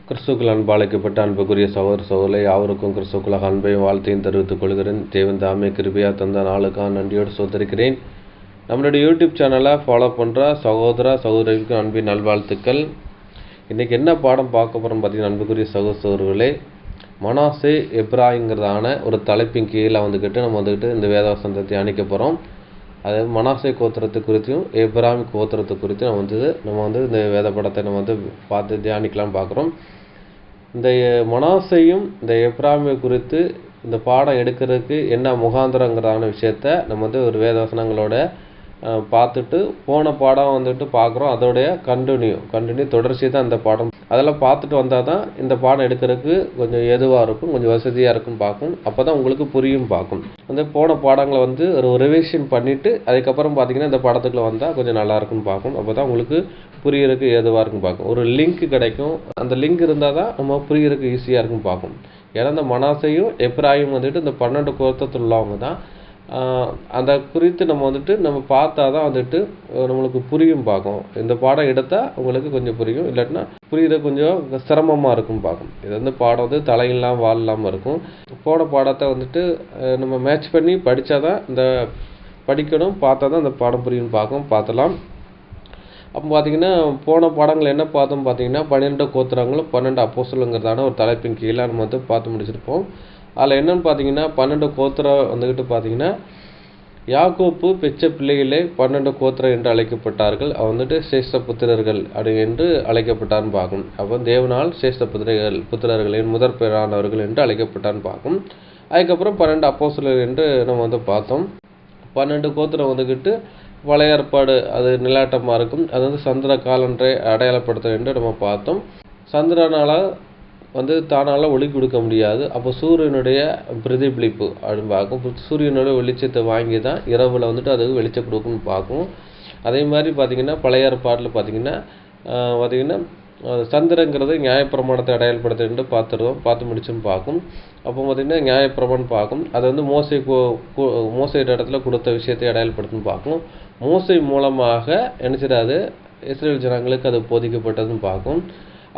கிறிஸ்துக்கள் அன்பாளைக்கப்பட்ட அன்புக்குரிய சகோதரர்களே, யாவருக்கும் கிறிஸ்துக்களாக அன்பையும் வாழ்த்தையும் தெரிவித்துக் கொள்கிறேன். தேவன் தாமே கிருபையா தந்த நாளுக்காக நன்றியோடு சோதரிக்கிறேன். நம்மளுடைய யூடியூப் சேனலை ஃபாலோ பண்ணுற சகோதர சகோதரிகளுக்கு அன்பின் நல்வாழ்த்துக்கள். இன்றைக்கி என்ன பாடம் பார்க்க போகிறோம் பார்த்தீங்கன்னா, அன்புக்குரிய சகோதரர்களே, மனாசே எப்ராயிங்கிறதான ஒரு தலைப்பின் கீழே நம்ம இந்த வேதவசனத்தை தியானிக்க போகிறோம். அதாவது மனாசே கோத்திரத்தை குறித்தும் எப்ராயிம் கோத்திரத்தை குறித்தும் நம்ம இந்த வேத படத்தை பார்த்து தியானிக்கலாம்னு பார்க்குறோம். இந்த மனாசையும் இந்த எப்ராயிமை குறித்து இந்த பாடம் எடுக்கிறதுக்கு என்ன முகாந்திரங்கிறதான விஷயத்த நம்ம ஒரு வேதவசனங்களோட பார்த்துட்டு போன பாடம் பார்க்குறோம். அதோடைய கண்டினியூ தொடர்ச்சி தான் இந்த பாடம். அதெல்லாம் பார்த்துட்டு வந்தால் தான் இந்த பாடம் எடுக்கிறதுக்கு கொஞ்சம் ஏதுவாக இருக்கும், கொஞ்சம் வசதியாக இருக்குன்னு பார்க்கும். அப்போ தான் உங்களுக்கு புரியும் பார்க்கும். போன பாடங்களை ஒரு ரிவிஷன் பண்ணிவிட்டு அதுக்கப்புறம் பார்த்தீங்கன்னா இந்த படத்துக்குள்ள வந்தால் கொஞ்சம் நல்லா இருக்குன்னு பார்க்கும். அப்போ தான் உங்களுக்கு புரியறதுக்கு ஏதுவாக இருக்குன்னு பார்க்கும். ஒரு லிங்க் கிடைக்கும், அந்த லிங்க் இருந்தால் தான் நம்ம புரியறதுக்கு ஈஸியாக இருக்குன்னு பார்க்கும். ஏன்னா இந்த மனாசையும் எப்ராயிம் இந்த 12 கோத்திரத்தில் உள்ளவங்க தான். அந்த குறித்து நம்ம பார்த்தா தான் நம்மளுக்கு புரியும் பார்க்கும். இந்த பாடம் எடுத்தால் உங்களுக்கு கொஞ்சம் புரியும், இல்லாட்டினா புரியுறது கொஞ்சம் சிரமமாக இருக்கும் பார்க்கும். இது பாடம் தலையில்லாம் வால் இல்லாமல் இருக்கும். போன பாடத்தை நம்ம மேட்ச் பண்ணி படித்தா தான் இந்த படிக்கணும், பார்த்தா தான் இந்த பாடம் புரியும் பார்க்கும். பார்த்தலாம். அப்போ பார்த்தீங்கன்னா போன பாடங்கள் என்ன பார்த்தோம் பார்த்தீங்கன்னா 12 கோத்திரங்களும் 12 அப்போஸ்தலருங்கிறதான ஒரு தலைப்பின் கீழே நம்ம பார்த்து முடிச்சிருப்போம். அதில் என்னென்னு பார்த்தீங்கன்னா 12 கோத்திரம் பார்த்தீங்கன்னா யாக்கோப்பு பெற்ற பிள்ளைகளே 12 கோத்திரம் என்று அழைக்கப்பட்டார்கள். சிரேஷ்ட புத்திரர்கள் அப்படி என்று அழைக்கப்பட்டான்னு பார்க்கும். அப்போ தேவனால் சிரேஷ்ட புத்திரர்களின் முதற் பேரானவர்கள் என்று அழைக்கப்பட்டான்னு பார்க்கும். அதுக்கப்புறம் 12 அப்போஸ்தலர் என்று நம்ம பார்த்தோம். 12 கோத்திரம் பழைய ஏற்பாடு அது நிலாட்டமாக இருக்கும். அது சந்திர காலன்றை அடையாளப்படுத்த என்று நம்ம பார்த்தோம். சந்திரனால் தானால் ஒளி கொடுக்க முடியாது. அப்போ சூரியனுடைய பிரதிபலிப்பு அப்படின்னு பார்க்கும். சூரியனுடைய வெளிச்சத்தை வாங்கி தான் இரவில் அது வெளிச்சம் கொடுக்குன்னு பார்க்கும். அதே மாதிரி பார்த்திங்கன்னா பழைய ஏற்பாட்டில் பார்த்திங்கன்னா சந்திரங்கிறது நியாயப்பிரமாணத்தை அடையாளப்படுத்த என்று பார்த்து முடிச்சுன்னு பார்க்கும். அப்போ பார்த்திங்கன்னா நியாயப்பிரமாணம் பார்க்கும். அது மோசை இடத்துல கொடுத்த விஷயத்தை அடையாளப்படுத்துன்னு பார்க்கும். மோசை மூலமாக நினைச்சிடாது இஸ்ரேல் ஜனங்களுக்கு அது போதிக்கப்பட்டதுன்னு பார்க்கும்.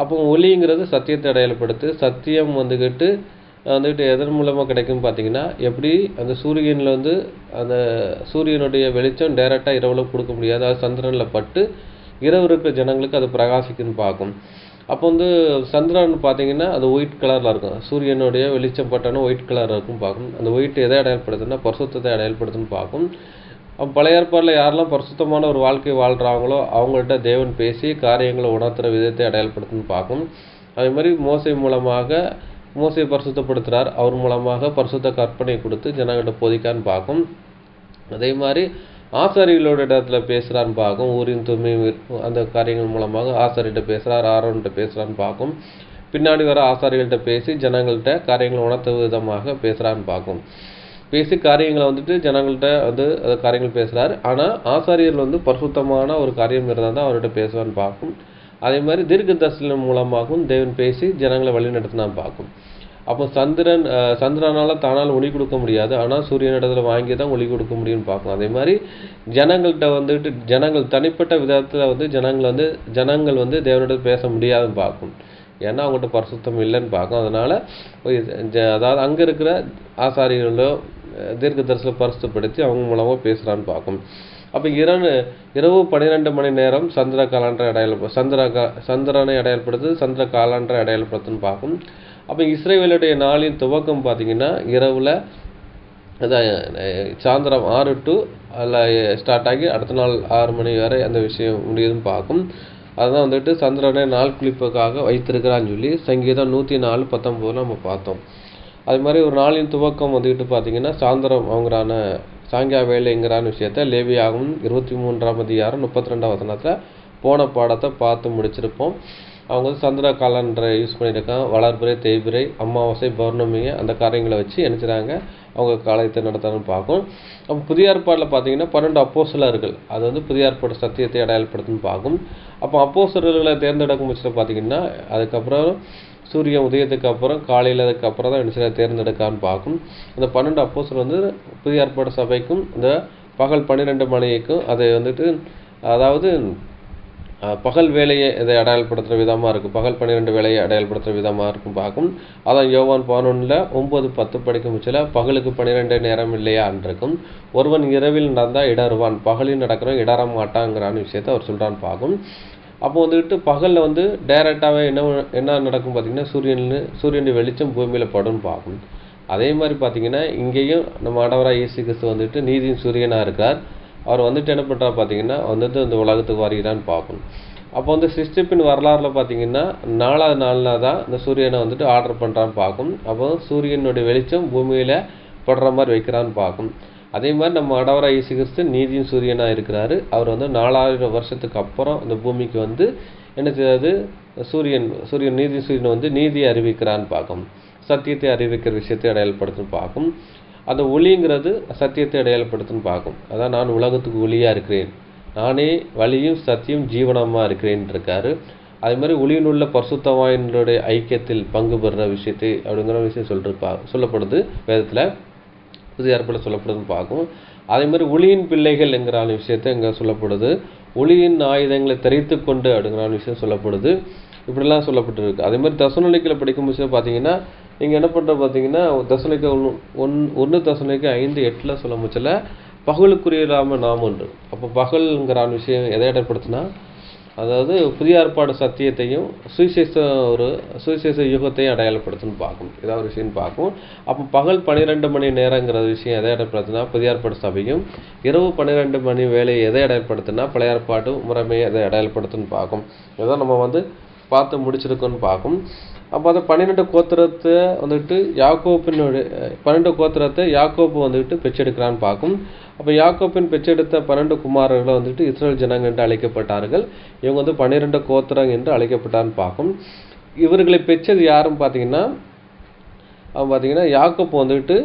அப்போ ஒளிங்கிறது சத்தியத்தை அடையாளப்படுத்து. சத்தியம் எதன் மூலமாக கிடைக்கும்னு பார்த்தீங்கன்னா, எப்படி அந்த சூரியனில் அந்த சூரியனுடைய வெளிச்சம் டைரெக்டாக இரவில் கொடுக்க முடியாது. அது சந்திரனில் பட்டு இரவு இருக்கிற ஜனங்களுக்கு அது பிரகாசிக்குன்னு பார்க்கும். அப்போ சந்திரன் பார்த்தீங்கன்னா அது ஒயிட் கலரில் இருக்கும். சூரியனுடைய வெளிச்சம் பட்டாலும் ஒயிட் கலர் இருக்கும் பார்க்கும். அந்த ஒயிட் எதை அடையாளப்படுத்துன்னா பரிசுத்தத்தை அடையாளப்படுத்துன்னு பார்க்கும். பழைய ஏற்பாடில் யாரெல்லாம் பரிசுத்தமான ஒரு வாழ்க்கை வாழ்கிறாங்களோ அவங்கள்ட்ட தேவன் பேசி காரியங்களை உணர்த்துகிற விதத்தை அடையாளப்படுத்துன்னு பார்க்கும். அதே மாதிரி மோசையை பரிசுத்தப்படுத்துகிறார். அவர் மூலமாக பரிசுத்த கற்பனை கொடுத்து ஜனங்கள்ட்ட போதிக்கான்னு பார்க்கும். அதே மாதிரி ஆசாரிகளோட இடத்துல பேசுகிறான்னு பார்க்கும். ஊரின் தும்மி அந்த காரியங்கள் மூலமாக ஆசாரிகிட்ட பேசுகிறார், ஆரோன்கிட்ட பேசுகிறான்னு பார்க்கும். பின்னாடி வர ஆசாரிகள்கிட்ட பேசி ஜனங்கள்கிட்ட காரியங்களை உணர்த்த விதமாக பேசுகிறான்னு பார்க்கும். பேசி காரியங்களை ஜனங்கள்கிட்ட அது காரியங்கள் பேசுகிறார். ஆனால் ஆசாரியர் பரிசுத்தமான ஒரு காரியம் இருந்தால் தான் அவர்கிட்ட பேசுவான்னு பார்க்கும். அதே மாதிரி தீர்க்க தரிசனம் மூலமாகவும் தேவன் பேசி ஜனங்களை வழி நடத்தினான்னு பார்க்கும். அப்போ சந்திரனால் தானால் ஒளி கொடுக்க முடியாது, ஆனால் சூரியனிடத்தில் வாங்கி தான் ஒளி கொடுக்க முடியும்னு பார்க்கும். அதே மாதிரி ஜனங்கள்கிட்ட ஜனங்கள் தனிப்பட்ட விதத்தில் ஜனங்கள் தேவனிடத்தில் பேச முடியாதுன்னு பார்க்கும். ஏன்னா அவங்கள்ட்ட பரிசுத்தம் இல்லைன்னு பார்க்கும். அதனால் அதாவது அங்கே இருக்கிற ஆசாரியர்களோ தீர்க்க தரிசனம் பரிசுத்தப்படுத்தி அவங்க மூலமாக பேசுகிறான்னு பார்க்கும். அப்போ இரவு 12 மணி நேரம் சந்திரனை அடையாளப்படுத்து, சந்திர காலாண்டை அடையாளப்படுத்துன்னு பார்க்கும். அப்போ இஸ்ரவேலுடைய நாளின் துவக்கம் பார்த்தீங்கன்னா இரவில் சாயந்தரம் 6 to ஸ்டார்ட் ஆகி அடுத்த நாள் 6 மணி வரை அந்த விஷயம் முடியுதுன்னு பார்க்கும். அதுதான் சந்திரனை நாள் குளிப்புக்காக வைத்திருக்கிறான்னு சொல்லி சங்கீதம் 104:19 நம்ம பார்த்தோம். அது மாதிரி ஒரு நாளின் துவக்கம் பார்த்தீங்கன்னா சாயந்தரம் அவங்களான சாங்கியா வேலைங்கிறான விஷயத்த லேவியாகவும் 23ஆம் அதிகாரம் 32ஆம் வசனத்தில் போன பாடத்தை பார்த்து முடிச்சிருப்போம். அவங்க சந்திர காலண்டரை யூஸ் பண்ணியிருக்காங்க. வளர்பிறை, தேய்பிறை, அமாவாசை, பௌர்ணமியை அந்த காரியங்களை வச்சு நினைச்சிடாங்க அவங்க காலத்தை நடத்தணும்னு பார்க்கும். அப்போ புதிய ஏற்பாடில் பார்த்தீங்கன்னா 12 அப்போஸ்தலர்கள் அது புதிய ஏற்பாடு சத்தியத்தை அடையாளப்படுத்துன்னு பார்க்கும். அப்போ அப்போஸ்தலர்களை தேர்ந்தெடுக்கும் பட்சத்தில் பார்த்தீங்கன்னா அதுக்கப்புறம் சூரியன் உதயத்துக்கு அப்புறம் காலையில் அதுக்கப்புறம் தான் என்ன தேர்ந்தெடுக்கான்னு பார்க்கும். இந்த 12 அப்போஸ்தலர் புதிய ஏற்பாடு சபைக்கும் இந்த பகல் 12 மணிக்கும் அதை அதாவது பகல் வேலையை இதை அடையாளப்படுத்துகிற விதமாக இருக்கும். பகல் 12 வேலையை அடையாளப்படுத்துகிற விதமாக இருக்கும் பார்க்கும். அதான் யோவான் 11 9 10 படிக்கும் பட்சத்தில் பகலுக்கு 12 நேரம் இல்லையான் இருக்கும். ஒருவன் இரவில் நடந்தால் இடறுவான், பகலில் நடக்கிறவன் இடற மாட்டாங்கிறான விஷயத்தை அவர் சொல்கிறான்னு பார்க்கும். அப்போ வந்துட்டு பகலில் வந்து டைரெக்டாகவே என்ன நடக்கும் பார்த்திங்கன்னா சூரியனுடைய வெளிச்சம் பூமியில் படும்னு பார்க்கும். அதே மாதிரி பார்த்திங்கன்னா இங்கேயும் நம்ம ஆண்டவராக இயேசு கிறிஸ்து வந்துட்டு நீதியின் சூரியனாக இருக்கார். அவர் வந்துட்டு என்ன பண்ணுறா பார்த்தீங்கன்னா வந்துட்டு இந்த உலகத்துக்கு வருகிறான்னு பார்க்கணும். அப்போ வந்து சிருஷ்டிப்பின் வரலாறுல பார்த்தீங்கன்னா 4வது நாளில் தான் இந்த சூரியனை வந்துட்டு ஆர்டர் பண்ணுறான்னு பார்க்கும். அப்போ சூரியனுடைய வெளிச்சம் பூமியில் படுற மாதிரி வைக்கிறான்னு பார்க்கும். அதே மாதிரி நம்ம ஆண்டவராக இயேசு கிறிஸ்து நீதியின் சூரியனாக இருக்கிறாரு. அவர் வந்து 4000 வருஷத்துக்கு அப்புறம் இந்த பூமிக்கு வந்து என்ன செய்யாது சூரியன் நீதி சூரியனை வந்து நீதியை அறிவிக்கிறான்னு பார்க்கும். சத்தியத்தை அறிவிக்கிற விஷயத்தை அடையாளப்படுத்துன்னு பார்க்கும். அந்த ஒளிங்கிறது சத்தியத்தை அடையாளப்படுத்துன்னு பார்க்கும். அதான் நான் உலகத்துக்கு ஒளியாக இருக்கிறேன், நானே வழியும் சத்தியம் ஜீவனமாக இருக்கிறேன் இருக்காரு. அதே மாதிரி ஒளியினுள்ள பரிசுத்தவான்களுடைய ஐக்கியத்தில் பங்கு பெறுற விஷயத்தை அப்படிங்கிற விஷயம் சொல்லப்படுது வேதத்தில், புதிய ஏற்பாட்டில் சொல்லப்படுதுன்னு பார்க்கும். அதே மாதிரி ஒளியின் பிள்ளைகள் என்கிற விஷயத்தை இங்கே சொல்லப்படுது. ஒளியின் ஆயுதங்களை தரித்து கொண்டு அப்படிங்கிற விஷயம் சொல்லப்படுது. இப்படிலாம் சொல்லப்பட்டுருக்கு. அதே மாதிரி தெசலோனிக்கேயில் படிக்கும் விஷயம் பார்த்தீங்கன்னா நீங்கள் என்ன பண்ணுற பார்த்தீங்கன்னா தெசலோனிக்கே 1 தெசலோனிக்கே 5:8 சொல்ல முச்சல பகலுக்குரியலாமல் நாம் ஒன்று. அப்போ பகல்ங்கிற விஷயம் எதை ஏற்படுத்தினா அதாவது புதிய ஏற்பாடு சத்தியத்தையும் சுவிசேஷ யுகத்தையும் அடையாளப்படுத்துன்னு பார்க்கும். ஏதாவது ஒரு விஷயம் பார்க்கும். அப்போ பகல் 12 மணி நேரங்கிற விஷயம் எதை அடையாளப்படுத்தினா புதிய ஏற்பாடு சபையும், இரவு 12 மணி வேலையை எதை அடையாளப்படுத்தினா பழைய ஏற்பாடு முறைமையை எதை அடையாளப்படுத்துன்னு பார்க்கும். இதான் நம்ம வந்து பார்த்து முடிச்சிருக்கோன்னு பார்க்கும். அப்போ அந்த 12 கோத்திரத்தை வந்துட்டு யாக்கோப்பினுடைய 12 கோத்திரத்தை யாக்கோப்பு வந்துட்டு பெற்றெடுக்கிறான்னு பார்க்கும். அப்போ யாக்கோப்பின் பெற்றெடுத்த 12 குமாரர்களை வந்துட்டு இஸ்ரேல் ஜனங்கள் என்று அழைக்கப்பட்டார்கள். இவங்க வந்து 12 கோத்திரம் என்று அழைக்கப்பட்டான்னு பார்க்கும். இவர்களை பெற்றது யாரும் பார்த்தீங்கன்னா அவன் பார்த்தீங்கன்னா யாக்கோப்பு வந்துட்டு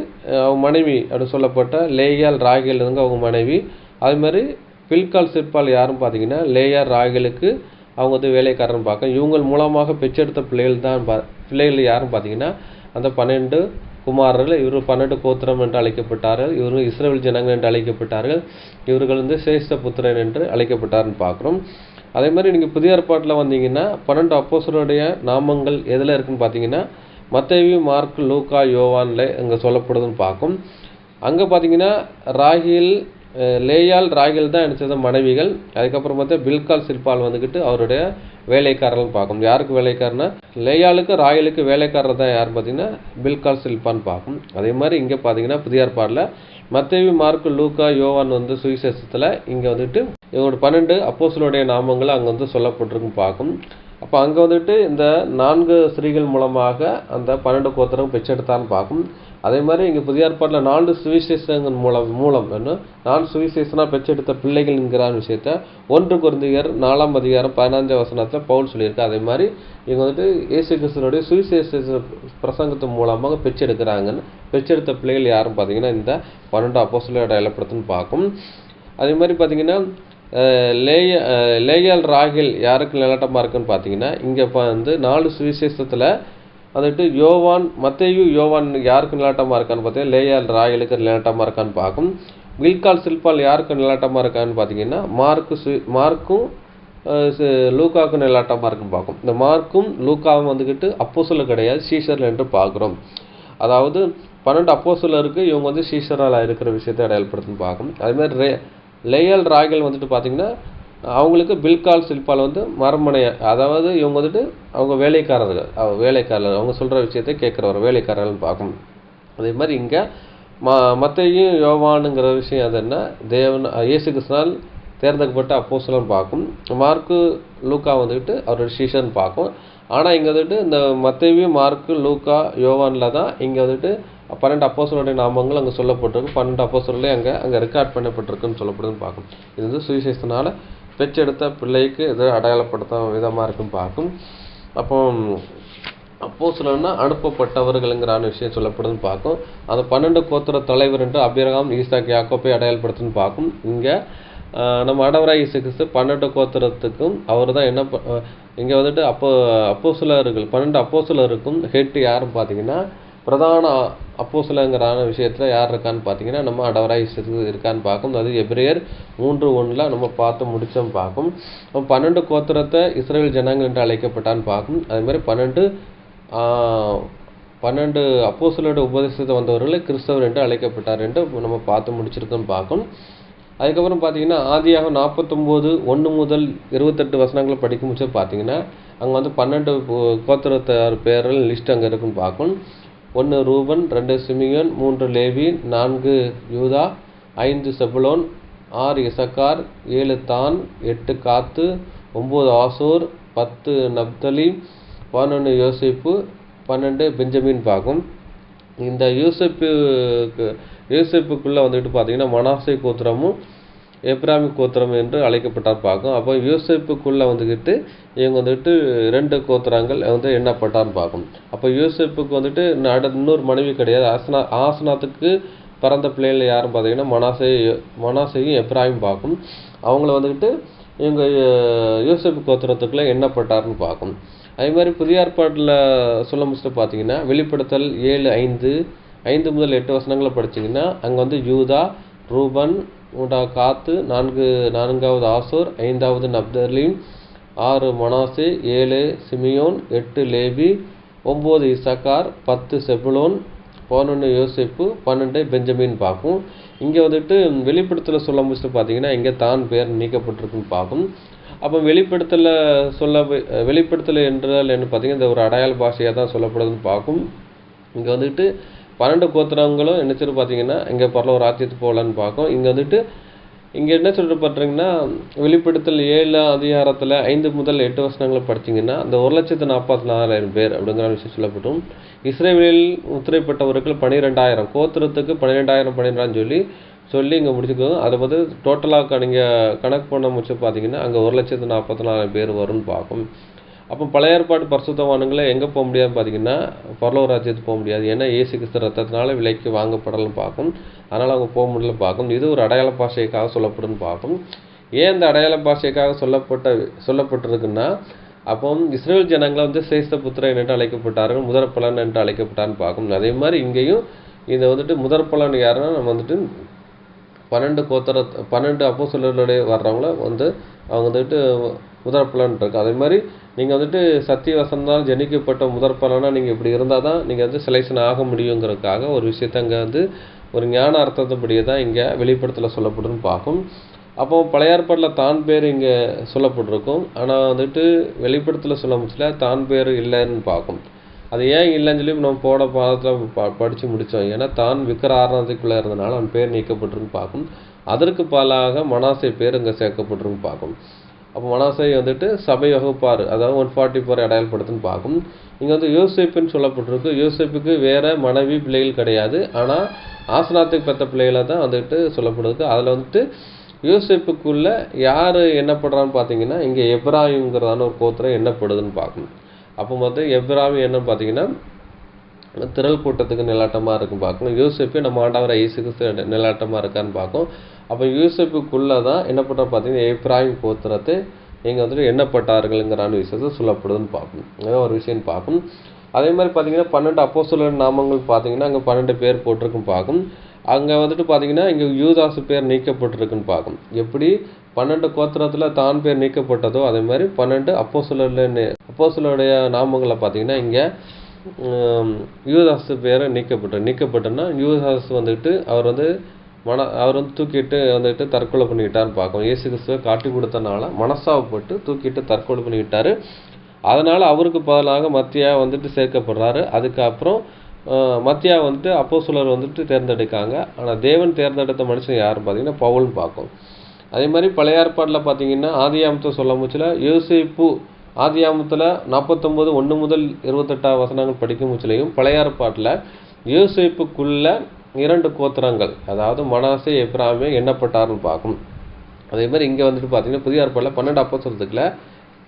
அவங்க மனைவி அப்படி சொல்லப்பட்ட லேயால் ராகேல் அவங்க மனைவி. அது மாதிரி பில்கால் சிற்பால் யாரும் பார்த்தீங்கன்னா லேயால் ராகேலுக்கு அவங்க வந்து வேலைக்காரன் பார்க்க. இவங்க மூலமாக பெற்றெடுத்த பிள்ளைகள் யாரும் பார்த்தீங்கன்னா அந்த 12 குமாரர்கள். இவர் 12 கோத்திரம் என்று அழைக்கப்பட்டார்கள். இவர்கள் இஸ்ரேல் ஜனங்கள் என்று அழைக்கப்பட்டார்கள். இவர்கள் வந்து சேஷ்ட புத்திரன் என்று அழைக்கப்பட்டார்னு பார்க்குறோம். அதே மாதிரி நீங்கள் புதிய ஏற்பாட்டில் வந்தீங்கன்னா 12 அப்போஸ்தலருடைய நாமங்கள் எதில் இருக்குன்னு பார்த்தீங்கன்னா மத்தேயு, மார்க், லூக்கா, யோவானில் இங்கே சொல்லப்படுதுன்னு பார்க்கும். அங்கே பார்த்தீங்கன்னா லேயால் ராகேல் தான் நினச்சது மனைவிகள். அதுக்கப்புறம் பார்த்தா பில்கால் சிற்பால் வந்துக்கிட்டு அவருடைய வேலைக்காரர்கள் பார்க்கும். யாருக்கு வேலைக்காரனா லேயாளுக்கு ராகேலுக்கு வேலைக்காரர் தான் யார் பார்த்தீங்கன்னா பில்கால் சிற்பான்னு பார்க்கும். அதே மாதிரி இங்கே பார்த்தீங்கன்னா புதிய ஏற்பாடில் மத்தேயு, மார்க், லூக்கா, யோவான் வந்து சுவிசேஷத்தில் இங்கே வந்துட்டு இவங்களோட 12 அப்போஸ்தலருடைய நாமங்கள் அங்கே வந்து சொல்லப்பட்டிருக்குன்னு பார்க்கும். அப்போ அங்கே வந்துட்டு இந்த 4 ஸ்திரீகள் மூலமாக அந்த 12 கோத்திரம் பெற்றெடுத்தான்னு பார்க்கும். அதே மாதிரி இங்கே புதிய ஏற்பாட்டில் 4 சுவிசேஷங்கள் மூலம் என்ன 4 சுவிசேஷனாக பெற்றெடுத்த பிள்ளைகள் என்கிற விஷயத்த 1 கொரிந்தியர் 4ஆம் அதிகாரம் 15ஆம் வசனத்தில் பவுல் சொல்லியிருக்கு. அதே மாதிரி இவங்க வந்துட்டு இயேசு கிறிஸ்துவோடைய சுவிசேஷ பிரசங்கத்து மூலமாக பெற்றெடுத்த பிள்ளைகள் யாரும் பார்த்தீங்கன்னா இந்த 12 அப்போஸ்தலரை அடையாளப்படுத்துன்னு பார்க்கும். அதே மாதிரி பார்த்தீங்கன்னா லேயால் ராகேல் யாருக்கு நிலட்டமாக இருக்குன்னு பார்த்தீங்கன்னா இங்கே வந்து 4 சுவிசேஷத்தில் வந்துட்டு மத்தேயு, யோவான் யாருக்கு நிலட்டமாக இருக்கான்னு பார்த்தீங்கன்னா லேயால் ராகேலுக்கு நிலட்டமாக இருக்கான்னு பார்க்கும். பில்கால் சிற்பால் யாருக்கு நிலட்டமாக இருக்கான்னு பார்த்தீங்கன்னா மார்க்கும் லூக்காவுக்கும் நிலட்டமாக இருக்குன்னு பார்க்கும். இந்த மார்க்கும் லூக்காவும் வந்துக்கிட்டு அப்போஸ்தலர் கிடையாது, சீஷர்கள் என்று பார்க்குறோம். அதாவது 12 அப்போஸ்தலருக்கு இவங்க வந்து சீஷரால் இருக்கிற விஷயத்தை அடையாளப்படுத்துன்னு பார்க்கும். அதேமாதிரி லேயால் ராகேல் வந்துட்டு பார்த்தீங்கன்னா அவங்களுக்கு பில்கால் சிற்பால் வந்து மரமனை, அதாவது இவங்க வந்துட்டு அவங்க வேலைக்காரர்கள் அவங்க சொல்கிற விஷயத்தை கேட்குறவர் வேலைக்காரர்கள்னு பார்க்கும். அதே மாதிரி இங்கே மத்தேயு, யோவானுங்கிற விஷயம் அது என்ன இயேசு கிறிஸ்துவால் தேர்ந்தெடுக்கப்பட்ட அப்போஸ்தலன் பார்க்கும். மார்க்கு, லூக்கா வந்துக்கிட்டு அவரோட சீஷன் பார்க்கும். ஆனால் இங்கே வந்துட்டு இந்த மத்தேயு, மார்க்கு, லூக்கா, யோவானில் தான் இங்கே வந்துட்டு 12 அப்போஸ்தலருடைய நாமங்கள் அங்கே சொல்லப்பட்டிருக்கு. 12 அப்போஸ்தலர்களே அங்கே ரெக்கார்ட் பண்ணப்பட்டிருக்குன்னு சொல்லப்படுதுன்னு பார்க்கும். இது வந்து சுவிசேஷத்தினால பெற்றெடுத்த பிள்ளைக்கு இது அடையாளப்படுத்த விதமாக இருக்குன்னு பார்க்கும். அப்போ அப்போஸ்தலர்னா அனுப்பப்பட்டவர்கள்ங்கிற விஷயம் சொல்லப்படுதுன்னு பார்க்கும். அந்த 12 கோத்திர தலைவர் என்று ஆபிரகாம், ஈசாக், யாக்கோபை அடையாளப்படுத்துன்னு பார்க்கும். இங்கே நம்ம ஆண்டவராகிய இயேசு கிறிஸ்து 12 கோத்திரத்துக்கும் அவர் தான் இங்கே வந்துட்டு அப்போஸ்தலர்கள் 12 அப்போஸ்தலருக்கும் ஹெட் யாரும் பார்த்தீங்கன்னா பிரதான அப்போஸ்தலங்கரான விஷயத்தில் யார் இருக்கான்னு பார்த்தீங்கன்னா நம்ம ஆண்டவராய் இயேசு இருக்கான்னு பார்க்கும். அது எபிரேயர் 3:1 நம்ம பார்த்து முடித்தோம் பார்க்கும். 12 கோத்திரத்தை இஸ்ரவேல் ஜனங்கள் என்று அழைக்கப்பட்டான்னு பார்க்கும். அதேமாதிரி 12 அப்போஸ்தலரோட உபதேசத்தை வந்தவர்களை கிறிஸ்தவர் என்று அழைக்கப்பட்டார் என்று நம்ம பார்த்து முடிச்சிருக்கோம் பார்க்கும். அதுக்கப்புறம் பார்த்தீங்கன்னா ஆதியாகமம் 49:1 முதல் 28 வசனங்களை படிக்கும் போது பார்த்தீங்கன்னா அங்கே வந்து 12 கோத்திரத்தார் பேர்கள் லிஸ்ட் அங்கே இருக்குன்னு பார்க்கும். 1 ரூபன், 2 சிமியோன், 3 லேவி, 4 யூதா, 5 செபுலோன், 6 இசக்கார், 7 தான், 8 காத்து, 9 ஆசூர், 10 நப்தலி, 11 யோசேப்பு, 12 பெஞ்சமின் பார்க்கும். இந்த யோசேப்புக்குள்ளே வந்துட்டு பார்த்தீங்கன்னா மனாசே கோத்திரமும் எப்ராமி கோத்திரம் என்று அழைக்கப்பட்டார் பார்க்கும். அப்போ யோசேப்புக்குள்ளே வந்துக்கிட்டு இவங்க வந்துட்டு 2 கோத்திரங்கள் வந்து எண்ணப்பட்டான்னு பார்க்கும். அப்போ யோசேப்புக்கு வந்துட்டு இன்னொரு மனைவி கிடையாது. ஆசனாத்துக்கு பிறந்த பிள்ளைகள் யாரும் பார்த்தீங்கன்னா மனாசையும் எப்ராயும் பார்க்கும். அவங்கள வந்துக்கிட்டு இவங்க யோசேப்பு கோத்திரத்துக்குள்ளே எண்ணப்பட்டார்னு பார்க்கும். அதே மாதிரி புதிய ஏற்பாட்டில் சொல்ல முடிச்சுட்டு பார்த்தீங்கன்னா வெளிப்படுத்தல் 7:5 முதல் 8 வசனங்களை படிச்சிங்கன்னா அங்கே வந்து யூதா, ரூபன், காத்து, 4வது ஆசூர், 5வது நப்தலி, 6 மனாசே, 7 சிமியோன், 8 லேவி, 9 இசக்கார், 10 செபுலோன், 11 யோசேப்பு, 12 பெஞ்சமின் பார்க்கும். இங்கே வந்துட்டு வெளிப்படுத்தல சொல்ல முடிச்சுட்டு பார்த்தீங்கன்னா இங்கே தான் பேர் நீக்கப்பட்டிருக்குன்னு பார்க்கும். அப்போ வெளிப்படுத்தல் என்றால் என்ன பார்த்தீங்கன்னா இந்த ஒரு அடையாள பாஷையாக தான் சொல்லப்படுதுன்னு பார்க்கும். இங்கே வந்துட்டு 12 கோத்திரங்களும் என்ன சொல்லி பார்த்தீங்கன்னா இங்கே பரலோக ராஜ்யத்துக்கு போகலான்னு பார்க்கும். இங்கே வந்துட்டு இங்கே என்ன சொல்லிட்டு பார்த்தீங்கன்னா வெளிப்படுத்தல் 7 அதிகாரத்தில் 5 முதல் 8 வசனங்களை படிச்சிங்கன்னா அந்த 1,44,000 பேர் அப்படிங்கிற விஷயம் சொல்லப்பட்டும். இஸ்ரவேலில் முத்திரைப்பட்டவர்கள் 12,000 கோத்திரத்துக்கு 12,000 சொல்லி இங்கே முடிச்சுக்கோங்க. அதை வந்து டோட்டலாக நீங்கள் கணக்கு பண்ண முடிச்சு பார்த்தீங்கன்னா அங்கே 1,44,000 பேர் வரும்னு பார்க்கும். அப்போ பழைய ஏற்பாடு பரிசுத்தவான்களை எங்கே போக முடியாதுன்னு பார்த்தீங்கன்னா பரலோக ராஜ்யத்துக்கு போக முடியாது. ஏன்னா இயேசு கிறிஸ்து ரத்தத்தினால விலைக்கு வாங்கப்படலாம் பார்க்கும். அதனால் அவங்க போக முடியல பார்க்கும். இது ஒரு அடையாள பாஷைக்காக சொல்லப்படுன்னு பார்க்கும். ஏன் இந்த அடையாள பாஷைக்காக சொல்லப்பட்டிருக்குன்னா அப்போ இஸ்ரேல் ஜனங்களை வந்து சிரேஷ்ட புத்திரன் என்று அழைக்கப்பட்டார்கள், முதற் பலன் என்று அழைக்கப்பட்டான்னு பார்க்கும். அதே மாதிரி இங்கேயும் இதை வந்துட்டு முதற் பலன் யாருன்னா நம்ம வந்துட்டு 12 அப்போஸ்தலர்களுடைய வர்றவங்கள வந்து அவங்க வந்துட்டு முதற் பலன் இருக்கு. அதே மாதிரி நீங்கள் வந்துட்டு சத்திய வசனத்தால் ஜனிக்கப்பட்ட முதற் பலனாக நீங்கள் இப்படி இருந்தால் தான் நீங்கள் வந்து செலெக்ஷன் ஆக முடியுங்கிறதுக்காக ஒரு விஷயத்தை அங்கே வந்து ஒரு ஞான அர்த்தத்தைப்படியே தான் இங்கே வெளிப்படுத்தல சொல்லப்படுன்னு பார்க்கும். அப்போ பழைய ஏற்பாட்டில் தான் பேர் இங்கே சொல்லப்பட்டிருக்கும். ஆனால் வந்துட்டு வெளிப்படுத்தல சொல்ல முடியல தான் பேர் இல்லைன்னு பார்க்கும். அது ஏன் இல்லைன்னு சொல்லி நம்ம போட பாதத்தில் படித்து முடித்தோம். ஏன்னா தான் விக்கிர ஆராதனைக்குள்ளே இருந்தனால அவன் பேர் நீக்கப்பட்டிருந்து பார்க்கும். அதற்கு பலாக மனாசை பேர் இங்கே சேர்க்கப்பட்டிருந்து பார்க்கும். அப்போ மனாசை வந்துட்டு சபை வகுப்பார், அதாவது 144 அடையாளப்படுத்துன்னு பார்க்கும். இங்கே வந்து யோசேப்புன்னு சொல்லப்பட்டிருக்கு. யோசேப்புக்கு வேறு மனைவி பிள்ளைகள் கிடையாது. ஆனால் ஆசனாத்துக்கு பெற்ற பிள்ளைகளை தான் வந்துட்டு சொல்லப்படுது. அதில் வந்துட்டு யோசேப்புக்குள்ளே யார் எண்ணப்படுறான்னு பார்த்தீங்கன்னா இங்கே எப்ராயிம்ங்கிறதான ஒரு கோத்திரம் எண்ணப்படுதுன்னு பார்க்கணும். அப்போ மொத்தம் எப்ராயிம் என்னன்னு பார்த்தீங்கன்னா திரள் கூட்டத்துக்கு நிலாட்டமாக இருக்குன்னு பார்க்கணும். யோசேப்பு நம்ம ஆண்டவரை இயேசு கிறிஸ்து நிலாட்டமாக இருக்கான்னு பார்க்கும். அப்போ யூசுப்புக்குள்ளே தான் என்ன பண்ணுற பார்த்தீங்கன்னா எப்ராயிம் கோத்திரத்தை இங்கே வந்துட்டு எண்ணப்பட்டார்கள்ங்கிறான விஷயத்தை சொல்லப்படுதுன்னு பார்க்கணும். அதான் ஒரு விஷயம் பார்க்கும். அதே மாதிரி பார்த்தீங்கன்னா 12 அப்போஸ்தலர் நாமங்கள் பார்த்தீங்கன்னா அங்கே 12 பேர் போட்டிருக்குன்னு பார்க்கும். அங்கே வந்துட்டு பார்த்தீங்கன்னா இங்கே யூதாசு பேர் நீக்கப்பட்டிருக்குன்னு பார்க்கும். எப்படி 12 கோத்திரத்தில் தான் பேர் நீக்கப்பட்டதோ அதே மாதிரி 12 அப்போஸ்தலருடைய நாமங்களை பார்த்தீங்கன்னா இங்கே யூதாசு பேரை நீக்கப்பட்டன்னா யூதாசு வந்துட்டு அவர் வந்து தூக்கிட்டு வந்துட்டு தற்கொலை பண்ணிக்கிட்டான்னு பார்க்கும். இயேசு கிறிஸ்துவை காட்டி கொடுத்தனால மனசாவப்பட்டு தூக்கிட்டு தற்கொலை பண்ணிக்கிட்டாரு. அதனால் அவருக்கு பதிலாக மத்தியா வந்துட்டு சேர்க்கப்படுறாரு. அதுக்கப்புறம் மத்தியா வந்துட்டு அப்போஸ்தலர் வந்துட்டு தேர்ந்தெடுக்காங்க. ஆனால் தேவன் தேர்ந்தெடுத்த மனுஷன் யாருன்னு பார்த்தீங்கன்னா பவுல்னு பார்க்கும். அதே மாதிரி பழைய ஏற்பாட்டில் பார்த்தீங்கன்னா ஆதியாமத்தை சொல்ல முச்சில் யோசேப்பு ஆதியாமத்தில் 49:1 முதல் 28 வசனங்கள் படிக்கும் முச்சிலையும் பழைய ஏற்பாட்டில் யோசேப்புக்குள்ள 2 கோத்திரங்கள் அதாவது மனாசே எப்ராயிமே எண்ணப்பட்டார்னு பார்க்கும். அதே மாதிரி இங்கே வந்துட்டு பார்த்தீங்கன்னா புதிய ஏற்பாட்டில் 12 அப்போஸ்தலத்துக்குள்ள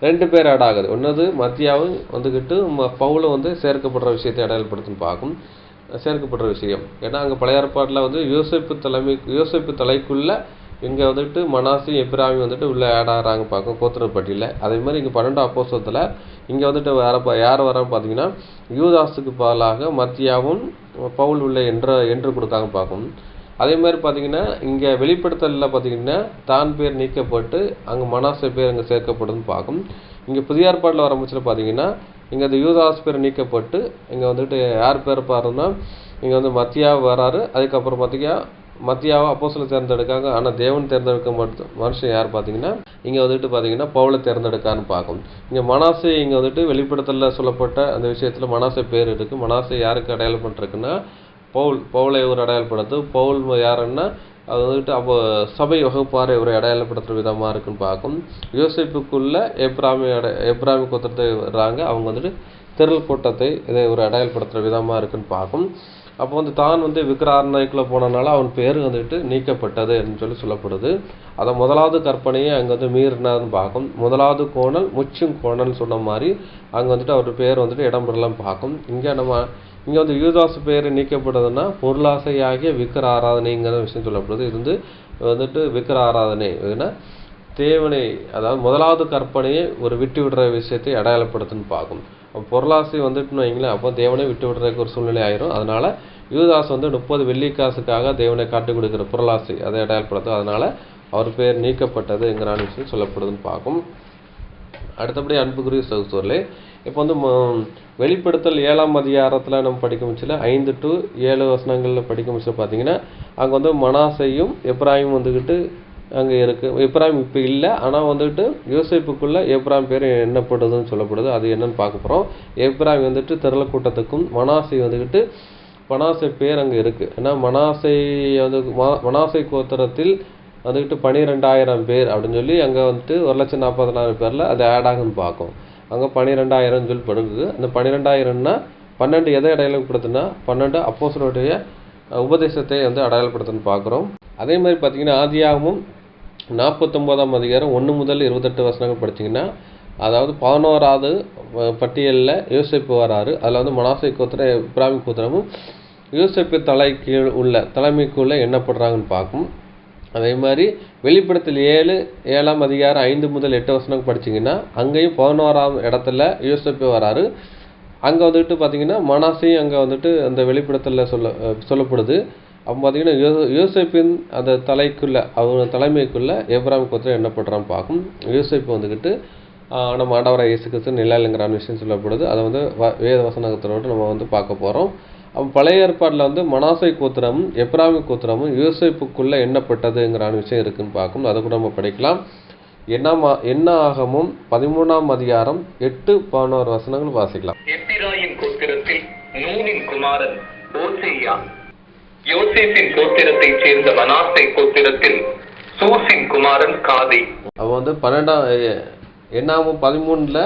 2 பேர் ஆட் ஆகுது. ஒன்றது மத்தியாவும் வந்துக்கிட்டு பவுலும் வந்து சேர்க்கப்படுற விஷயத்தை அடையாளப்படுத்துன்னு பார்க்கும். சேர்க்கப்படுற விஷயம் ஏன்னா அங்கே பழைய ஏற்பாட்டில் வந்து யோசேப்பு தலைக்குள்ள இங்கே வந்துட்டு மனாசி எப்ராஹிம் வந்துட்டு உள்ளே ஆட் ஆகிறாங்க பார்க்கும் கோத்திர பட்டியலில். அதே மாதிரி இங்கே 12 அப்போஸ்தலத்தில் இங்கே வந்துட்டு யார் வரான்னு பார்த்தீங்கன்னா யூதாஸுக்கு பதிலாக மத்தியாவும் பவுல் உள்ள என்று கொடுக்காங்க பார்க்கும். அதே மாதிரி பார்த்தீங்கன்னா இங்கே வெளிப்படுத்தலில் பார்த்தீங்கன்னா தான் பேர் நீக்கப்பட்டு அங்கே மனாசே பேர் அங்கே சேர்க்கப்படுதுன்னு பார்க்கும். இங்கே புதிய ஏற்பாட்டில் வரம்பட்சத்தில் பார்த்தீங்கன்னா இங்கே அந்த யூதாஸ் பேர் நீக்கப்பட்டு இங்கே வந்துட்டு யார் பேர் பாருன்னா இங்கே வந்து மத்தியா வராரு. அதுக்கப்புறம் பார்த்தீங்கன்னா மத்தியாவை அப்போஸ்தலர் தேர்ந்தெடுக்காங்க. ஆனால் தேவன் தேர்ந்தெடுக்க மனுஷன் யார் பார்த்தீங்கன்னா இங்கே வந்துட்டு பார்த்தீங்கன்னா பவுலை தேர்ந்தெடுக்கான்னு பார்க்கும். இங்கே மனாசே இங்கே வந்துட்டு வெளிப்படுத்தலில் சொல்லப்பட்ட அந்த விஷயத்தில் மனாசே பேர் இருக்குது. மனாசே யாருக்கு அடையாளம் பண்ணிருக்குன்னா பவுலை ஒரு அடையாளப்படுத்து. பவுல் யாருன்னா அது வந்துட்டு அப்போ சபை வகுப்பாரை ஒரு அடையாளப்படுத்துகிற விதமாக இருக்குன்னு பார்க்கும். யோசிப்புக்குள்ள எப்ராமி கோத்திரத்தை வர்றாங்க. அவங்க வந்துட்டு திரள் கூட்டத்தை இதை ஒரு அடையாளப்படுத்துகிற விதமாக இருக்குன்னு பார்க்கும். அப்போ வந்து தான் வந்து விக்கிராரணைக்குள்ளே போனனால அவன் பேர் வந்துட்டு நீக்கப்பட்டது அப்படின்னு சொல்லப்படுது. அதை முதலாவது கற்பனையை அங்கே வந்து மீறினான்னு பார்க்கும். முதலாவது கோணல் முச்சும் கோணல் சொன்ன மாதிரி அங்கே வந்துட்டு அவர் பேர் வந்துட்டு இடம்பெறலாம் பார்க்கும். இங்கே வந்து யூதாஸ் பேர் நீக்கப்படுதுன்னா பொருளாசையாகிய விக்கிர ஆராதனைங்கிற விஷயம் சொல்லப்படுது. இது வந்துட்டு விக்கிர ஆராதனை ஏன்னா தேவனை, அதாவது முதலாவது கற்பனையை ஒரு விட்டு விடுற விஷயத்தை அடையாளப்படுத்துன்னு பார்க்கும். பொருளாசை வந்துட்டுன்னு வைங்களேன், அப்போ தேவனை விட்டு விடுறதுக்கு ஒரு சூழ்நிலை ஆயிரும். அதனால் யூதாஸ் வந்து 30 வெள்ளிக்காசுக்காக தேவனை காட்டி கொடுக்குற பொருளாசை அதை அடையாளப்படுத்தும். அதனால் அவர் பேர் நீக்கப்பட்டதுங்கிற விஷயம் சொல்லப்படுதுன்னு பார்க்கும். அடுத்தபடி அன்புக்குரிய சகோதரர்களே, இப்போ வந்து வெளிப்படுத்தல் 7ஆம் அதிகாரத்தில் நம்ம படிக்க முடிச்சல 5 to 7 வசனங்களில் படிக்க முடிச்சல பார்த்தீங்கன்னா அங்கே வந்து மனாசையும் எப்ராஹிம் வந்துக்கிட்டு அங்கே இருக்குது. எப்ராஹிம் இப்போ இல்லை, ஆனால் வந்துட்டு யோசேப்புக்குள்ளே எப்ராஹிம் பேர் என்னப்படுதுன்னு சொல்லப்படுது. அது என்னன்னு பார்க்க போகிறோம். எப்ராஹிம் வந்துட்டு திரள கூட்டத்துக்கும் மனாசை வந்துக்கிட்டு மனாசை பேர் அங்கே இருக்குது. ஏன்னா மனாசை கோத்திரத்தில் வந்துக்கிட்டு 12,000 பேர் அப்படின்னு சொல்லி அங்கே வந்துட்டு 1,40,000 பேரில் அது ஆட் ஆகுன்னு பார்க்கும். அங்கே 12,000 சொல்லி படுகுது. அந்த 12,000ன்னா 12 எதை அடையாளப்படுத்துன்னா 12 அப்போஸ்தலருடைய உபதேசத்தை வந்து அடையாளப்படுத்துன்னு பார்க்குறோம். அதே மாதிரி பார்த்தீங்கன்னா ஆதியாகமும் 49ஆம் அதிகாரம் 1 முதல் 28 வசனங்கள் படிச்சிங்கன்னா அதாவது 11வது பட்டியலில் யோசேப்பு வராரு. அதில் வந்து மனாசை கோத்திரம் எப்ராஹிம் கோத்திரமும் யோசேப்பு தலைமைக்குள்ள எண்ணப்படுறாங்கன்னு பார்க்கும். அதே மாதிரி வெளிப்படுத்தல் 7ஆம் அதிகாரம் 5 முதல் 8 வசனம் படிச்சிங்கன்னா அங்கேயும் 11ஆம் இடத்துல யோசேப்பு வராரு. அங்கே வந்துட்டு பார்த்தீங்கன்னா மனாசையும் அங்கே வந்துட்டு அந்த வெளிப்படுத்தலில் சொல்லப்படுது. அப்போ பார்த்தீங்கன்னா யோசேப்பின் அந்த அவங்க தலைமைக்குள்ளே எப்ராஹிம் கோத்திரம் எண்ணப்படுறான்னு பார்க்கும். யோசேப்பு வந்துக்கிட்டு நம்ம ஆண்டவராக இயேசு கிறிஸ்து நிழலுங்கிறான விஷயம் சொல்லப்படுது. அதை வந்து வேத வசனத்தோடு நம்ம வந்து பார்க்க போகிறோம். அப்போ பழைய ஏற்பாட்டில் வந்து மனாசை கோத்திரமும் எப்ராஹிம் கோத்திரமும் யோசேப்புக்குள்ளே எண்ணப்பட்டதுங்கிறான விஷயம் இருக்குன்னு பார்க்கும். அதை கூட நம்ம படிக்கலாம். என்னாகமும் 13ஆம் அதிகாரம் 8-11 வசனங்கள் வாசிக்கலாம். எப்பிராயீம் கோத்திரத்தில் நூனின் குமாரன் ஓசேயா, யோசேப்பின் கோத்திரத்தைச் சேர்ந்த மனாசை கோத்திரத்தில் சூசின் குமாரன் காதை. அவ வந்து 12ஆம் 13ல்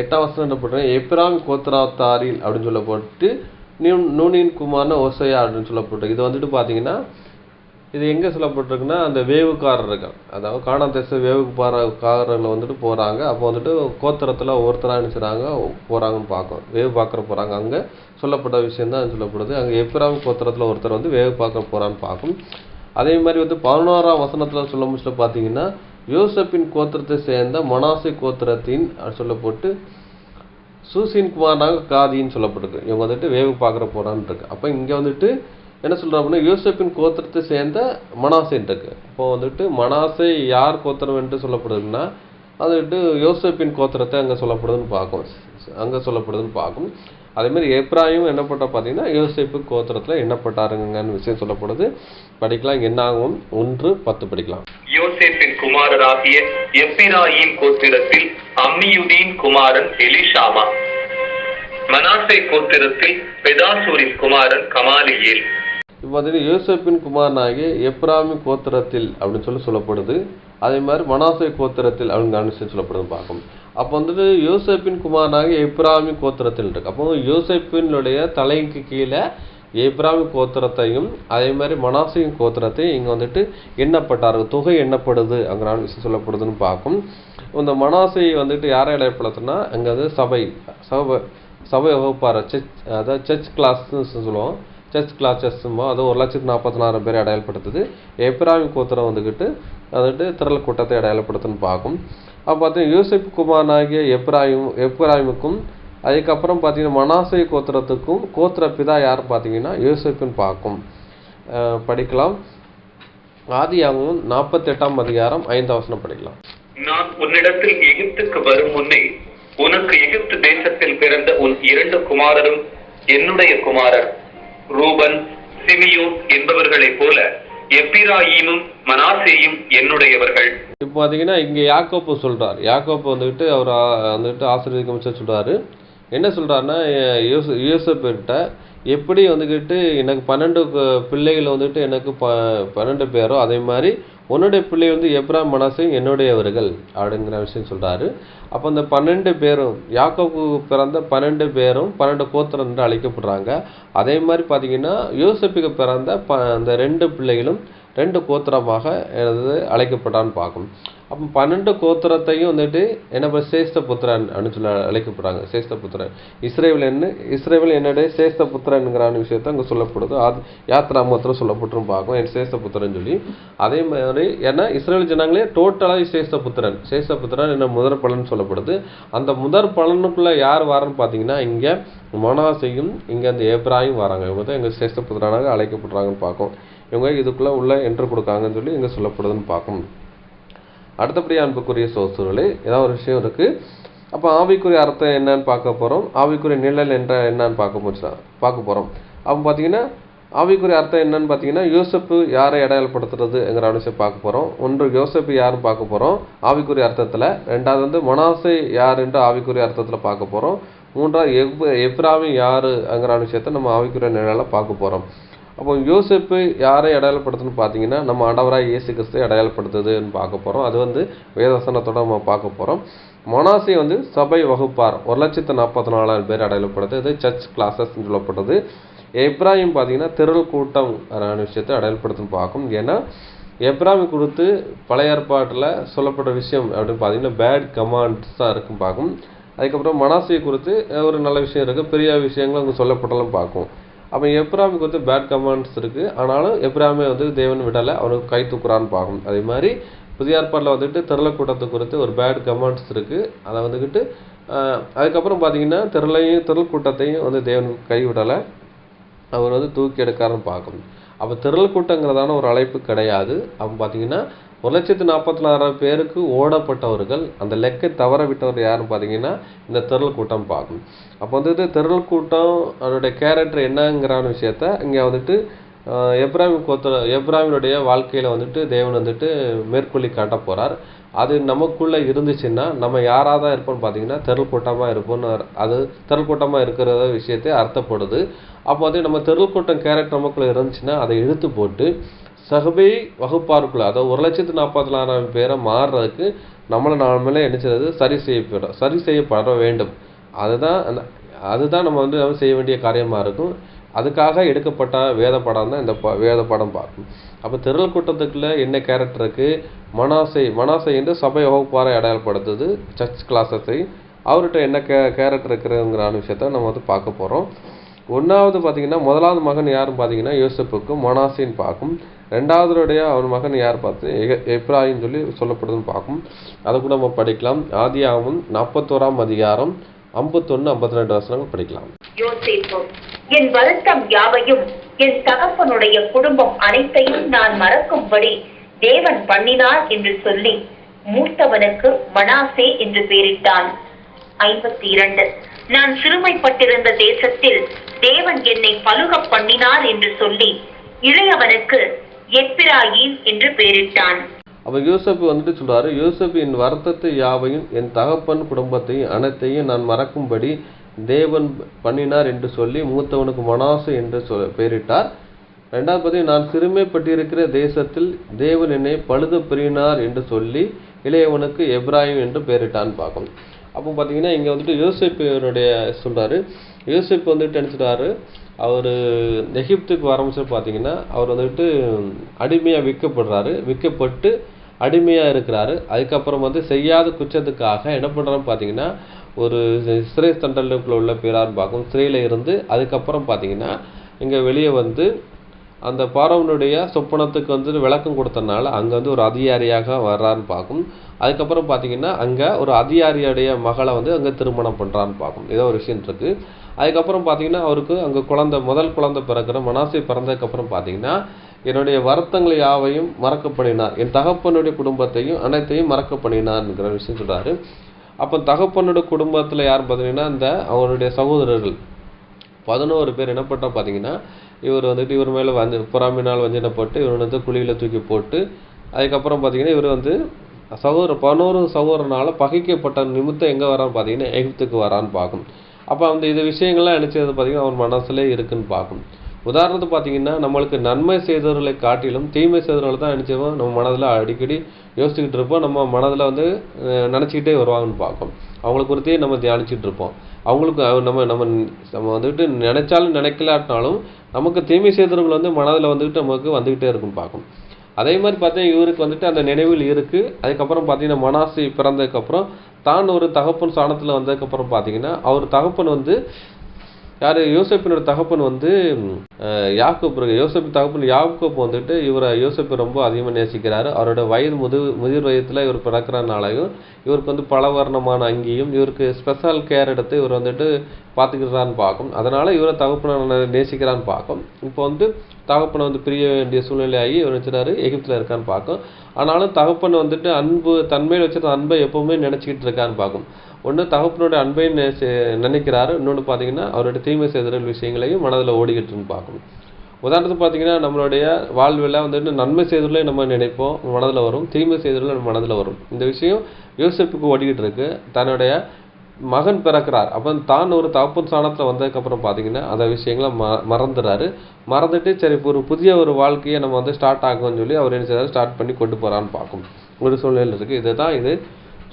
8ஆம் வசனம் எப்ராஹிம் கோத்திரத்தாரில் அப்படின்னு சொல்லப்பட்டு நூனின் குமாரன் ஓசையா அப்படின்னு சொல்லப்பட்டு இது வந்துட்டு பார்த்தீங்கன்னா இது எங்கே சொல்லப்பட்டிருக்குன்னா அந்த வேவுக்காரர்கள், அதாவது கானான் தேச வேவுக்காரர்கள் வந்துட்டு போகிறாங்க. அப்போ வந்துட்டு கோத்திரத்தில் ஒவ்வொருத்தராக நினைச்சுறாங்க போகிறாங்கன்னு பார்க்கும். வேவு பார்க்குற போகிறாங்க. அங்கே சொல்லப்பட்ட விஷயம் தான் சொல்லப்படுது. அங்கே எப்ராஹிம் கோத்திரத்தில் ஒருத்தர் வந்து வேவு பார்க்க போகிறான்னு பார்க்கும். அதே மாதிரி வந்து 11ஆம் வசனத்தில் சொல்ல முடிச்சல பார்த்தீங்கன்னா யோசேப்பின் கோத்திரத்தை சேர்ந்த மனாசை கோத்திரத்தின் சொல்லப்பட்டு சூசின் குமாரனாக காதின்னு சொல்லப்பட்டிருக்கு. இவங்க வந்துட்டு வேவு பார்க்குற போகிறான்னு இருக்கு. அப்போ இங்கே வந்துட்டு என்ன சொல்கிறோம் அப்படின்னா யோசேப்பின் கோத்திரத்தை சேர்ந்த மனாசைன்னு இருக்கு. இப்போ வந்துட்டு மனாசை யார் கோத்திரம் என்று சொல்லப்படுதுன்னா அது வந்துட்டு யோசேப்பின் கோத்திரத்தை அங்கே சொல்லப்படுதுன்னு பார்க்கும். அதேமாதிரி எப்ராஹிம் என்னப்பட்ட பார்த்தீங்கன்னா யோசேப்பு கோத்திரத்தில் எண்ணப்பட்டாருங்கன்னு விஷயம் சொல்லப்படுது. படிக்கலாம். என்னாகும் 1:10 படிக்கலாம். யோசேப்பின் குமாரராகிய எப்பிராயீம் கோத்திரத்தில் அம்மியுதீன் குமாரன் எலிஷாமா, மனாசை கோத்திரத்தில் பெதாசூரின் குமாரன் கமாலியேல். இப்போ பார்த்தீங்கன்னா யோசேப்பின் குமாரனாகிய எப்ராஹிம் கோத்திரத்தில் அப்படின்னு சொல்லப்படுது. அதே மாதிரி மனாசை கோத்திரத்தில் அப்படின்னு சொல்லப்படுது பார்க்கும். அப்போ வந்துட்டு யோசேப்பின் குமாரனாகிய எப்ராஹிம் கோத்திரத்தில் இருக்கு. அப்போ யோசேப்பினுடைய தலைக்கு கீழே எப்ராஹிம் கோத்திரத்தையும் அதே மாதிரி மனாசையும் கோத்திரத்தையும் இங்கே வந்துட்டு எண்ணப்பட்டார்கள். தொகை எண்ணப்படுது அங்கே விஷயம் சொல்லப்படுதுன்னு பார்க்கும். இந்த மனாசை வந்துட்டு யாரை அடையாளப்படுத்துனா அங்கே வந்து சபை வகுப்பார், அதாவது சர்ச் கிளாஸ்ன்னு சொல்லுவோம். சர்ச் கிளாஸஸ்மோ அது 1,44,000 பேரை அடையாளப்படுத்துது. எப்ராயிம் கோத்திரம் வந்துக்கிட்டு திரள் கூட்டத்தை அடையாளப்படுத்துன்னு பார்க்கும். அப்போ பார்த்தீங்கன்னா யோசேப்பு குமாரனாகிய எப்ராயிமுக்கும் அதுக்கப்புறம் பார்த்தீங்கன்னா மனாசே கோத்திரத்துக்கும் கோத்திர பிதா யார் பார்த்தீங்கன்னா யோசேப்புன்னு பார்க்கும். படிக்கலாம். ஆதியாகமம் 48ஆம் அதிகாரம் 5ஆம் வசனம் படிக்கலாம். நான் உன்னிடத்தில் எகிப்துக்கு வரும் முன்னே உனக்கு எகிப்து தேசத்தில் பிறந்த உன் 2 குமாரரும் என்னுடைய குமாரர் ரூபன் சிமியோன் என்பவர்களைப் போல எப்பிராயீமும் மனாசேயும் என்னுடையவர்கள். இப்போ பார்த்தீங்கன்னா இங்கே யாக்கோப்பு சொல்றார். யாக்கோப்பு வந்துட்டு அவர் ஆசீர்வதிக்க சொல்றாரு. என்ன சொல்றாருன்னா யோசேப்புகிட்ட எப்படி வந்துக்கிட்டு எனக்கு 12 பிள்ளைகள் வந்துட்டு எனக்கு 12 பேரோ அதே மாதிரி உன்னுடைய பிள்ளை வந்து எப்ராம் மனாசேயும் என்னுடையவர்கள் அப்படிங்கிற விஷயம் சொல்றாரு. அப்போ அந்த 12 பேரும் யாக்கோபு பிறந்த 12 பேரும் 12 கோத்திரம் என்று அழைக்கப்படுறாங்க. அதே மாதிரி பார்த்தீங்கன்னா யோசேப்புக்கு பிறந்த அந்த 2 பிள்ளைகளும் 2 கோத்திரமாக அழைக்கப்பட்டான்னு பார்க்கும். அப்போ 12 கோத்திரத்தையும் வந்துட்டு என்ன சேஷ்ட புத்திரன் அப்படின்னு சொல்லி அழைக்கப்படுறாங்க. சேஷ்ட புத்திரன் இஸ்ரேல் என்னுடைய சேஷ்ட புத்திரன்ங்கிற விஷயத்த அங்கே சொல்லப்படுது. யாத்ராமத்தில் சொல்லப்பட்டுரும் பார்க்கும் என் சேஷ்ட புத்திரன் சொல்லி. அதே மாதிரி ஏன்னா இஸ்ரேல் ஜனங்களே டோட்டலாக சேஷ்ட புத்திரன் என்ன முதற் பலன் சொல்லப்படுது. அந்த முதற் பலனுக்குள்ள யார் வரான்னு பார்த்தீங்கன்னா இங்கே மனாசேயும் இங்கே அந்த எப்ராயும் வராங்க. இவங்க தான் எங்கள் சேஷ்ட புத்திரனாக அழைக்கப்படுறாங்கன்னு பார்க்கும். இவங்க இதுக்குள்ளே உள்ள என்ட்ரு கொடுக்காங்கன்னு சொல்லி இங்கே சொல்லப்படுதுன்னு பார்க்கும். அடுத்தபடியாக அன்புக்குரிய சோதர்களே ஏதாவது ஒரு விஷயம் இருக்குது. அப்போ ஆவிக்குரிய அர்த்தம் என்னன்னு பார்க்க போகிறோம். ஆவிக்குரிய நிழல் என்னன்னு பார்க்க போகிறோம். அப்போ பார்த்தீங்கன்னா ஆவிக்குரிய அர்த்தம் என்னன்னு பார்த்தீங்கன்னா யோசேப்பு யாரை அடையாளப்படுத்துறதுங்கிற விஷயம் பார்க்க போகிறோம். ஒன்று யோசேப்பு யாருன்னு பார்க்க போகிறோம் ஆவிக்குரிய அர்த்தத்தில். ரெண்டாவது வந்து மனாசே யார் என்று ஆவிக்குரிய அர்த்தத்தில் பார்க்க போகிறோம். மூன்றாவது எப்ராயிம் யாருங்கிற விஷயத்த நம்ம ஆவிக்குரிய நிழலை பார்க்க போகிறோம். அப்போ யோசேப்பு யாரை அடையாளப்படுத்துன்னு பார்த்தீங்கன்னா நம்ம ஆண்டவராக இயேசு கிறிஸ்துவை அடையாளப்படுத்துதுன்னு பார்க்க போகிறோம். அது வந்து வேதவசனத்தோட நம்ம பார்க்க போகிறோம். மனாசே வந்து சபை வகுப்பார் 1,44,000 பேர் அடையாளப்படுது. இது சர்ச் கிளாஸஸ்ன்னு சொல்லப்பட்டது. எப்ராயிம் பார்த்தீங்கன்னா திரள் கூட்டம் விஷயத்தை அடையாளப்படுத்துன்னு பார்க்கும். ஏன்னா எப்ராயிம் கொடுத்து பழைய ஏற்பாட்டில் சொல்லப்பட்ட விஷயம் அப்படின்னு பார்த்தீங்கன்னா பேட் கமாண்ட்ஸ் தான் இருக்குன்னு பார்க்கும். அதுக்கப்புறம் மனாசே குறித்து ஒரு நல்ல விஷயம் இருக்குது, பெரிய விஷயங்களும் அங்கே சொல்லப்பட்டாலும் பார்க்கும். அப்போ எப்ராயிமுக்கு வந்து பேட் கமாண்ட்ஸ் இருக்குது. ஆனாலும் எப்ராயிமை வந்து தேவன் விடலை, அவனுக்கு கை தூக்குறான்னு பார்க்கும். அதே மாதிரி புதிய ஏற்பாட்டில் வந்துட்டு திரள கூட்டத்தை குறித்து ஒரு பேட் கமாண்ட்ஸ் இருக்குது. அதை வந்துக்கிட்டு அதுக்கப்புறம் பார்த்தீங்கன்னா திரள் கூட்டத்தையும் வந்து தேவனுக்கு கை விடலை, அவர் வந்து தூக்கி எடுக்காருன்னு பார்க்கும். அப்போ திரள் கூட்டங்கிறதான ஒரு அழைப்பு கிடையாது. அப்போ பார்த்தீங்கன்னா 1,44,000 பேருக்கு ஓடப்பட்டவர்கள் அந்த லெக்கை தவற விட்டவர் யாருன்னு பார்த்தீங்கன்னா இந்த திரள் கூட்டம் பார்க்கும். அப்போ வந்துட்டு திரள் கூட்டம் அதனுடைய கேரக்டர் என்னங்கிற விஷயத்த இங்கே வந்துட்டு எப்ராயினுடைய வாழ்க்கையில் வந்துட்டு தேவன் வந்துட்டு மேற்கொள்ளி காட்ட போகிறார். அது நமக்குள்ளே இருந்துச்சுன்னா நம்ம யாராக தான் இருப்போம்னு பார்த்தீங்கன்னா திரள் கூட்டமாக இருப்போம்னு அது திரள் கூட்டமாக இருக்கிற விஷயத்தை அர்த்தப்படுது. அப்போ வந்து நம்ம திரள் கூட்டம் கேரக்டர் நமக்குள்ளே இருந்துச்சுன்னா அதை இழுத்து போட்டு சபை வகுப்பாருக்குள்ள அதாவது 1,44,000 பேரை மாறுறதுக்கு நாமளே நினைச்சது சரி செய்யப்பட வேண்டும். அதுதான் நம்ம வந்து செய்ய வேண்டிய காரியமாக இருக்கும். அதுக்காக எடுக்கப்பட்ட வேத படம் தான் இந்த வேத படம் பார்க்கும். அப்போ திரள் கூட்டத்துக்குள்ள என்ன கேரக்டர் இருக்குது? மனாசே என்று சபை வகுப்பாரை அடையாளப்படுத்துது சர்ச் கிளாஸஸை. அவர்கிட்ட என்ன கேரக்டர் இருக்குங்கிற விஷயத்த நம்ம வந்து பார்க்க போகிறோம். ஒன்றாவது பார்த்தீங்கன்னா முதலாவது மகன் யாருன்னு பார்த்தீங்கன்னா யோசேப்புக்கு மனாசேன்னு பார்க்கும். ரெண்டாவதுடைய அவன் மகன் யார் பார்த்து எப்ராயிம் சொல்லி சொல்லப்படுதுன்னு பார்க்கும். அதை கூட நம்ம படிக்கலாம். ஆதியாகமம் 41ஆம் அதிகாரம் 51-52 வசனங்கள் படிக்கலாம். யோசேப்பு, என் வருத்தம் யாவையும் என் தகப்பனுடைய குடும்பம் அனைத்தையும் நான் மறக்கும்படி தேவன் பண்ணினார் என்று சொல்லி மூத்தவனுக்கு மனாசே என்று பெயரிட்டான். 52 நான் சிறுமைப்பட்டிருந்த தேசத்தில் தேவன் என்னை பலுக பண்ணினார் என்று சொல்லி இளையவனுக்கு எப்பிராயீம் என்று பெயரிட்டான். அப்போ யோசேப்பு வந்துட்டு சொல்றாரு, யோசேப்பு என் வருத்தத்தை யாவையும் என் தகப்பன் குடும்பத்தையும் அனைத்தையும் நான் மறக்கும்படி தேவன் பண்ணினார் என்று சொல்லி மூத்தவனுக்கு மனாசே என்று பெயரிட்டார். ரெண்டாவது பற்றி நான் சிறுமைப்பட்டிருக்கிற தேசத்தில் தேவன் என்னை பழுது பெறினார் என்று சொல்லி இளையவனுக்கு எப்ராயிம் என்று பெயரிட்டான்னு பார்க்கணும். அப்போ பார்த்தீங்கன்னா இங்கே வந்துட்டு யோசேப்புடைய சொல்கிறாரு. யோசேப்பு வந்துட்டு நினச்சிட்டாரு அவர் எகிப்துக்கு ஆரம்பிச்சு பார்த்தீங்கன்னா அவர் வந்துட்டு அடிமையாக விற்கப்பட்டு அடிமையாக இருக்கிறாரு. அதுக்கப்புறம் வந்து செய்யாத குற்றத்துக்காக என்ன பண்ணுறான்னு பார்த்தீங்கன்னா ஒரு சிறை தண்டலுக்குள்ள உள்ள பேரான்னு பார்க்கும். சிறையில் இருந்து அதுக்கப்புறம் பார்த்தீங்கன்னா இங்கே வெளியே வந்து அந்த பார்வோனுடைய சொப்பனத்துக்கு வந்து விளக்கம் கொடுத்தனால அங்கே வந்து ஒரு அதிகாரியாக வர்றான்னு பார்க்கும். அதுக்கப்புறம் பார்த்தீங்கன்னா அங்கே ஒரு அதிகாரியுடைய மகளை வந்து அங்கே திருமணம் பண்ணுறான்னு பார்க்கும். ஏதோ ஒரு விஷயம் இருக்குது. அதுக்கப்புறம் பார்த்தீங்கன்னா அவருக்கு அங்கே முதல் குழந்தை பிறக்கிற மனாசே பிறந்ததுக்கப்புறம் பார்த்தீங்கன்னா என்னுடைய வருத்தங்களை யாவையும் மறக்க பண்ணினார், என் தகப்பனுடைய குடும்பத்தையும் அனைத்தையும் மறக்க பண்ணினார்ங்கிற விஷயம் சொல்கிறாரு. அப்போ தகப்பனுடைய குடும்பத்தில் யார் பார்த்தீங்கன்னா அவருடைய சகோதரர்கள் 11 பேர் என்ன பண்ணுறோம் பார்த்தீங்கன்னா இவர் வந்துட்டு இவர் மேலே பொறாமையினால் வஞ்சனைப்பட்டு இவர் வந்து குழியில் தூக்கி போட்டு அதுக்கப்புறம் பார்த்தீங்கன்னா இவர் வந்து 11 சகோதரனால் பகைக்கப்பட்ட நிமித்தம் எங்கே வரான்னு பார்த்தீங்கன்னா எகிப்துக்கு வரான்னு பார்க்கும். அப்போ இந்த விஷயங்கள்லாம் நினச்சது பார்த்தீங்கன்னா அவர் மனசுலே இருக்குன்னு பார்க்கும். உதாரணத்துக்கு பார்த்தீங்கன்னா நம்மளுக்கு நன்மை செய்தவர்களை காட்டிலும் தீமை செய்தவர்களை தான் நினச்சோம் நம்ம மனதில் அடிக்கடி யோசிச்சுக்கிட்டு இருப்போம். நம்ம மனதில் வந்து நினச்சிக்கிட்டே வருவாங்கன்னு பார்க்கும். அவங்களை குறித்தே நம்ம தியானிச்சுட்டு இருப்போம். அவங்களுக்கு நம்ம வந்துட்டு நினைச்சாலும் நினைக்கலாட்டினாலும் நமக்கு தீமை செய்தவர்கள் வந்து மனதில் வந்துக்கிட்டு நமக்கு வந்துக்கிட்டே இருக்குன்னு பார்க்கும். அதே மாதிரி பார்த்தீங்கன்னா இவருக்கு வந்துட்டு அந்த நினைவில் இருக்குது. அதுக்கப்புறம் பார்த்தீங்கன்னா மனாசே பிறந்ததுக்கப்புறம் தான் ஒரு தகப்பன் ஸ்தானத்தில் வந்ததுக்கப்புறம் பார்த்தீங்கன்னா அவர் தகப்பன் வந்து யார் யோசேப்பினோட தகப்பன் வந்து யாக்கோப்பு. யோசேப்பு தகப்பன் யாக்கோப்பு வந்துட்டு யோசேப்பு ரொம்ப அதிகமாக நேசிக்கிறாரு. அவரோட முதிர் வயதில் இவர் பிறக்கிறனாலையும் இவருக்கு வந்து பலவர்ணமான அங்கியும் இவருக்கு ஸ்பெஷல் கேர் எடுத்து இவர் வந்துட்டு பார்த்துக்கிறான்னு பார்க்கும். அதனால் இவரை தகப்பனை நேசிக்கிறான்னு பார்க்கும். இப்போ வந்து தகப்பனை வந்து பிரிய வேண்டிய சூழ்நிலையாகி இவர் வச்சுட்டாரு எகிப்தில் இருக்கான்னு பார்க்கும். ஆனாலும் தகப்பன் வந்துட்டு தன்மையில் வச்சுருந்த அன்பை எப்போவுமே நினச்சிக்கிட்டு இருக்கான்னு பார்க்கும். ஒன்று தகப்பனோட அன்பை நினைக்கிறாரு, இன்னொன்று பார்த்தீங்கன்னா அவருடைய தீமை செய்தல் விஷயங்களையும் மனதில் ஓடிக்கிட்டுன்னு பார்க்கணும். உதாரணத்துக்கு பார்த்தீங்கன்னா நம்மளுடைய வாழ்வில் வந்துட்டு நன்மை செய்தலே நம்ம நினைப்போம் மனதில் வரும், தீமை செய்தலே நம்ம மனதில் வரும். இந்த விஷயம் யோசேப்புக்கு ஓடிக்கிட்டு இருக்கு. தன்னுடைய மகன் பிறக்கிறார். அப்போ தான் ஒரு தகப்பன் ஸ்தானத்தில் வந்ததுக்கப்புறம் பார்த்தீங்கன்னா அந்த விஷயங்களை மறந்துடுறாரு. மறந்துட்டு சரி ஒரு புதிய ஒரு வாழ்க்கையை நம்ம வந்து ஸ்டார்ட் ஆகும்னு சொல்லி அவர் என்ன செய்யறாரு, ஸ்டார்ட் பண்ணி கொண்டு போகிறான்னு பார்க்கும் ஒரு சூழ்நிலையில் இருக்குது. இதுதான் இது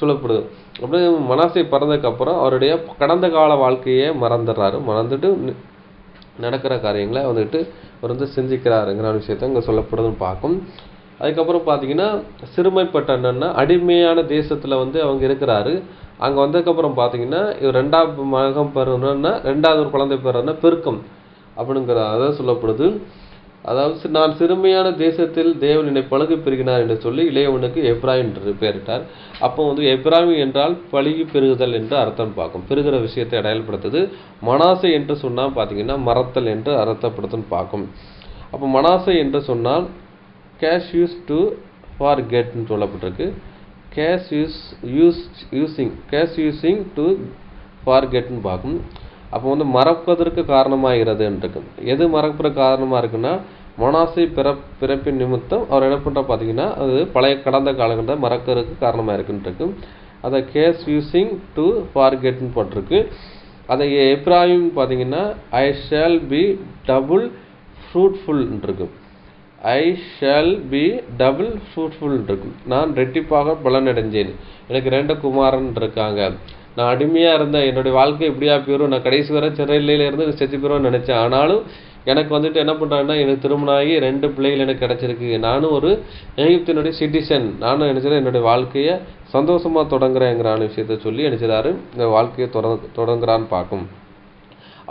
சொல்லப்படுது. அப்படி மனாசே பிறந்ததுக்கப்புறம் அவருடைய கடந்த கால வாழ்க்கையே மறந்துடுறாரு. மறந்துட்டு நடக்கிற காரியங்களை வந்துட்டு அவர் வந்து செஞ்சுக்கிறாருங்கிற விஷயத்த இங்கே சொல்லப்படுதுன்னு பார்க்கும். அதுக்கப்புறம் பார்த்தீங்கன்னா சிறுமைப்பட்ட என்னன்னா அடிமையான தேசத்தில் வந்து அவங்க இருக்கிறாரு. அங்கே வந்ததுக்கப்புறம் பார்த்தீங்கன்னா இவர் 2வது மகன் பெறுனா 2வது ஒரு குழந்தை பெறுனா பெருக்கம் அப்படிங்கிற அதான் சொல்லப்படுது. அதாவது நான் சிறுமையான தேசத்தில் தேவன் என்னை பழுகு பெருகினார் என்று சொல்லி இளையவனுக்கு எப்ராயிம் என்று பெயரிட்டார். அப்போ வந்து எப்ராயிம் என்றால் பழுகி பெருகுதல் என்று அர்த்தம் பார்க்கும். பெருகிற விஷயத்தை அடையாளப்படுத்துது. மனாசே என்று சொன்னால் பார்த்தீங்கன்னா மறத்தல் என்று அர்த்தப்படுத்துன்னு பார்க்கும். அப்போ மனாசே என்று சொன்னால் கேஷ் யூஸ் டு ஃபார்கெட்னு சொல்லப்பட்டிருக்கு. கேஷ் யூஸிங் டு ஃபார்கெட்னு பார்க்கும். அப்போ வந்து மறப்பதற்கு காரணமாகிறது இருக்கு. எது மறப்பதற்கு காரணமாக இருக்குன்னா மனாசே பிறப்பின் நிமித்தம் அவர் என்ன பண்ணுறா பார்த்தீங்கன்னா அது பழைய கடந்த காலங்களில் மறக்கிறதுக்கு காரணமாக இருக்குன்ட்டு. அதை கேஸ் யூஸிங் டு ஃபார்கெட்னு போட்டிருக்கு. அதை எப்ராயிம் பார்த்தீங்கன்னா I shall be double fruitful இருக்கு. I shall be double fruitful இருக்கு. நான் ரெட்டிப்பாக பலனடைஞ்சேன். எனக்கு 2 குமாரன் இருக்காங்க. நான் அடிமையாக இருந்தேன், என்னுடைய வாழ்க்கை எப்படியா போயிடும், நான் கடைசி வரை சிறையில இருந்து செத்து போயிடும்னு நினச்சேன். ஆனாலும் எனக்கு வந்துட்டு என்ன பண்ணுறாங்கன்னா எனக்கு திருமணம் ஆகி 2 பிள்ளைகள் எனக்கு கிடச்சிருக்கு. நானும் ஒரு எகிப்தினுடைய சிட்டிசன். நானும் நினச்சேன் என்னுடைய வாழ்க்கையை சந்தோஷமாக தொடங்குறேங்கிறான விஷயத்த சொல்லி நினச்சிடாரு இந்த வாழ்க்கையை தொடங்குறான்னு பார்க்கும்.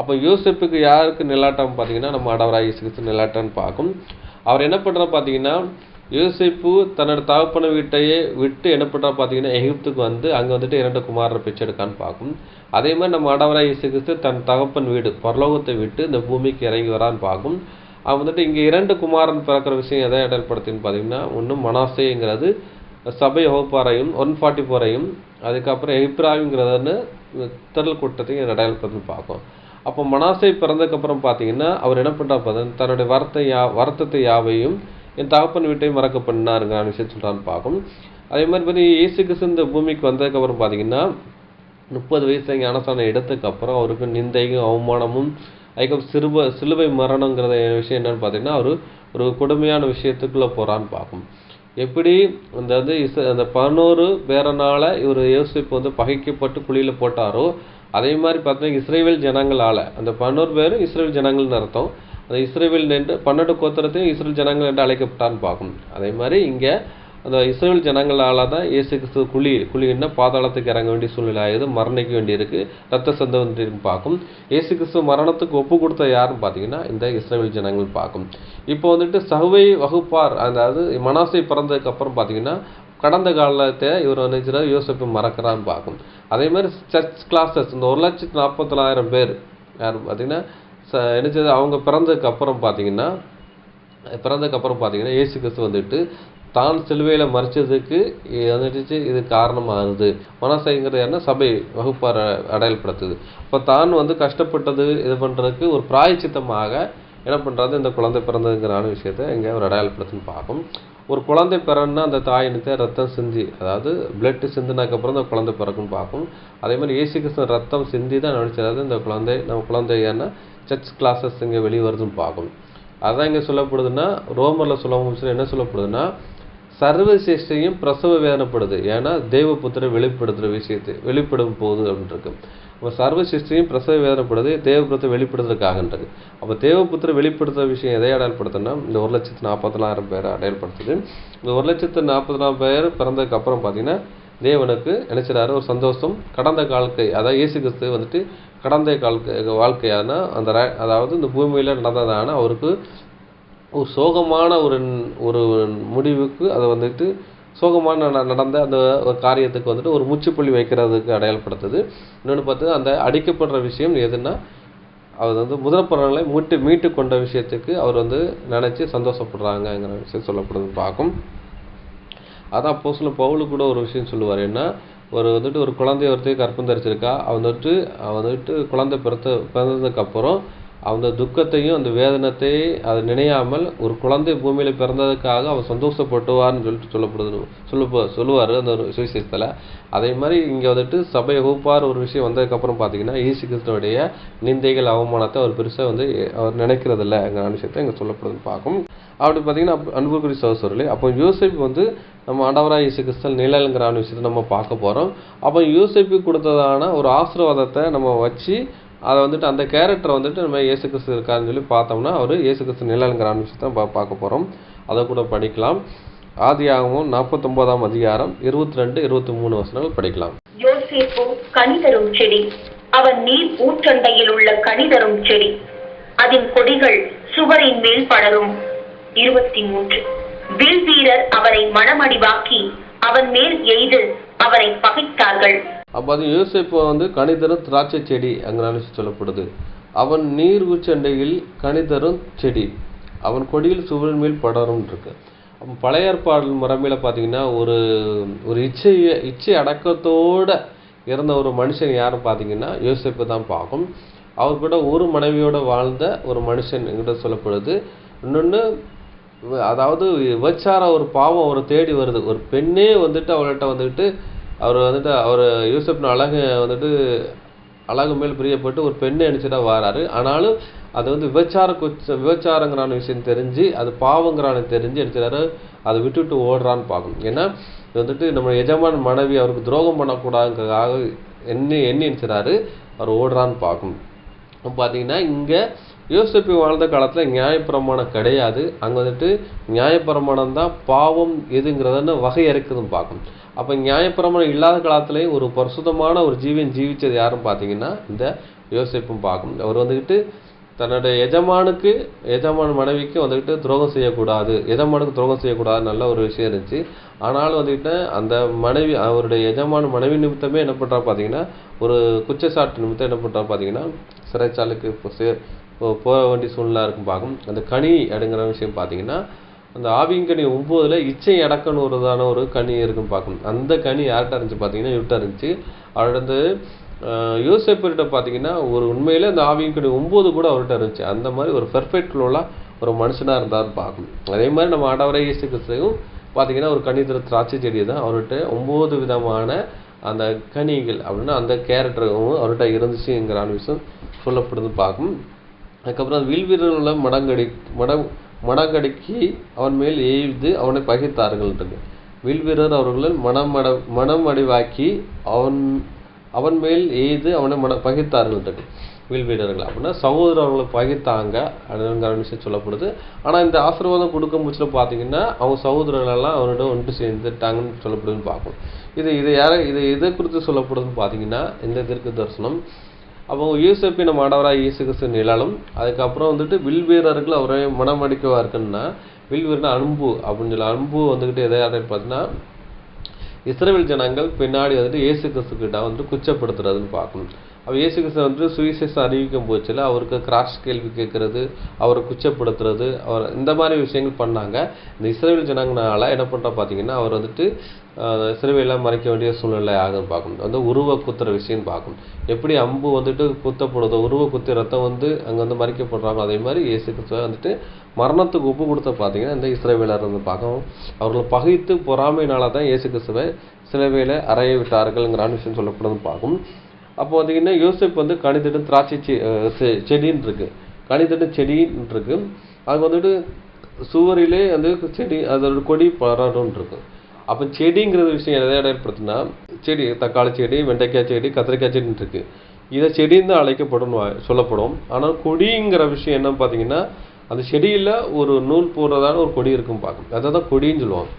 அப்போ யோசேப்புக்கு யாருக்கு நிலாட்டம் பார்த்தீங்கன்னா நம்ம ஆண்டவராகிய இயேசு கிறிஸ்து நிலாட்டம்னு பார்க்கும். அவர் என்ன பண்ணுறா பார்த்தீங்கன்னா யோசேப்பு தன்னோட தகப்பனை வீட்டையே விட்டு என்ன பண்ணுறா பார்த்தீங்கன்னா எகிப்துக்கு வந்து அங்கே வந்துட்டு 2 குமாரரை பெற்றெடுக்கான்னு பார்க்கும். அதே மாதிரி நம்ம ஆண்டவராகிய இயேசு கிறிஸ்து தன் தகப்பன் வீடு பரலோகத்தை விட்டு இந்த பூமிக்கு இறங்கி வரான்னு பார்க்கும். அவன் வந்துட்டு இங்கே 2 குமாரன் பிறக்கிற விஷயம் எதை அடையாளப்படுத்தின்னு பார்த்தீங்கன்னா ஒன்று மனாசேங்கிறது சபை வகுப்பாரையும் 144ஐயும் அதுக்கப்புறம் எப்ராயிம்ங்கிறதுன்னு திரள் கூட்டத்தையும் அடையாளப்படுத்தின்னு பார்க்கும். அப்போ மனாசே பிறந்ததுக்கப்புறம் பார்த்தீங்கன்னா அவர் என்ன பண்ணுறா பார்த்தீங்கன்னா தன்னுடைய வருத்தத்தை யாவையும் என் தகப்பன் வீட்டையும் மறக்க பண்ணாருங்கிற விஷயம் சொல்கிறான்னு பார்க்கும். அதே மாதிரி பார்த்தீங்கன்னா இயேசு கிறிஸ்து இந்த பூமிக்கு வந்ததுக்கப்புறம் பார்த்தீங்கன்னா 30 வயசு ஞானஸ்தானம் எடுத்ததுக்கப்புறம் அவருக்கு நிந்தையும் அவமானமும் அதுக்கப்புறம் சிலுவை மரணங்கிறத விஷயம் என்னன்னு பார்த்தீங்கன்னா அவர் ஒரு கொடுமையான விஷயத்துக்குள்ளே போகிறான்னு பார்க்கும். எப்படி அந்த அந்த 11 பேரனால இவர் யோசேப்பு வந்து பகைக்கப்பட்டு குழியில் போட்டாரோ அதே மாதிரி பார்த்தீங்கன்னா இஸ்ரேல் ஜனங்களால் அந்த 11 பேரும் இஸ்ரேல் ஜனங்கள்னு அர்த்தம். அந்த இஸ்ரேல் என்று 12 கோத்திரத்தையும் இஸ்ரேல் ஜனங்கள் என்று அழைக்கப்பட்டான்னு பார்க்கும். அதே மாதிரி இங்கே அந்த இஸ்ரேல் ஜனங்களால் தான் இயேசு கிறிஸ்து குழின்னா பாதாளத்துக்கு இறங்க வேண்டிய சூழ்நிலை ஆகுது, மரணிக்க வேண்டியிருக்கு, ரத்த சந்த வேண்டியிருக்கு பார்க்கும். இயேசு கிறிஸ்து மரணத்துக்கு ஒப்பு கொடுத்த யாருன்னு பார்த்தீங்கன்னா இந்த இஸ்ரேல் ஜனங்கள் பார்க்கும். இப்போ வந்துட்டு சஹ்வை வகுப்பார், அதாவது மனாசே பிறந்ததுக்கு அப்புறம் பார்த்தீங்கன்னா கடந்த காலத்தை இவர் நினைச்சிட யோசேப்பு மறக்கிறான்னு பார்க்கும். அதே மாதிரி சர்ச் கிளாஸஸ் இந்த 1,44,000 பேர் யார் பார்த்தீங்கன்னா நினைச்சது அவங்க பிறந்ததுக்கு அப்புறம் பார்த்தீங்கன்னா இயேசு கிறிஸ்து வந்துட்டு தான் சிலுவையில் மறிச்சதுக்கு வந்துட்டு இது காரணமாகுது. மனசைங்கிறது யாருன்னா சபை வகுப்பார அடையாளப்படுத்துது. இப்போ தான் வந்து கஷ்டப்பட்டது இது பண்ணுறதுக்கு ஒரு பிராயச்சித்தமாக என்ன பண்ணுறது, இந்த குழந்தை பிறந்ததுங்கிறான விஷயத்த இங்கே ஒரு அடையாளப்படுத்துன்னு பார்க்கும். ஒரு குழந்தை பிறன்னா அந்த தாயினத்தை ரத்தம் சிந்தி, அதாவது பிளட் சிந்தினதுக்கப்புறம் இந்த குழந்தை பிறக்குன்னு பார்க்கும். அதே மாதிரி இயேசு கிறிஸ்து ரத்தம் சிந்தி தான் நினைச்சது இந்த நம்ம குழந்தை ஏன்னா சர்ச் கிளாஸஸ் இங்கே வெளியே வருதுன்னு பார்க்கும். அதான் இங்கே சொல்லப்படுதுன்னா ரோமரில் என்ன சொல்லப்படுதுன்னா சர்வசிஷ்டையும் பிரசவ வேதனைப்படுது, ஏன்னா தேவபுத்திரை வெளிப்படும் போகுது அப்படின்ட்டு. அப்போ சர்வசிஷ்டையும் பிரசவ வேதனைப்படுது தேவபுத்திரை வெளிப்படுத்துறதுக்காகன்றது. அப்போ தேவபுத்திரை வெளிப்படுத்துகிற விஷயம் எதை அடையாளப்படுத்துன்னா இந்த 1,44,000 பேரை அடையாளப்படுத்துது. இந்த 1,44,000 பேர் பிறந்ததுக்கு அப்புறம் பார்த்தீங்கன்னா தேவனுக்கு நினைச்சிடாரு ஒரு சந்தோஷம். கடந்த வாழ்க்கை, அதாவது இயேசு கிறிஸ்து வந்துட்டு கடந்த வாழ்க்கையான அந்த அதாவது இந்த பூமியில் நடந்ததான அவருக்கு ஒரு சோகமான ஒரு முடிவுக்கு அதை வந்துட்டு சோகமான நடந்த அந்த காரியத்துக்கு வந்துட்டு ஒரு முற்றுப்புள்ளி வைக்கிறதுக்கு அடையாளப்படுத்துது. இன்னொன்று பார்த்து அந்த அடிக்கப்படுற விஷயம் எதுன்னா அவர் வந்து முதற்பலன்களை மீட்டு கொண்ட விஷயத்துக்கு அவர் வந்து நினச்சி சந்தோஷப்படுறாங்கங்கிற விஷயம் சொல்லப்படுது பார்க்கும். அதான் அப்போஸ்தலன் பவுல் கூட ஒரு விஷயம் சொல்லுவார், என்ன வந்துட்டு ஒரு குழந்தைய ஒருத்தர் கற்பம் தரிச்சிருக்கா, அவன் வந்துட்டு குழந்தை பிறந்ததுக்கு அப்புறம் அந்த துக்கத்தையும் அந்த வேதனத்தை அதை நினையாமல் ஒரு குழந்தை பூமியில் பிறந்ததுக்காக அவன் சந்தோஷப்பட்டுவார்னு சொல்லுவார் அந்த ஒரு சுவிசேஷத்தில். அதே மாதிரி இங்கே வந்துட்டு சபை வகுப்பார் ஒரு விஷயம் வந்ததுக்கப்புறம் பார்த்தீங்கன்னா இயேசு கிறிஸ்துவுடைய நிந்தைகள் அவமானத்தை அவர் பெருசாக வந்து அவர் நினைக்கிறதில்லைங்கிற விஷயத்தை இங்கே சொல்லப்படுதுன்னு பார்க்கும். அப்படி பார்த்தீங்கன்னா அன்புக்குரிய சகோதரர்களே, அப்போ யோசேப்பு வந்து நம்ம ஆண்டவராக இயேசு கிறிஸ்து நிழலுங்கிற விஷயத்தை நம்ம பார்க்க போகிறோம். அப்போ யோசேப்பு கொடுத்ததான ஒரு ஆசீர்வாதத்தை நம்ம வச்சு அதை வந்துட்டு அந்த கேரக்டரை வந்துட்டு நம்ம இயேசு கிறிஸ்து இருக்காருன்னு சொல்லி பார்த்தோம்னா அவர் இயேசு கிறிஸ்து நிழலுங்கிற விஷயத்தை பார்க்க போகிறோம். அதை கூட படிக்கலாம். ஆதியாகமம் 49ஆம் அதிகாரம் 22-23 வசனங்கள் படிக்கலாம். யோசேப்பு கனிதரும் செடி, அவன் நீர் ஊற்றண்டையில் உள்ள கனிதரும் செடி, அதன் கொடிகள் சுவரின் மேல் படரும். 23 வில் வீரர் அவனை மனமடிவாக்கி அவன் மேல் எய்து அவனை பகைத்தார்கள். அப்போ அது யோசேப்பு வந்து கனிதரும் திராட்சை செடி அங்கே சொல்லப்படுது. அவன் நீர் ஊற்றண்டையில் கனிதரும் செடி, அவன் கொடியில் சுவரின் மேல் படரும் இருக்கு. அப்போ பழைய ஏற்பாடு முறைமையில் பார்த்தீங்கன்னா ஒரு இச்சை அடக்கத்தோடு இருந்த ஒரு மனுஷன் யாரும் பார்த்தீங்கன்னா யோசேப்பு தான் பார்க்கும். அவர் கூட ஒரு மனைவியோடு வாழ்ந்த ஒரு மனுஷன் என்கிட்ட சொல்லப்படுது. இன்னொன்று அதாவது விபச்சார ஒரு பாவம் அவரை தேடி வருது. ஒரு பெண்ணே வந்துட்டு அவர்கிட்ட வந்துட்டு அவர் யோசேப்பின் அழகு மேல் பிரியப்பட்டு ஒரு பெண்ணை நினச்சிட்டா வராரு. ஆனாலும் அது வந்து விபச்சாரங்கிறான விஷயம் தெரிஞ்சு அது பாவங்கிறான தெரிஞ்சு நினச்சிடாரு, அதை விட்டுவிட்டு ஓடுறான்னு பார்க்கணும். ஏன்னா இது வந்துட்டு நம்ம எஜமான மனைவி அவருக்கு துரோகம் பண்ணக்கூடாதுங்கிறதுக்காக எண்ணி நினச்சிடாரு, அவர் ஓடுறான்னு பார்க்கணும். பார்த்தீங்கன்னா இங்கே யோசேப்பு வாழ்ந்த காலத்தில் நியாயப்பிரமாணம் கிடையாது. அங்கே வந்துட்டு நியாயப்பிரமாணம் தான் பாவம் எதுங்கிறதுன்னு வகையறுக்குதுன்னு பார்க்கணும். அப்போ நியாயப்பிரமாணம் இல்லாத காலத்துலேயும் ஒரு பரிசுத்தமான ஒரு ஜீவிச்சது யாரும் பார்த்தீங்கன்னா இந்த யோசேப்பும் பார்க்கணும். அவர் வந்துக்கிட்டு தன்னுடைய எஜமான மனைவிக்கு வந்துக்கிட்டு துரோகம் செய்யக்கூடாது நல்ல ஒரு விஷயம் இருந்துச்சு. ஆனாலும் வந்துக்கிட்டு அந்த மனைவி அவருடைய எஜமான மனைவி நிமித்தமே என்ன பண்ணுறா பார்த்தீங்கன்னா ஒரு குற்றச்சாட்டு நிமித்தம் என்ன பண்ணுறா பார்த்தீங்கன்னா சிறைச்சாலைக்கு போக வேண்டிய சூழ்நிலை இருக்கும் பார்க்கும். அந்த கனி அப்படிங்கிற விஷயம் பார்த்தீங்கன்னா அந்த ஆவியங்கனி 9ல் இச்சை அடக்கன்னு ஒரு கனி இருக்குன்னு பார்க்கணும். அந்த கனி யார்கிட்ட இருந்துச்சு பார்த்தீங்கன்னா இவர்கிட்ட இருந்துச்சு. அவரோட யோசேப்புகிட்ட பார்த்தீங்கன்னா ஒரு உண்மையிலே அந்த ஆவியங்கனி 9 கூட அவர்கிட்ட இருந்துச்சு. அந்த மாதிரி ஒரு பெர்ஃபெக்ட் லோலாக ஒரு மனுஷனாக இருந்தார்னு பார்க்கணும். அதே மாதிரி நம்ம ஆண்டவராகிய இயேசு கிறிஸ்துவும் பார்த்தீங்கன்னா ஒரு கனிதர திராட்சை செடி தான். அவர்கிட்ட 9 விதமான அந்த கனிகள் அப்படின்னா அந்த கேரக்டரும் அவர்கிட்ட இருந்துச்சுங்கிற விஷயம் சொல்லப்படுது பார்க்கும். அதுக்கப்புறம் வில் வீரர்களை மடங்கடுக்கி அவன் மேல் எய்து அவனை பகைத்தார்கள். வில் வீரர் அவர்களை மனம் அடிவாக்கி அவன் மேல் எய்து அவனை பகைத்தார்கள். வில் வீரர்கள் அப்படின்னா சகோதரர்களை பகைத்தாங்க அப்படிங்கிற விஷயம் சொல்லப்படுது. ஆனால் இந்த ஆசீர்வாதம் கொடுக்கும் பட்சத்தில் பார்த்தீங்கன்னா அவங்க சகோதரர்களெல்லாம் அவனிடம் ஒன்று சேர்ந்துட்டாங்கன்னு சொல்லப்படுதுன்னு பார்க்கணும். இது எதை குறித்து சொல்லப்படுதுன்னு பார்த்தீங்கன்னா இந்த தீர்க்க தரிசனம் அப்போ யோசேப்பின் நம்ம ஆண்டவராக இயேசு கிறிஸ்து நிழலும் அதுக்கப்புறம் வந்துட்டு வில் வீரர்கள் அவரை மனமடிக்கவா இருக்குன்னா வில் வீரனா அன்பு அப்படின்னு சொல்லி அன்பு வந்துக்கிட்டு எதை பார்த்தீங்கன்னா இஸ்ரவேல் ஜனங்கள் பின்னாடி வந்துட்டு இயேசு கிறிஸ்து கிட்ட வந்துட்டு குச்சப்படுத்துறதுன்னு பார்க்கணும். அப்போ இயேசு கிறிஸ்து வந்துட்டு சுவிசேஷம் அறிவிக்கும் போச்சுல அவருக்கு கிராஸ் கேள்வி கேட்கறது, அவரை குச்சப்படுத்துறது, அவர் இந்த மாதிரி விஷயங்கள் பண்ணாங்க. இந்த இஸ்ரவேல் ஜனங்களால என்ன பண்ணுறா பார்த்தீங்கன்னா அவர் வந்துட்டு இஸ்ரவேலை மறைக்க வேண்டிய சூழ்நிலை ஆகுன்னு பார்க்கணும். வந்து உருவ குத்துற விஷயம் பார்க்கணும். எப்படி அம்பு வந்துட்டு குத்தப்படுதோ உருவ குத்தி ரத்தம் வந்து அங்கே வந்து மறைக்கப்படுறாங்க, அதே மாதிரி இயேசு கிறிஸ்துவை வந்துட்டு மரணத்துக்கு ஒப்பு கொடுத்த பார்த்தீங்கன்னா இந்த இஸ்ரவேலர் வந்து பார்க்கணும். அவர்களை பகைத்து பொறாமையினால தான் இயேசு கிறிஸ்துவை சிலுவையில அறைய விட்டார்கள்ங்கிற விஷயம் சொல்லப்படுதுன்னு பார்க்கும். அப்போ பார்த்தீங்கன்னா யோசேப் வந்து கனிதட்டு திராட்சை செடின்னு இருக்கு, கனிதட்டு செடின்னு இருக்கு. அது வந்துட்டு சுவரிலே வந்து செடி அதோட கொடி பரடும் இருக்கு. அப்போ செடிங்கிறது விஷயம் எதை ஏற்படுத்தினா செடி தக்காளி செடி, வெண்டைக்காய் செடி, கத்திரிக்காய் செடின்னு இருக்கு. இதை செடின்னு தான் அழைக்கப்படும் சொல்லப்படும். ஆனால் கொடிங்கிற விஷயம் என்ன பார்த்தீங்கன்னா அந்த செடியில் ஒரு நூல் போடுறதான ஒரு கொடி இருக்கும் பார்க்கும், அதை தான் கொடின்னு சொல்லுவாங்க.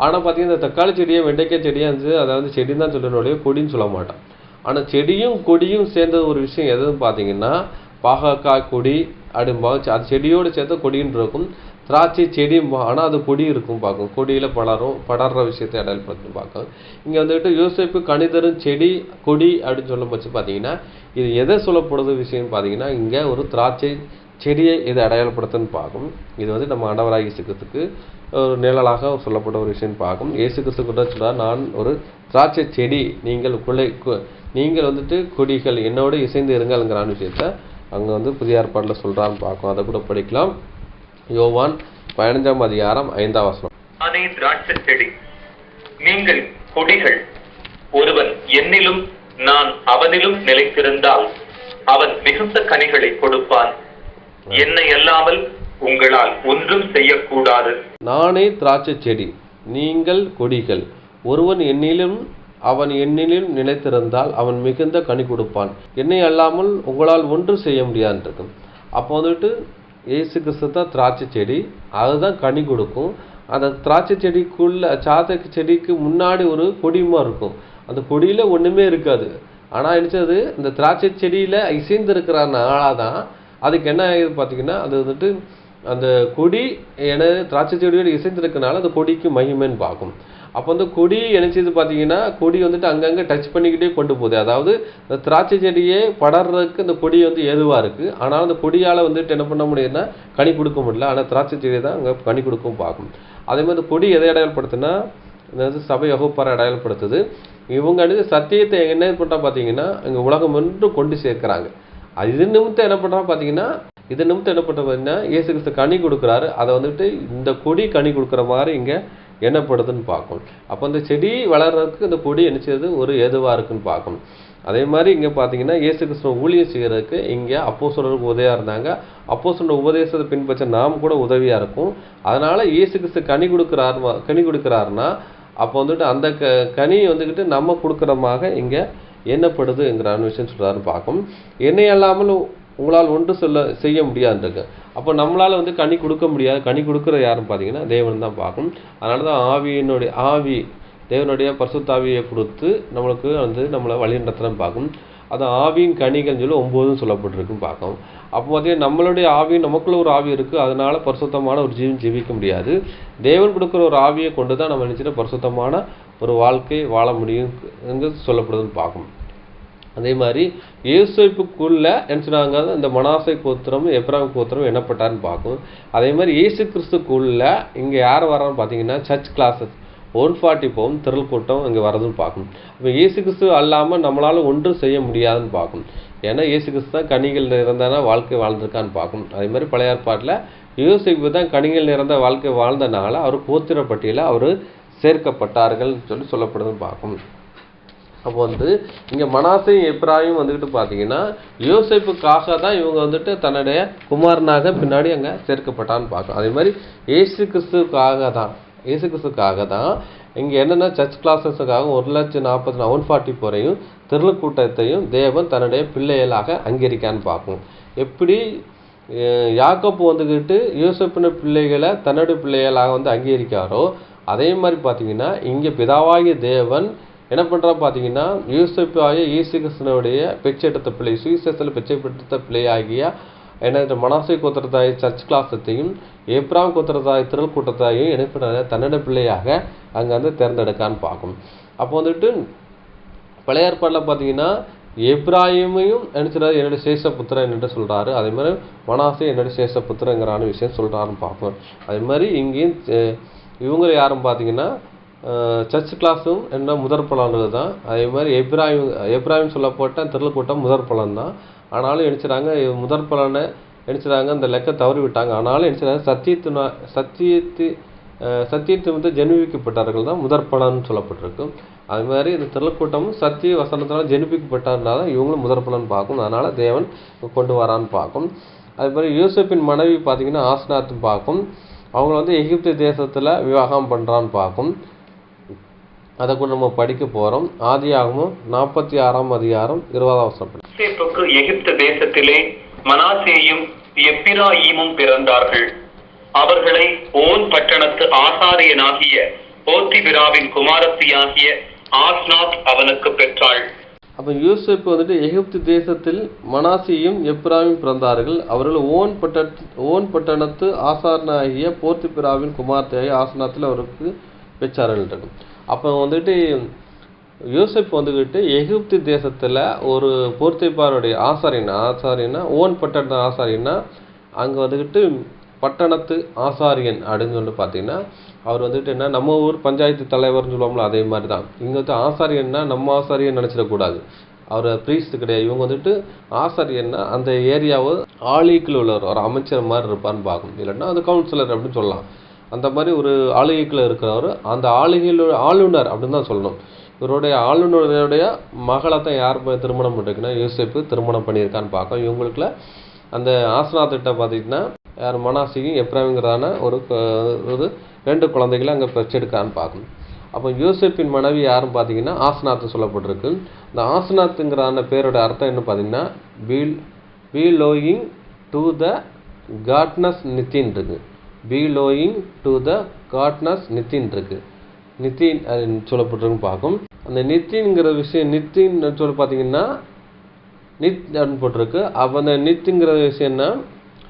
ஆனால் பார்த்தீங்கன்னா இந்த தக்காளி செடியை வெண்டைக்காய் செடியாக இருந்துச்சு அதாவது செடின்னு தான் சொல்லணுடைய கொடின்னு சொல்ல மாட்டான். ஆனால் செடியும் கொடியும் சேர்ந்த ஒரு விஷயம் எதுன்னு பார்த்தீங்கன்னா பாகக்காய் கொடி அப்படிம்பாங்க. அது செடியோடு சேர்த்த கொடின்னு இருக்கும். திராட்சை செடியும் ஆனால் அது கொடி இருக்கும் பார்க்கும், கொடியில் படர்ற விஷயத்தை அடையாளப்படுத்தி பார்க்கும். இங்கே வந்துட்டு யோசேப்பு கனிதரும் செடி கொடி அப்படின்னு சொல்லும் போச்சு பார்த்தீங்கன்னா இது எதை சொல்லப்படுது விஷயம்னு பார்த்தீங்கன்னா இங்கே ஒரு திராட்சை செடியை இதை அடையாளப்படுத்துன்னு பார்க்கும். இது வந்து நம்ம ஆண்டவராகிய இயேசு கிறிஸ்துவுக்கு ஒரு நிழலாக சொல்லப்பட்ட ஒரு விஷயம் பார்க்கும். இயேசு கிறிஸ்து கூட சொல்றார், நான் ஒரு திராட்சை செடி, நீங்கள் வந்துட்டு கொடிகள் என்னோடு இசைந்து இருங்கள்ங்கிற விஷயத்த அங்கே வந்து புதிய ஏற்பாட்டில் சொல்கிறான்னு பார்க்கும். அதை கூட படிக்கலாம். யோவான் 15ஆம் அதிகாரம் 5ஆம் வசனம். நானே திராட்சை செடி, நீங்கள் கொடிகள். ஒருவன் என்னிலும் நான் அவனிலும் நிலைத்திருந்தால் அவன் மிகுந்த கனிகளை கொடுப்பான். என்னை அல்லாமல் உங்களால் ஒன்றும் செய்யக்கூடாது. நானே திராட்சை செடி, நீங்கள் கொடிகள். ஒருவன் என்னிலும் அவன் என்னிலும் நிலைத்திருந்தால் அவன் மிகுந்த கனி கொடுப்பான். என்னை அல்லாமல் உங்களால் ஒன்றும் செய்ய முடியாதுன்னு இருக்கும். அப்போ வந்துட்டு இயேசு கிறிஸ்து தான் திராட்சை செடி, அதுதான் கனி கொடுக்கும். அந்த திராட்சை செடிக்கு முன்னாடி ஒரு கொடியுமா இருக்கும். அந்த கொடியில் ஒன்றுமே இருக்காது. ஆனால் நினச்சது இந்த திராட்சை செடியில் இசைந்திருக்கிறானால தான் அதுக்கு என்ன ஆகுது பார்த்தீங்கன்னா அது வந்துட்டு அந்த கொடி திராட்சை செடியோடு இசைந்திருக்கனால அந்த கொடிக்கு மகிமைன்னு பார்க்கும். அப்போ வந்து கொடி நினைச்சது பார்த்தீங்கன்னா கொடி வந்துட்டு அங்கங்கே டச் பண்ணிக்கிட்டே கொண்டு போகுது. அதாவது இந்த திராட்சை செடியே படறதுக்கு இந்த கொடி வந்து ஏதுவாக இருக்குது. ஆனால் அந்த கொடியால் வந்துட்டு என்ன பண்ண முடியுதுன்னா கனி கொடுக்க முடியல. ஆனால் திராட்சை செடி தான் அங்கே கனி கொடுக்கவும் பார்க்கும். அதே மாதிரி கொடி எதை அடையாளப்படுத்துனா இந்த சபை வகுப்பாரை அடையாளப்படுத்துது. இவங்க சத்தியத்தை என்ன பண்ணுறா பார்த்தீங்கன்னா இங்கே உலகம் என்று கொண்டு சேர்க்குறாங்க. இது நிமித்தம் என்ன பண்ணுறா பார்த்தீங்கன்னா இயேசு கிறிஸ்து கனி கொடுக்குறாரு. அதை வந்துட்டு இந்த கொடி கனி கொடுக்குற மாதிரி இங்கே என்னப்படுதுன்னு பார்க்கணும். அப்போ அந்த செடி வளர்றதுக்கு இந்த கொடி நினைச்சது ஒரு ஏதுவாக இருக்குன்னு பார்க்கணும். அதே மாதிரி இங்கே பார்த்தீங்கன்னா இயேசு கிறிஸ்துவ ஊழியம் செய்கிறதுக்கு இங்கே அப்போஸ்தலருக்கு உதவியாக இருந்தாங்க. அப்போஸ்தலர் உபதேசத்தை பின்பற்ற நாம் கூட உதவியாக இருக்கும். அதனால் இயேசு கிறிஸ்து கனி கொடுக்குறாருன்னா அப்போ வந்துட்டு அந்த கனி வந்துக்கிட்டு நம்ம கொடுக்குறமாக இங்கே என்னப்படுதுங்கிற விஷயம் சொல்கிறாருன்னு பார்க்கும். என்னை அல்லாமல் உங்களால் ஒன்று செய்ய முடியாதுருக்கு. அப்போ நம்மளால் வந்து கனி கொடுக்க முடியாது. கனி கொடுக்குற யாருன்னு பார்த்தீங்கன்னா தேவன் தான் பார்க்கும். அதனால தான் தேவனுடைய பரிசுத்தாவியை கொடுத்து நம்மளுக்கு வந்து நம்மளை வழி நடத்துகிறன்னு பார்க்கும். அது ஆவியின் கனிகள்னு சொல்லி 9 சொல்லப்பட்டிருக்குன்னு பார்க்கும். அப்போ பார்த்தீங்கன்னா நம்மளுடைய ஆவி நமக்குள்ள ஒரு ஆவி இருக்குது. அதனால பரிசுத்தமான ஒரு ஜீவிக்க முடியாது. தேவன் கொடுக்குற ஒரு ஆவியை கொண்டு தான் நம்ம நினைச்சிட்டு பரிசுத்தமான ஒரு வாழ்க்கை வாழ முடியும் சொல்லப்படுதுன்னு பார்க்கும். அதே மாதிரி யோசேப்புக்குள்ள என்ன சொன்னாங்க இந்த மனாசை கோத்திரம் எப்ராயிம் கோத்திரம் என்னப்பட்டாருன்னு பார்க்கும். அதே மாதிரி இயேசு கிறிஸ்துக்குள்ள இங்கே யார் வரான்னு பார்த்தீங்கன்னா சர்ச் கிளாஸஸ் 140 பவுன் திரள் கூட்டம் இங்கே வரதுன்னு பார்க்கணும். இப்போ இயேசு கிறிஸ்து அல்லாமல் நம்மளால் ஒன்றும் செய்ய முடியாதுன்னு பார்க்கணும். ஏன்னா இயேசு கிறிஸ்து தான் கனிகள் நிறைந்தானா வாழ்க்கை வாழ்ந்திருக்கான்னு பார்க்கணும். அதே மாதிரி பழைய ஏற்பாட்டில் யோசேப்பு தான் கனிகள் நிறைந்த வாழ்க்கை வாழ்ந்தனால அவர் கோத்திர பட்டியலில் அவர் சேர்க்கப்பட்டார்கள் சொல்லப்படுதுன்னு பார்க்கணும். அப்போ வந்து இங்கே மனாசை எப்ராயிம் வந்துக்கிட்டு பார்த்தீங்கன்னா யோசேப்புக்காக தான் இவங்க வந்துட்டு தன்னுடைய குமாரனாக பின்னாடி அங்கே சேர்க்கப்பட்டான்னு பார்க்கணும். அதே மாதிரி இயேசு கிறிஸ்துக்காக தான் இங்கே என்னென்னா சர்ச் கிளாஸஸுக்காக 140 பேரையும் திருக்கூட்டத்தையும் தேவன் தன்னுடைய பிள்ளைகளாக அங்கீகரிக்கான்னு பார்க்கும். எப்படி யாக்கோப்பு வந்துக்கிட்டு யோசேப்பின் பிள்ளைகளை தன்னுடைய பிள்ளைகளாக வந்து அங்கீகரிக்காரோ அதே மாதிரி பார்த்தீங்கன்னா இங்கே பிதாவாகிய தேவன் என்ன பண்ணுறா பார்த்தீங்கன்னா யோசேப்பாகிய இயேசு கிறிஸ்துவினுடைய பெற்றெடுத்த பிள்ளை சுவிசேஷத்தில் பெற்றெடுத்த பிள்ளையாகிய என்ன மனாசே கோத்திரத்தாய் சர்ச் கிளாஸத்தையும் ஏப்ராம் கோத்திரத்தாய் திருக்கூட்டத்தாயும் என்ன பண்ணுற தன்னுடைய பிள்ளையாக அங்கே வந்து தேர்ந்தெடுக்கான்னு பார்க்கும். அப்போ வந்துட்டு பழைய ஏற்பாட்டில் பார்த்தீங்கன்னா எப்ராஹிமையும் நினைச்சிடாரு என்னுடைய சேஷபுத்திரன் என்று சொல்கிறாரு. அதே மாதிரி மனாசே என்னுடைய சேஷபுத்திரங்கிறான விஷயம் சொல்கிறாருன்னு பார்ப்போம். அதே மாதிரி இங்கேயும் இவங்க யாரும் பார்த்தீங்கன்னா சர்ச் கிளாஸும் என்ன முதற் பலன்றது தான். அதே மாதிரி எப்ராஹிம் சொல்லப்பட்ட திருக்கூட்டம் முதற் பலன் தான். ஆனாலும் நினைச்சிடாங்க முதற் பலனை நினைச்சிடாங்க அந்த லெக்க தவறி விட்டாங்க. ஆனாலும் நினைச்சிடாங்க சத்தியத்தை வந்து ஜெனிபிக்கப்பட்டார்கள் தான் முதற் பலன் சொல்லப்பட்டிருக்கு. அது மாதிரி இந்த திருக்கூட்டமும் சத்திய வசனத்தால் ஜெனிபிக்கப்பட்டாருனா தான் இவங்களும் முதற் பலன் பார்க்கும். அதனால் தேவன் கொண்டு வரான்னு பார்க்கும். அது மாதிரி யூசப்பின் மனைவி பார்த்தீங்கன்னா ஆஸ்நாத்து பார்க்கும். அவங்க வந்து எகிப்து தேசத்தில் விவாகம் பண்ணுறான்னு பார்க்கும். அதை கூட நம்ம படிக்க போகிறோம். ஆதியாகமம் 46ஆம் அதிகாரம் 20ஆம் வசனம். யோசேப்புக்கு எகிப்து தேசத்திலே மனாசேயும் எப்பிராயீமும் பிறந்தார்கள். அவர்களை ஓன் பட்டணத்து ஆசாரியனாகிய போத்திபிராவின் குமாரத்தியாகிய ஆஸ்நாத் அவனுக்கு பெற்றாள். அப்போ யூசேப்பு வந்துட்டு எகிப்து தேசத்தில் மனாசேயும் எப்பிராயும் பிறந்தார்கள். அவர்கள் ஓன் பட்டணத்து ஆசாரியனாகிய போத்திபிராவின் குமாரத்தியாகிய ஆஸ்நாத்தில் அவருக்கு பெற்றார்கள். அப்போ வந்துட்டு யோசேப்பு வந்துக்கிட்டு எகிப்து தேசத்தில் ஒரு போர்த்திபாருடைய ஆசாரியனா ஓன் பட்டண ஆசாரியனா அங்கே வந்துக்கிட்டு பட்டணத்து ஆசாரியன் அப்படின்னு சொல்லிட்டு பார்த்தீங்கன்னா அவர் வந்துட்டு என்ன நம்ம ஊர் பஞ்சாயத்து தலைவர்னு சொல்லுவோம்ல அதே மாதிரி தான். இங்கே வந்து ஆசாரியன்னா நம்ம ஆசாரியன் நினச்சிடக்கூடாது. அவர் ப்ரீஸ்ட் கிடையாது. இவங்க வந்துட்டு ஆசாரியன்னா அந்த ஏரியாவை ஆளுகைக்குள் உள்ளவர் ஒரு அமைச்சர் மாதிரி இருப்பார்னு பார்க்கணும். இல்லைன்னா அது கவுன்சிலர் அப்படின்னு சொல்லலாம். அந்த மாதிரி ஒரு ஆளுகைக்குள்ள இருக்கிறவர் அந்த ஆளுகையில் ஆளுநர் அப்படின்னு தான் சொல்லணும். இவருடைய ஆளுநருடைய மகளை தான் யார் திருமணம் பண்ணிருக்குன்னா யோசேப்பு திருமணம் பண்ணியிருக்கான்னு பார்க்கணும். இவங்களுக்குள்ள அந்த ஆஸ்நாத்திட்ட பார்த்தீங்கன்னா யார் மனாசேயும் எப்ராயிம்ங்கிறதான ஒரு 2 குழந்தைகளை அங்கே பெற்றெடுக்கான்னு பார்க்கணும். அப்போ யோசேப்பின் மனைவி யாரும் பார்த்தீங்கன்னா ஆஸ்நாத்து சொல்லப்பட்டிருக்கு. இந்த ஆஸ்நாத்துங்கிறதான பேரோட அர்த்தம் என்ன பார்த்தீங்கன்னா பிலோயிங் டு த காட்னஸ் நித்தின் இருக்கு. பிலோயிங் டு த காட்னஸ் நித்தின் இருக்கு. நித்தின் சொல்லப்பட்டிருக்குன்னு பார்க்கும். அந்த நித்தின்ங்கிற விஷயம் நித்தின் சொல்லி பார்த்தீங்கன்னா நித் அப்படின்னு போட்டிருக்கு. அப்போ அந்த நித்துங்கிற விஷயம்னா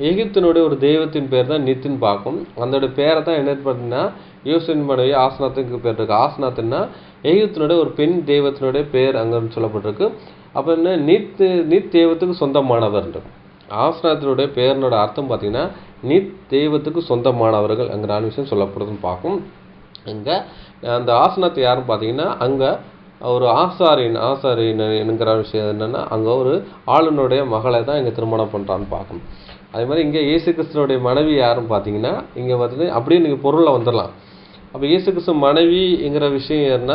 எகிப்தினுடைய ஒரு தெய்வத்தின் பேர் தான் நித்தின் பார்க்கும். அதோட பேரை தான் என்ன பார்த்தீங்கன்னா யோசேப்பின் மனைவி ஆஸ்நாத்துக்கு பேர் இருக்கு. ஆஸ்நாத்துன்னா எகிப்தினுடைய ஒரு பெண் தெய்வத்தினுடைய பேர் அங்கே சொல்லப்பட்டிருக்கு. அப்போ என்ன நித் தெய்வத்துக்கு சொந்தமானவர். ஆஸ்நாத்தினுடைய பேரினோட அர்த்தம் பார்த்தீங்கன்னா நித் தெய்வத்துக்கு சொந்தமானவர்கள் அங்கே விஷயம் சொல்லப்படுதுன்னு பார்க்கும். அங்கே அந்த ஆஸ்நாத் யாருன்னு பார்த்தீங்கன்னா அங்கே ஒரு ஆசாரியன் என்கிற விஷயம் என்னென்னா அங்கே ஒரு ஆளுநருடைய மகளை தான் இங்கே திருமணம் பண்ணுறான்னு பார்க்கணும். அதே மாதிரி இங்கே இயேசு கிறிஸ்துவோடைய மனைவி யாருன்னு பார்த்தீங்கன்னா இங்கே பார்த்தீங்கன்னா அப்படியே நீங்கள் பொருளில் வந்துடலாம். அப்போ இயேசு கிறிஸ்து மனைவிங்கிற விஷயம் என்ன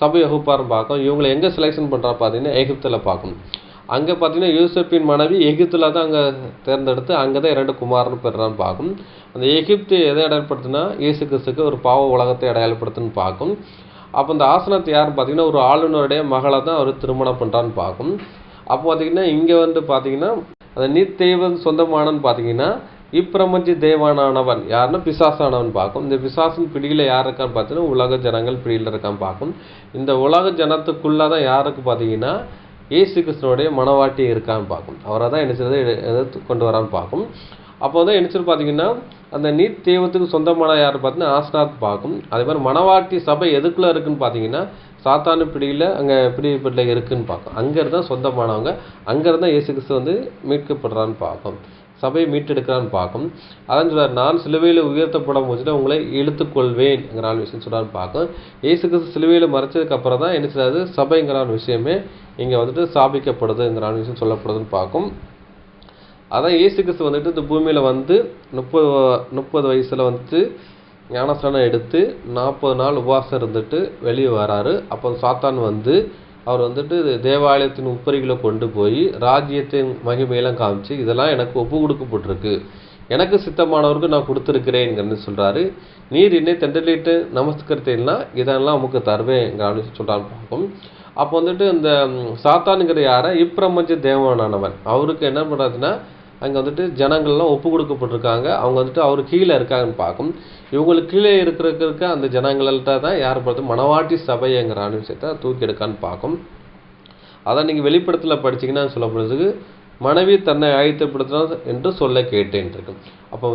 சபை வகுப்பாருன்னு பார்க்கும். இவங்களை எங்கே செலெக்ஷன் பண்ணுறா பார்த்தீங்கன்னா எகிப்தில் பார்க்கணும். அங்கே பார்த்தீங்கன்னா யூசப்பின் மனைவி எகிப்தில் தான் அங்கே தேர்ந்தெடுத்து அங்கே தான் 2 குமாரன்னு பெறான்னு பார்க்கும். அந்த எகிப்து எதை அடையாளப்படுத்துனா இயேசு கிறிஸ்துக்கு ஒரு பாவ உலகத்தை அடையாளப்படுத்துன்னு பார்க்கும். அப்போ இந்த ஆசனத்தை யாருன்னு பார்த்தீங்கன்னா ஒரு ஆளுநருடைய மகளை தான் அவர் திருமணம் பண்ணுறான்னு பார்க்கும். அப்போ பார்த்தீங்கன்னா இங்கே வந்து பார்த்தீங்கன்னா அந்த நீத் தெய்வம் சொந்தமானன்னு பார்த்தீங்கன்னா இப்பிரமஞ்சி தேவானவன் யாருன்னா பிசாசானவன் பார்க்கும். இந்த பிசாசின் பிடியில் யார் இருக்கான்னு பார்த்தீங்கன்னா உலக ஜனங்கள் பிடியில் இருக்கான்னு பார்க்கும். இந்த உலக ஜனத்துக்குள்ளே தான் யாருக்கு பார்த்தீங்கன்னா இயேசு கிறிஸ்துவோடைய மனவாட்டி இருக்கான்னு பார்க்கும். அவரை தான் எதிர்த்து கொண்டு வரான்னு பார்க்கும். அப்போ வந்து என்ன பார்த்தீங்கன்னா அந்த நீத் தெய்வத்துக்கு சொந்தமான யார் பார்த்தீங்கன்னா ஆஸ்நாத் பார்க்கும். அதே மாதிரி மனவாட்டி சபை எதுக்குள்ளே இருக்குன்னு பார்த்தீங்கன்னா சாத்தானு பிடியில் அங்கே பிடிப்பட்டில் இருக்குன்னு பார்க்கும். அங்கேருந்து தான் சொந்தமானவங்க, அங்கேருந்து இயேசு கிறிஸ்து வந்து மீட்கப்படுறான்னு பார்க்கும், சபையை மீட்டெடுக்கிறான்னு பார்க்கும். அதான் சொல்கிறார், நான் சிலுவையில் உயர்த்தப்படும் போச்சுன்னா உங்களை இழுத்துக்கொள்வேன்ங்கிற விஷயம் சொல்கிறான்னு பார்க்கும். இயேசு கிறிஸ்து சிலுவையில் மறைச்சதுக்கு அப்புறம் தான் என்ன செய்யாது சபைங்கிற விஷயமே இங்கே வந்துட்டு ஸ்தாபிக்கப்படுதுங்கிற விஷயம் சொல்லப்படுதுன்னு பார்க்கும். அதான் இயேசு கிறிஸ்து வந்துட்டு இந்த பூமியில் வந்து 30 வயசில் வந்துட்டு ஞானஸ்நானம் எடுத்து 40 நாள் உபவாசம் இருந்துட்டு வெளியே வராரு. அப்போ சாத்தான் வந்து அவர் வந்துட்டு தேவாலயத்தின் உப்பரிகளை கொண்டு போய் ராஜ்யத்தின் மகிமையெல்லாம் காமிச்சு இதெல்லாம் எனக்கு ஒப்பு கொடுக்கப்பட்டிருக்கு, எனக்கு சித்தமானவருக்கு நான் கொடுத்துருக்கிறேங்கிறது சொல்கிறாரு. நீர் என்னை தண்டலிட்டு நமஸ்கரித்தீங்கன்னா இதெல்லாம் நமக்கு தருவேன் அப்படின்னு சொல்கிறான்னு பார்ப்போம். அப்போ வந்துட்டு இந்த சாத்தானுங்கிற யாரை இப்பிரபஞ்ச தேவனானவன் அவருக்கு என்ன பண்ணுறாருன்னா அங்கே வந்துட்டு ஜனங்கள்லாம் ஒப்பு கொடுக்கப்பட்டிருக்காங்க. அவங்க வந்துட்டு அவர் கீழே இருக்காங்கன்னு பார்க்கும். இவங்களுக்கு கீழே இருக்கிற அந்த ஜனங்கள்கிட்ட தான் யார் பார்த்து மணவாட்டி சபைங்கிற விஷயத்தை தூக்கி எடுக்கான்னு பார்க்கும். அதான் நீங்கள் வெளிப்படத்தில் படிச்சிங்கன்னா சொல்லப்படுறதுக்கு மனைவி தன்னை ஆயத்தப்படுத்தினா என்று சொல்ல கேட்டேன் இருக்கும். அப்போ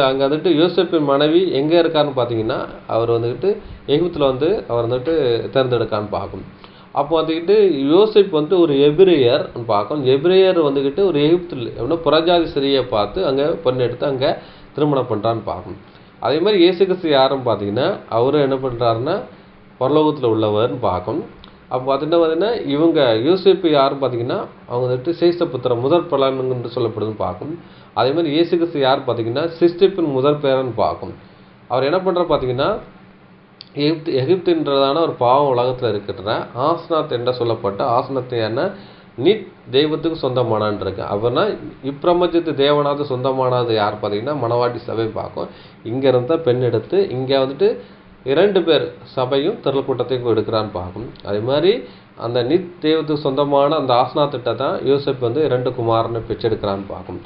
அங்கே வந்துட்டு யோசேப்பின் மனைவி எங்கே இருக்காருன்னு பார்த்தீங்கன்னா அவர் வந்துக்கிட்டு எகிப்தில் வந்து அவர் வந்துட்டு தேர்ந்தெடுக்கான்னு பார்க்கும். அப்போ வந்துக்கிட்டு யோசேப் வந்து ஒரு எபிரேயர் பார்க்கும். எபிரேயர் வந்துக்கிட்டு ஒரு எகிப்தில் எப்படின்னா புறஜாதி ஸ்திரியை பார்த்து அங்கே பொண்ணு எடுத்து அங்கே திருமணம் பண்ணுறான்னு பார்க்கும். அதே மாதிரி இயேசு கிறிஸ்து யாருன்னு பார்த்தீங்கன்னா அவரும் என்ன பண்ணுறாருன்னா பரலோகத்தில் உள்ளவர்னு பார்க்கும். அப்போ பார்த்தீங்கன்னா இவங்க யோசேப்பு யாருன்னு பார்த்தீங்கன்னா அவங்க வந்துட்டு சேஷ்டபுத்திர முதற் பலன் என்று சொல்லப்படுதுன்னு பார்க்கும். அதே மாதிரி இயேசு கிறிஸ்து யார் பார்த்தீங்கன்னா சிருஷ்டிப்பின் முதற் பேரன்னு பார்க்கும். அவர் என்ன பண்ணுறாரு பார்த்தீங்கன்னா எகிப்துன்றதான ஒரு பாவம் உலகத்தில் இருக்கிற ஆசனாத் என்று சொல்லப்பட்ட ஆசனத்தை என்ன நீட் தெய்வத்துக்கு சொந்தமானான் இருக்கு. அவர்னா இப்பிரபஞ்சத்து தேவனாவது சொந்தமானது யார் பார்த்தீங்கன்னா மணவாட்டி சபை பார்க்கும். இங்கே இருந்தால் பெண் எடுத்து இங்கே வந்துட்டு 2 பேர் சபையும் திரள் கூட்டத்தையும் எடுக்கிறான்னு பார்க்கும். அதே மாதிரி அந்த நித் தெய்வத்துக்கு சொந்தமான அந்த ஆசனாத்திட்ட தான் யோசேப் வந்து 2 குமாரனை பெற்றெடுக்கிறான்னு பார்க்கும்.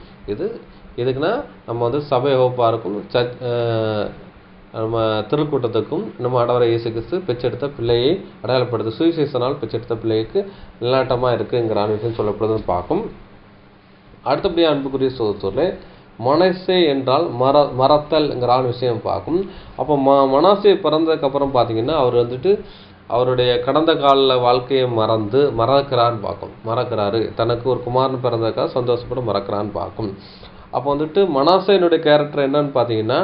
இதுக்குன்னா நம்ம வந்து சபை வகுப்பாக இருக்கும் நம்ம திருக்கூட்டத்துக்கும் நம்ம ஆண்டவரை இயேசு கிறிஸ்து பெற்றெடுத்த பிள்ளையை அடையாளப்படுத்து சுவிசேஷனால் பெற்றெடுத்த பிள்ளைக்கு நிலநாட்டமாக இருக்குங்கிற விஷயம் சொல்லப்படுதுன்னு பார்க்கும். அடுத்தபடியாக அன்புக்குரிய சோதரே மனசே என்றால் மறத்தல்ங்கிற விஷயம் பார்க்கும். அப்போ மனாசே பிறந்ததுக்கப்புறம் பார்த்தீங்கன்னா அவர் வந்துட்டு அவருடைய கடந்த கால வாழ்க்கையை மறக்கிறான்னு பார்க்கும். மறக்கிறாரு தனக்கு ஒரு குமாரன் பிறந்ததுக்காக சந்தோஷப்பட மறக்கிறான்னு பார்க்கும். அப்போ வந்துட்டு மனாசேனுடைய கேரக்டர் என்னன்னு பார்த்தீங்கன்னா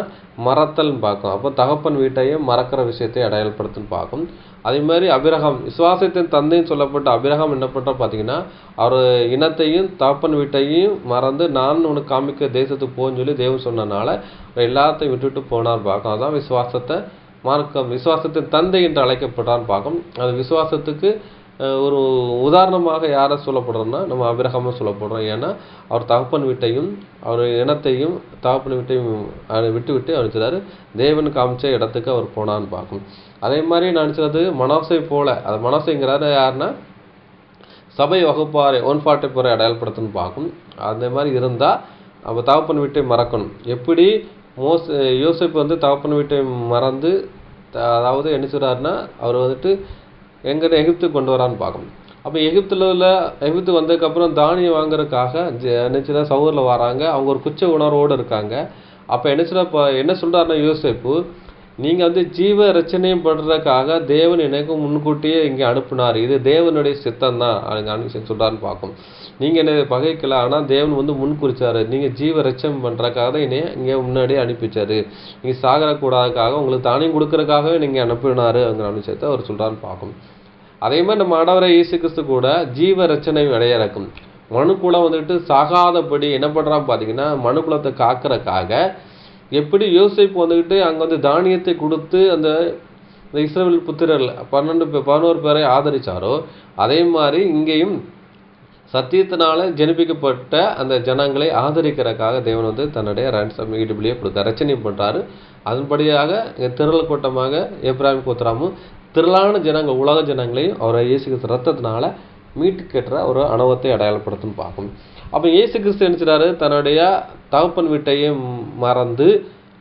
மறத்தல்னு பார்க்கும். அப்போ தகப்பன் வீட்டையும் மறக்கிற விஷயத்தை அடையாளப்படுத்துன்னு பார்க்கும். அதே மாதிரி அபிரகாம் விசுவாசத்தின் தந்தைன்னு சொல்லப்பட்ட அபிரகாம் என்ன பண்ணுறா பார்த்தீங்கன்னா அவர் இனத்தையும் தகப்பன் வீட்டையும் மறந்து நான் உனக்கு காமிக்க தேசத்துக்கு போன்னு சொல்லி தேவன் சொன்னனால எல்லாத்தையும் விட்டுட்டு போனார் பார்க்கும். அதான் விசுவாசத்தை விசுவாசத்தின் தந்தை என்று அழைக்கப்படுறான்னு பார்க்கும். அது விசுவாசத்துக்கு ஒரு உதாரணமாக யாரை சொல்லப்படுறோம்னா நம்ம அபிரகாமை சொல்லப்படுறோம். ஏன்னா அவர் தகப்பன் வீட்டையும் அவர் இனத்தையும் தகப்பன் வீட்டையும் விட்டு அனுப்பிச்சாரு தேவன் காமிச்ச இடத்துக்கு அவர் போனான்னு பார்க்கும். அதே மாதிரி நினச்சது மனோசை போல அது மனோசைங்கிறாரு யாருன்னா சபை வகுப்பாரை 144 அடையாளப்படுத்துன்னு பார்க்கும். அந்த மாதிரி இருந்தால் அப்போ தகப்பன் வீட்டை மறக்கணும். எப்படி யோசேப்பு வந்து தகப்பன் வீட்டை மறந்து அதாவது என்ன சொல்கிறாருன்னா அவர் வந்துட்டு எகிப்துக்கு கொண்டு வரான்னு பார்க்கணும். அப்போ எகிப்து வந்ததுக்கப்புறம் தானியம் வாங்குறதுக்காக என்னச்சுன்னா சவுரில் வராங்க. அவங்க ஒரு குச்ச உணர்வோடு இருக்காங்க. அப்போ என்ன சொல்கிறாருன்னா யோசேப்பு நீங்கள் வந்து ஜீவ ரச்சனையும் படுறதுக்காக தேவன் எனக்கு முன்கூட்டியே இங்கே அனுப்புனார். இது தேவனுடைய சித்தம் தான் விஷயம் சொல்கிறான்னு பார்க்கும். நீங்கள் என்ன பகைக்கல ஆனால் தேவன் வந்து முன் குறிச்சாரு. நீங்கள் ஜீவ ரச்சனை பண்ணுறதுக்காக தான் என்னைய இங்கே முன்னாடியே அனுப்பிச்சாரு. நீங்கள் சாகரக்கூடாதுக்காக உங்களுக்கு தானியம் கொடுக்கறதுக்காகவே நீங்கள் அனுப்பினாருங்கிற விஷயத்தை அவர் சொல்கிறான்னு பார்க்கும். அதே மாதிரி நம்ம ஆண்டவரை இயேசு கிறிஸ்து கூட ஜீவ ரச்சனை அடையிறக்கும் மனுக்குலம் வந்துட்டு சாகாதபடி என்ன பண்ணுறான்னு பார்த்தீங்கன்னா மனுக்குலத்தை காக்கிறதுக்காக எப்படி யோசேப்பு வந்துக்கிட்டு அங்கே வந்து தானியத்தை கொடுத்து அந்த இஸ்ரவேல் புத்திரர்கள் 11 பேரை ஆதரித்தாரோ அதே மாதிரி இங்கேயும் சத்தியத்தினால ஜனிப்பிக்கப்பட்ட அந்த ஜனங்களை ஆதரிக்கிறதுக்காக தேவன் வந்து தன்னுடைய ரன்சம் ஈடுபடியே கொடுக்க ரச்சனை பண்ணுறாரு. அதன்படியாக இங்கே திரள் கூட்டமாக எப்ராஹிம் கோத்திராமும் திரளான ஜனங்கள் உலக ஜனங்களையும் அவரை இயேசு கிறிஸ்து ரத்தத்தினால மீட்டு கேட்டுற ஒரு அனுபவத்தை அடையாளப்படுத்துன்னு பார்க்கும். அப்போ இயேசு கிறிஸ்து நினைச்சாரு தன்னுடைய தகப்பன் வீட்டையும் மறந்து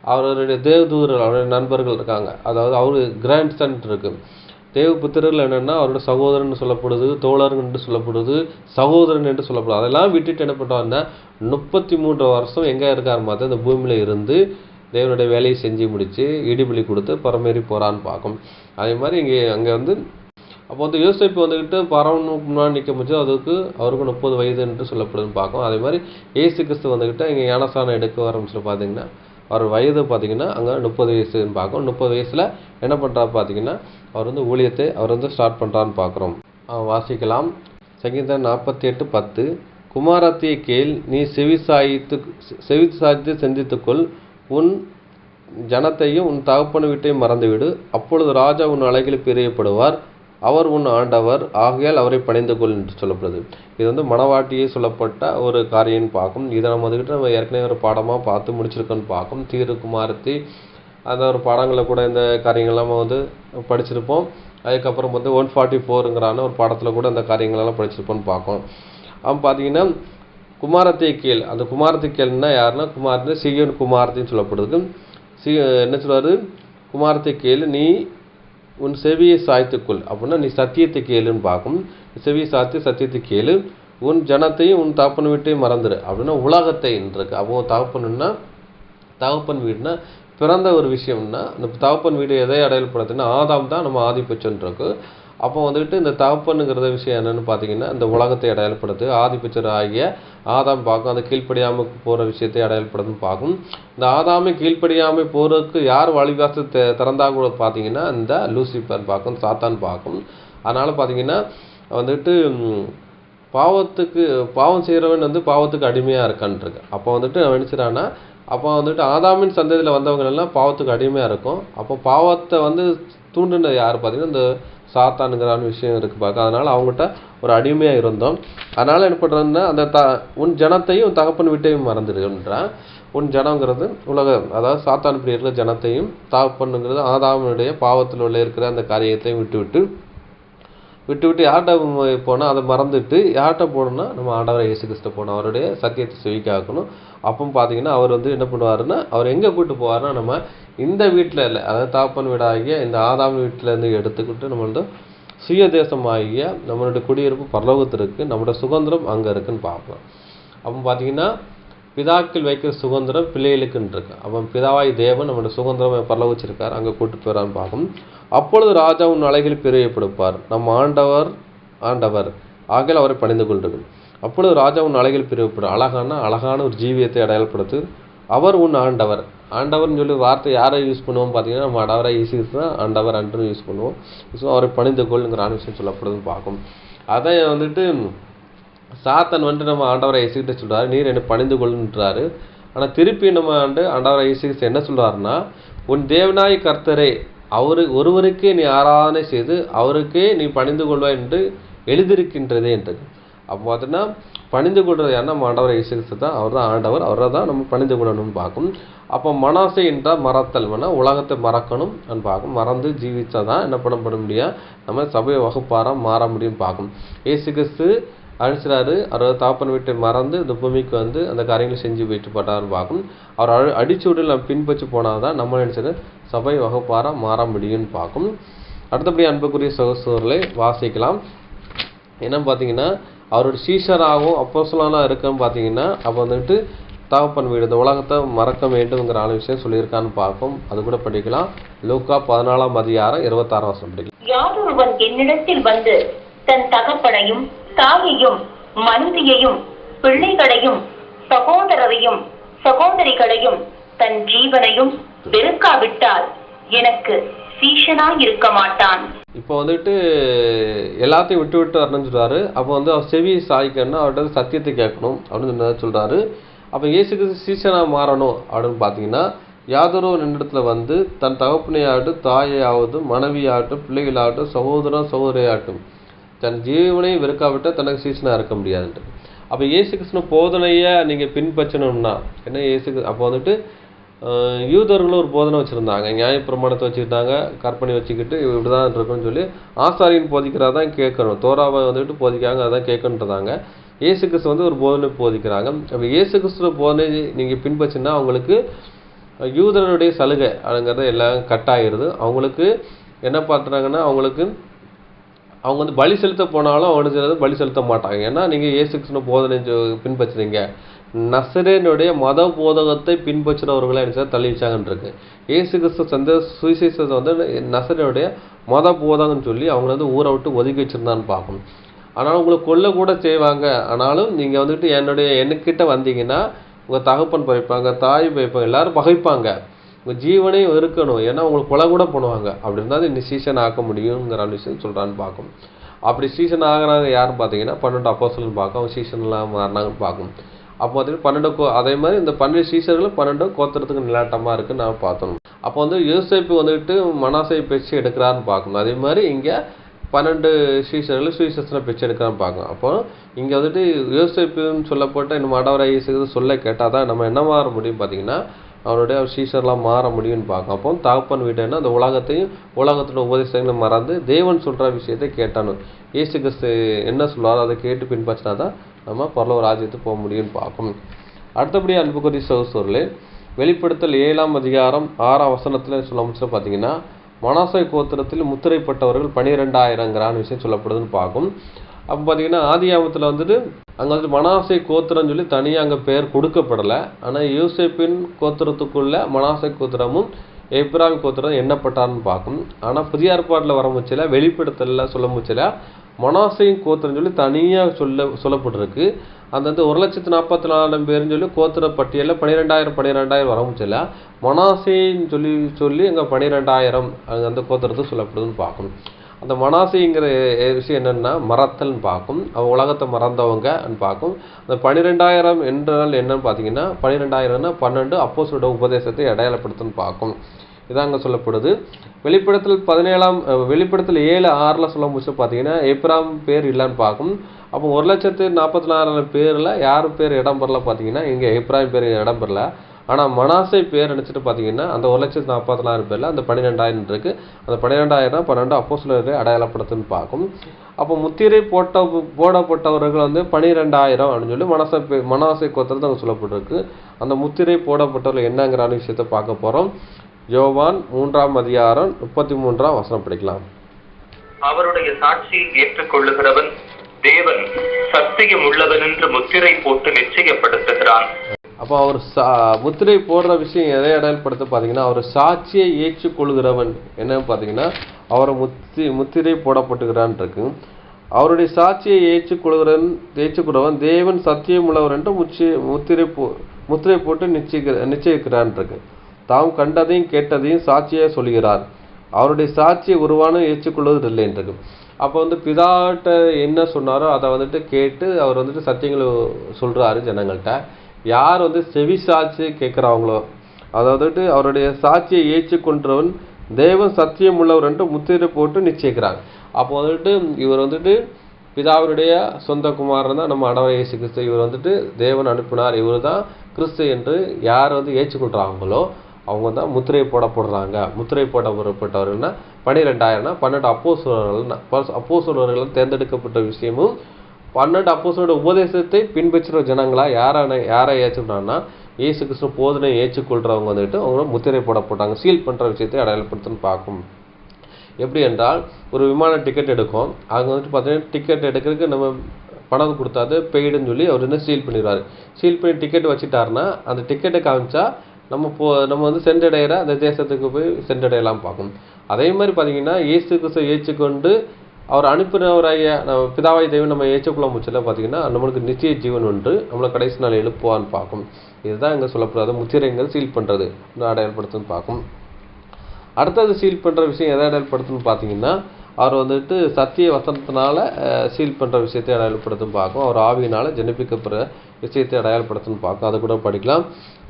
அவருடைய தேவதூதர்கள் அவருடைய நண்பர்கள் இருக்காங்க. அதாவது அவரு கிராண்ட் சன் இருக்கு. தேவபுத்திரர்கள் என்னென்னா அவரோட சகோதரன் சொல்லப்படுது, தோழர்கள் என்று சொல்லப்படுது, சகோதரன் என்று சொல்லப்படுது. அதெல்லாம் விட்டுட்டு என்ன பண்ணுறாருன்னா 33 வருஷம் எங்கே இருக்கார் மாதிரி இந்த பூமியில் இருந்து தேவனுடைய வேலையை செஞ்சு முடித்து இடிபலி கொடுத்து பரமேறி போகிறான்னு பார்க்கும். அதே மாதிரி அங்கே வந்து அப்போ வந்து யோசேப்பு வந்துக்கிட்டு பரவனுக்கு முன்னாடி நிற்க முடிச்சு அவருக்கு 30 வயது என்று சொல்லப்படுதுன்னு பார்க்கும். அதே மாதிரி இயேசு கிறிஸ்து வந்துக்கிட்டு இங்கே ஞானஸ்தானம் எடுக்க வரோம்னு சொல்லி பார்த்தீங்கன்னா அவர் வயது பார்த்தீங்கன்னா அங்கே 30 வயசுன்னு பார்க்கும். 30 வயசில் என்ன பண்ணுறா பார்த்தீங்கன்னா அவர் வந்து ஊழியத்தை அவர் வந்து ஸ்டார்ட் பண்ணுறான்னு பார்க்குறோம். வாசிக்கலாம். சங்கீதம் 48:10 குமாரத்தியை கேள், நீ செவிசாய்த்து சிந்தித்துக்கொள், உன் ஜனத்தையும் உன் தகப்பன் வீட்டையும் மறந்துவிடு. அப்பொழுது ராஜா உன் அழகில் பிரியப்படுவார், அவர் உன் ஆண்டவர், ஆகையால் அவரை பணிந்து கொள் என்று சொல்லப்படுது. இது வந்து மணவாட்டியே சொல்லப்பட்ட ஒரு காரியம்னு பார்க்கும். இதை நம்ம ஏற்கனவே ஒரு பாடமாக பார்த்து முடிச்சிருக்கோன்னு பார்க்கும். தீர்க்குமாரத்தி அந்த ஒரு பாடங்களில் கூட இந்த காரியங்கள்லாம் நம்ம வந்து படிச்சிருப்போம். அதுக்கப்புறம் வந்து 144ங்கிறான ஒரு பாடத்தில் கூட இந்த காரியங்களெல்லாம் படிச்சிருப்போம்னு பார்க்கும். அவன் பார்த்தீங்கன்னா குமாரத்தை கேள். அந்த குமாரத்தை கேள்னா யாருன்னா குமாரத்தை சீயோன் குமாரத்தின்னு சொல்லப்படுது. என்ன சொல்வார்? குமாரத்தை கேளு, நீ உன் செவியை சாய்த்துக்கொள். அப்படின்னா நீ சத்தியத்தை கேளுன்னு பார்க்கும். செவியை சாய்த்து சத்தியத்தை கேளு, உன் ஜனத்தையும் உன் தகப்பன் வீட்டையும் மறந்துடு. அப்படின்னா உலகத்தை இருக்கு. அப்போ தகப்பன் வீடுனா பிறந்த ஒரு விஷயம்னா இந்த தகப்பன் வீடு எதை அடையாளப்படுத்துன்னா ஆதாம் தான் நம்ம ஆதிபட்சம் இருக்கு. அப்போ வந்துட்டு இந்த தகப்பனுங்கிறத விஷயம் என்னென்னு பார்த்தீங்கன்னா இந்த உலகத்தை அடையாளப்படுத்து. ஆதிபட்சர் ஆகிய ஆதாம் பார்க்கும். அந்த கீழ்ப்படியாமல் போகிற விஷயத்தை அடையாளப்படுத்துன்னு பார்க்கும். இந்த ஆதாமை கீழ்ப்படியாமல் போகிறதுக்கு யார் வழிவாசல் திறந்தா கூட பார்த்தீங்கன்னா இந்த லூசிஃபர் பார்க்கும், சாத்தான் பார்க்கும். அதனால் பார்த்தீங்கன்னா வந்துட்டு பாவம் செய்கிறவன் வந்து பாவத்துக்கு அடிமையாக இருக்கான்ருக்கு. அப்போ வந்துட்டு அவன் நினச்சிடான்னா அப்போ வந்துட்டு ஆதாமின் சந்ததியில் வந்தவங்க எல்லாம் பாவத்துக்கு அடிமையாக இருக்கும். அப்போ பாவத்தை வந்து தூண்டுனது யார் பார்த்தீங்கன்னா இந்த சாத்தானுங்கிறான விஷயம் இருக்குது பார்க்க. அதனால் அவங்ககிட்ட ஒரு அடிமையாக இருந்தோம். அதனால் என்ன பண்ணுறதுன்னா அந்த உன் ஜனத்தையும் தகப்பன் வீட்டையும் மறந்துடுன்றான். உன் ஜனங்கிறது அதாவது சாத்தான் இப்படி இருக்கிற ஜனத்தையும் தகப்பனுங்கிறது ஆதாமனுடைய பாவத்தில் உள்ள இருக்கிற அந்த காரியத்தையும் விட்டு யார்கிட்ட போனால் அதை மறந்துட்டு யார்கிட்ட போகணும்னா நம்ம ஆண்டவரை இயேசு கிறிஸ்து போகணும். அவருடைய சத்தியத்தை செவிக்காக்கணும். அப்போ பார்த்தீங்கன்னா அவர் வந்து என்ன பண்ணுவாருன்னா அவர் எங்கே கூப்பிட்டு போவார்னா நம்ம இந்த வீட்டில் இல்லை, அதாவது தகப்பன் வீடாகிய இந்த ஆதாம் வீட்டிலேருந்து எடுத்துக்கிட்டு நம்ம வந்து சுயதேசமாகிய நம்மளுடைய குடியிருப்பு பரலோகத்திற்கு, நம்மளோட சுதந்திரம் அங்கே இருக்குன்னு பார்ப்போம். அப்போ பார்த்தீங்கன்னா பிதாக்கள் வைக்கிற சுதந்திரம் பிள்ளைகளுக்குன்னு இருக்கு. அவன் பிதாவாய் தேவன் நம்மளோட சுதந்திரம் பரல வச்சிருக்கார், அங்கே கூட்டு போயிடான்னு பார்க்கும். அப்பொழுது ராஜா உன் அலைகளில் பிரியப்படுப்பார். நம்ம ஆண்டவர் ஆகிய அவரை பணிந்து கொள்றது. அப்பொழுது ராஜா உன் அலைகளில் பிரியப்படும். அழகான ஒரு ஜீவியத்தை அடையாளப்படுத்து. அவர் உன் ஆண்டவர்னு சொல்லி வார்த்தை யாரை யூஸ் பண்ணுவோம் பார்த்தீங்கன்னா நம்ம ஆண்டவரை ஈஸியாக ஆண்டவர் அன்றுன்னு யூஸ் பண்ணுவோம். ஸோ அவரை பணிந்து கொள்ளுங்கிற விஷயம் சொல்லப்படுதுன்னு பார்க்கும். அதை வந்துட்டு சாத்தன் வந்துட்டு நம்ம ஆண்டவரை இயேசுகிட்ட சொல்கிறாரு, நீர் என்னை பணிந்து கொள்ளுன்றாரு. ஆனால் திருப்பி நம்ம ஆண்டவரை இயேசு என்ன சொல்கிறாருன்னா, உன் தேவனாய் கர்த்தரே ஒருவருக்கே நீ ஆராதனை செய்து அவருக்கே நீ பணிந்து கொள்வாய் என்று எழுதியிருக்கின்றதே என்றது. அப்போ பார்த்தீங்கன்னா பணிந்து கொள்வது யாருன்னா நம்ம ஆண்டவரை இயேசு கிறிஸ்து தான். அவர் தான் ஆண்டவர், அவரை தான் நம்ம பணிந்து கொள்ளணும்னு பார்க்கும். அப்போ மனாசை என்றால் மறத்தல், உலகத்தை மறக்கணும் பார்க்கும். மறந்து ஜீவித்தா தான் என்ன பண்ண முடியும், நம்ம சபை வகுப்பாராக மாற முடியும் பார்க்கும். இயேசு கிறிஸ்து அழிச்சிடாரு, அவர் தாப்பன் வீட்டை மறந்து இந்த பூமிக்கு வந்து அந்த காரியங்களை செஞ்சு போயிட்டு போட்டார்னு பார்க்கும். அவர் அடிச்சூடில் நம்ம பின்பற்றி போனால் தான் நம்ம நினச்சது சபை வகுப்பாராக மாற முடியும்னு பார்க்கும். அடுத்தபடி அன்புக்குரிய சகோதரர்களை வாசிக்கலாம். என்னன்னு பார்த்தீங்கன்னா அவரோட சீஷராகவும் அப்போஸ்தலனாக இருக்குன்னு பார்த்தீங்கன்னா அப்போ வந்துட்டு தகப்பன் வீடு இந்த உலகத்தை மறக்க வேண்டும்ங்கிற விஷயம் சொல்லியிருக்கான்னு பார்ப்போம். அது கூட படிக்கலாம். லூக்கா 14 அதிகாரம் 26 வசனம் படிக்கலாம். யாரொருவன் என்னிடத்தில் வந்து தன் தகப்பனையும் தாயையும் மனைவியையும் பிள்ளைகளையும் சகோதரரையும் சகோதரிகளையும் தன் ஜீவனையும் வெறுக்காவிட்டால் எனக்கு சீஷனாய் இருக்க மாட்டான். இப்போ வந்துட்டு எல்லாத்தையும் விட்டு வரணும்னு சொல்றாரு. அப்போ வந்து அவர் செவி சாய்க்கணும்னா அவர்கிட்ட சத்தியத்தை கேட்கணும் அப்படின்னு சொல்றாரு. அப்போ இயேசுக்கு சீஷனாக மாறணும் அப்படின்னு பார்த்தீங்கன்னா யாதொரு இடத்துல வந்து தன் தகப்பனையாகட்டும் தாயையாகட்டும் மனைவியாகட்டும் பிள்ளைகளாகட்டும் சகோதரியாகட்டும் தன் ஜீவனை வெறுக்காவிட்டால் தனக்கு சீசனாக இருக்க முடியாதுன்ட்டு. அப்போ இயேசு கிறிஸ்துவ போதனையை நீங்கள் பின்பற்றணும்னா என்ன அப்போ வந்துட்டு யூதர்களும் ஒரு போதனை வச்சுருந்தாங்க, நியாயப்பிரமாணத்தை வச்சுக்கிட்டாங்க, கற்பனை வச்சுக்கிட்டு இப்படி தான் இருக்குன்னு சொல்லி ஆசாரியின் போதிக்கிறதான் கேட்கணும். தோராவை வந்துட்டு போதிக்கிறாங்க, அதான் கேட்கணுன்றதாங்க. இயேசு கிறிஸ்து வந்து ஒரு போதனை போதிக்கிறாங்க. அப்போ இயேசு கிறிஸ்துவ போதனை நீங்கள் பின்பற்றினா அவங்களுக்கு யூதர்களுடைய சலுகை அதுங்கிறது எல்லாம் கட் ஆகிடுது. அவங்களுக்கு என்ன பண்ணுறாங்கன்னா அவங்க வந்து பலி செலுத்த போனாலும் அவனுக்கு பலி செலுத்த மாட்டாங்க. ஏன்னா நீங்கள் இயேசு கிறிஸ்துவ போதனை பின்பற்றுறீங்க. நசரேனுடைய மத போதகத்தை பின்பற்றுறவர்களை என்ன தள்ளி வச்சாங்கன்னு இருக்கு. இயேசு கிறிஸ்து சுவிசேஷத்தை வந்து நசரேனுடைய மத போதகம்னு சொல்லி அவங்க வந்து ஊரை விட்டு ஒதுக்கி வச்சிருந்தான்னு பார்க்கணும். ஆனால் உங்களை கொல்ல கூட செய்வாங்க. ஆனாலும் நீங்கள் வந்துட்டு என்கிட்ட வந்தீங்கன்னா உங்கள் தகப்பன் பகைப்பாங்க, தாய் பகைப்பாங்க, எல்லாரும் பகைப்பாங்க, உங்கள் ஜீவனையும் இருக்கணும். ஏன்னா உங்களுக்கு கொலை கூட பண்ணுவாங்க. அப்படி இருந்தால் இந்த சீசன் ஆக்க முடியுங்கிற விஷயம் சொல்கிறான்னு பார்க்கும். அப்படி சீசன் ஆகிறாங்க யாருன்னு பார்த்தீங்கன்னா 12 அப்போஸ்தலர்னு பார்க்கும். அவங்க சீசன்லாம் மாறினாங்கன்னு பார்க்கும். அப்போ வந்துட்டு 12 அதே மாதிரி இந்த 12 சீசர்களும் 12 கோத்திரத்துக்கு நிலாட்டமாக இருக்குன்னு நான் பார்த்தோம். அப்போ வந்து யோசேப்பு வந்துட்டு மனாசை பேச்சு எடுக்கிறான்னு பார்க்கணும். அதே மாதிரி இங்கே 12 சீஷர்கள் சுவிசேஷத்தில் பிச்சை எடுக்கிறான்னு பார்க்கணும். அப்போ இங்கே வந்துட்டு யோசேப்புன்னு சொல்லப்பட்ட இந்த ஆண்டவராகிய இயேசு கிறிஸ்து சொல்ல கேட்டால் தான் நம்ம என்ன மாற முடியும் பார்த்தீங்கன்னா அவருடைய சீஷர்லாம் மாற முடியும்னு பார்க்கணும். அப்போ தகப்பன் வீட்டுன்னா அந்த உலகத்தோட உபதேசங்களை மறந்து தேவன் சொல்கிற விஷயத்தை கேட்டானு இயேசு கிறிஸ்து என்ன சொல்லுவாரோ அதை கேட்டு பின்பற்றினா தான் நம்ம பரலோக ராஜ்யத்துக்கு போக முடியும்னு பார்க்கணும். அடுத்தபடி அன்புக்குரிய சகோதரர்களே, வெளிப்படுத்தல் 7ஆம் அதிகாரம் 6ஆம் வசனத்தில் சொல்ல முடிச்சு பார்த்தீங்கன்னா மனாசே கோத்திரத்தில் முத்திரைப்பட்டவர்கள் 12,000 விஷயம் சொல்லப்படுதுன்னு பார்க்கும். அப்போ பார்த்தீங்கன்னா ஆதியாகமத்தில் வந்துட்டு அங்கே வந்துட்டு மனாசே கோத்திரம்னு சொல்லி தனியாக அங்கே பேர் கொடுக்கப்படலை. ஆனால் யோசேப்பின் கோத்திரத்துக்குள்ள மனாசே கோத்திரமும் எப்ராயிம் கோத்திரம் எண்ணப்பட்டார்னு பார்க்கும். ஆனால் புதிய ஏற்பாட்டில் வர முச்சில வெளிப்படுத்தலில் சொல்ல முச்சில மனாசேயின் கோத்திரம் சொல்லி தனியாக சொல்லப்பட்டிருக்கு. அந்த வந்து 1,44,000 பேர்னு சொல்லி கோத்திர பட்டியலில் 12,000 வர முச்சில மனாசேன்னு சொல்லி அங்கே 12,000 அங்கே அந்த கோத்திரத்தை சொல்லப்படுதுன்னு பார்க்கணும். அந்த மனாசேங்கிற விஷயம் என்னென்னா மறத்தல்னு பார்க்கும். அவங்க உலகத்தை மறந்தவங்கன்னு பார்க்கும். அந்த 12,000 என்றால் என்னன்னு பார்த்தீங்கன்னா 12,000னா 12 அப்போஸ்தலரோட உபதேசத்தை அடையாளப்படுத்துன்னு பார்க்கும். இதான் அங்கே சொல்லப்படுது. வெளிப்படுத்தல் 7:6 சொல்ல முடிச்சு பார்த்தீங்கன்னா எப்ராம் பேர் இல்லைன்னு பார்க்கும். அப்போ 1,44,000 பேரில் யார் பேர் இடம் பெறல பார்த்தீங்கன்னா இங்கே எப்ராம் பேர் இடம் பெறல. ஆனால் மனாசே பேர் நினச்சிட்டு பார்த்தீங்கன்னா அந்த 1,44,000 பேரில் அந்த 12,000 இருக்குது. அந்த 12,000 12 அப்போஸ்தலரை அடையாளப்படுத்துன்னு பார்க்கும். அப்போ முத்திரை போடப்பட்டவர்கள் வந்து 12,000 அப்படின்னு சொல்லி மனாசே கோத்திரத்தை அங்கே சொல்லப்பட்டிருக்கு. அந்த முத்திரை போடப்பட்டவர்கள் என்னங்கிற விஷயத்தை பார்க்க போகிறோம். யோவான் 3ஆம் அதிகாரம் 33ஆம் வசனம் படிக்கலாம். அவருடைய சாட்சியை ஏற்றுக்கொள்ளுகிறவன் தேவன் சத்தியம் உள்ளவன் என்று முத்திரை போட்டு நிச்சயப்படுத்துகிறான். அப்போ அவர் முத்திரை போடுற விஷயம் எதை அடையாளப்படுத்த பார்த்தீங்கன்னா அவர் சாட்சியை ஏற்றுக்கொள்கிறவன் என்னன்னு பார்த்தீங்கன்னா அவரை முத்திரை போடப்பட்டுகிறான் இருக்கு. அவருடைய சாட்சியை ஏற்றுக்கொள்கிறவன் தேவன் சத்தியம் உள்ளவர் என்று முத்திரை போட்டு நிச்சயிக்கிறான் இருக்கு. தாம் கண்டதையும் கேட்டதையும் சாட்சியாக சொல்கிறார். அவருடைய சாட்சியை உருவான ஏற்றுக்கொள்வது இல்லைன்றது. அப்போ வந்து பிதாட்ட என்ன சொன்னாரோ அதை வந்துட்டு கேட்டு அவர் வந்துட்டு சத்தியங்களை சொல்கிறாரு ஜனங்கள்கிட்ட. யார் வந்து செவி சாட்சியை கேட்குறாங்களோ அதாவது அவருடைய சாட்சியை ஏற்றுக்கொண்டவன் தேவன் சத்தியம் உள்ளவர் என்று முத்திரை போட்டு நிச்சயிக்கிறாங்க. அப்போ வந்துட்டு இவர் வந்துட்டு பிதாவுடைய சொந்த குமாரன் தான் நம்ம ஆண்டவர் இயேசு கிறிஸ்து. இவர் வந்துட்டு தேவன் அனுப்பினார், இவர் தான் கிறிஸ்து என்று யார் வந்து ஏற்றுக்கொள்கிறாங்களோ அவங்க தான் முத்திரை போடப்படுறாங்க. முத்திரை போடப்பட்டவர்கள்னா 12,000 12 அப்போஸ்தலர்கள் தேர்ந்தெடுக்கப்பட்ட விஷயமும் 12 அப்போஸ்தலரோட உபதேசத்தை பின்பற்றுற ஜனங்களா யாரை ஏற்றுக்கிட்டாங்கன்னா இயேசு கிறிஸ்து போதனை ஏற்றுக்கொள்கிறவங்க வந்துட்டு அவங்க முத்திரை போடப்பட்டாங்க. சீல் பண்ணுற விஷயத்தை அடையாளப்படுத்துன்னு பார்க்கும். எப்படி என்றால் ஒரு விமான டிக்கெட் எடுக்கும். அங்கே வந்துட்டு பார்த்தீங்கன்னா டிக்கெட் எடுக்கிறதுக்கு நம்ம பணம் கொடுத்தாது பெய்டுன்னு சொல்லி அவர் வந்து சீல் பண்ணிடுவார். சீல் பண்ணி டிக்கெட் வச்சுட்டாருன்னா அந்த டிக்கெட்டை காமிச்சா நம்ம வந்து சென்றடைகிற அந்த தேசத்துக்கு போய் சென்றடையலாம் பார்க்கும். அதே மாதிரி பார்த்தீங்கன்னா இயேசு கிறிஸ்துவை ஏற்றுக்கொண்டு அவர் அனுப்பினவராகிய நம்ம பிதாவாய் தேவன் நம்ம ஏற்றுக்கொள்ள முச்சில பார்த்தீங்கன்னா நம்மளுக்கு நிச்சய ஜீவன் ஒன்று நம்மளை கடைசி நாள் எழுப்புவான்னு பார்க்கும். இதுதான் இங்கே சொல்லப்படாத முத்திரைங்கள் சீல் பண்ணுறது அடையாளப்படுத்துன்னு பார்க்கும். அடுத்தது சீல் பண்ணுற விஷயம் எதை அடையாளப்படுத்துன்னு பார்த்தீங்கன்னா அவர் வந்துட்டு சத்திய வசனத்தினால சீல் பண்ணுற விஷயத்தை அடையாளப்படுத்துன்னு பார்க்கும். அவர் ஆவியினால் ஜனிப்பிக்கப்படுற விஷயத்தை அடையாளப்படுத்துன்னு பார்க்கும். அதை கூட படிக்கலாம்.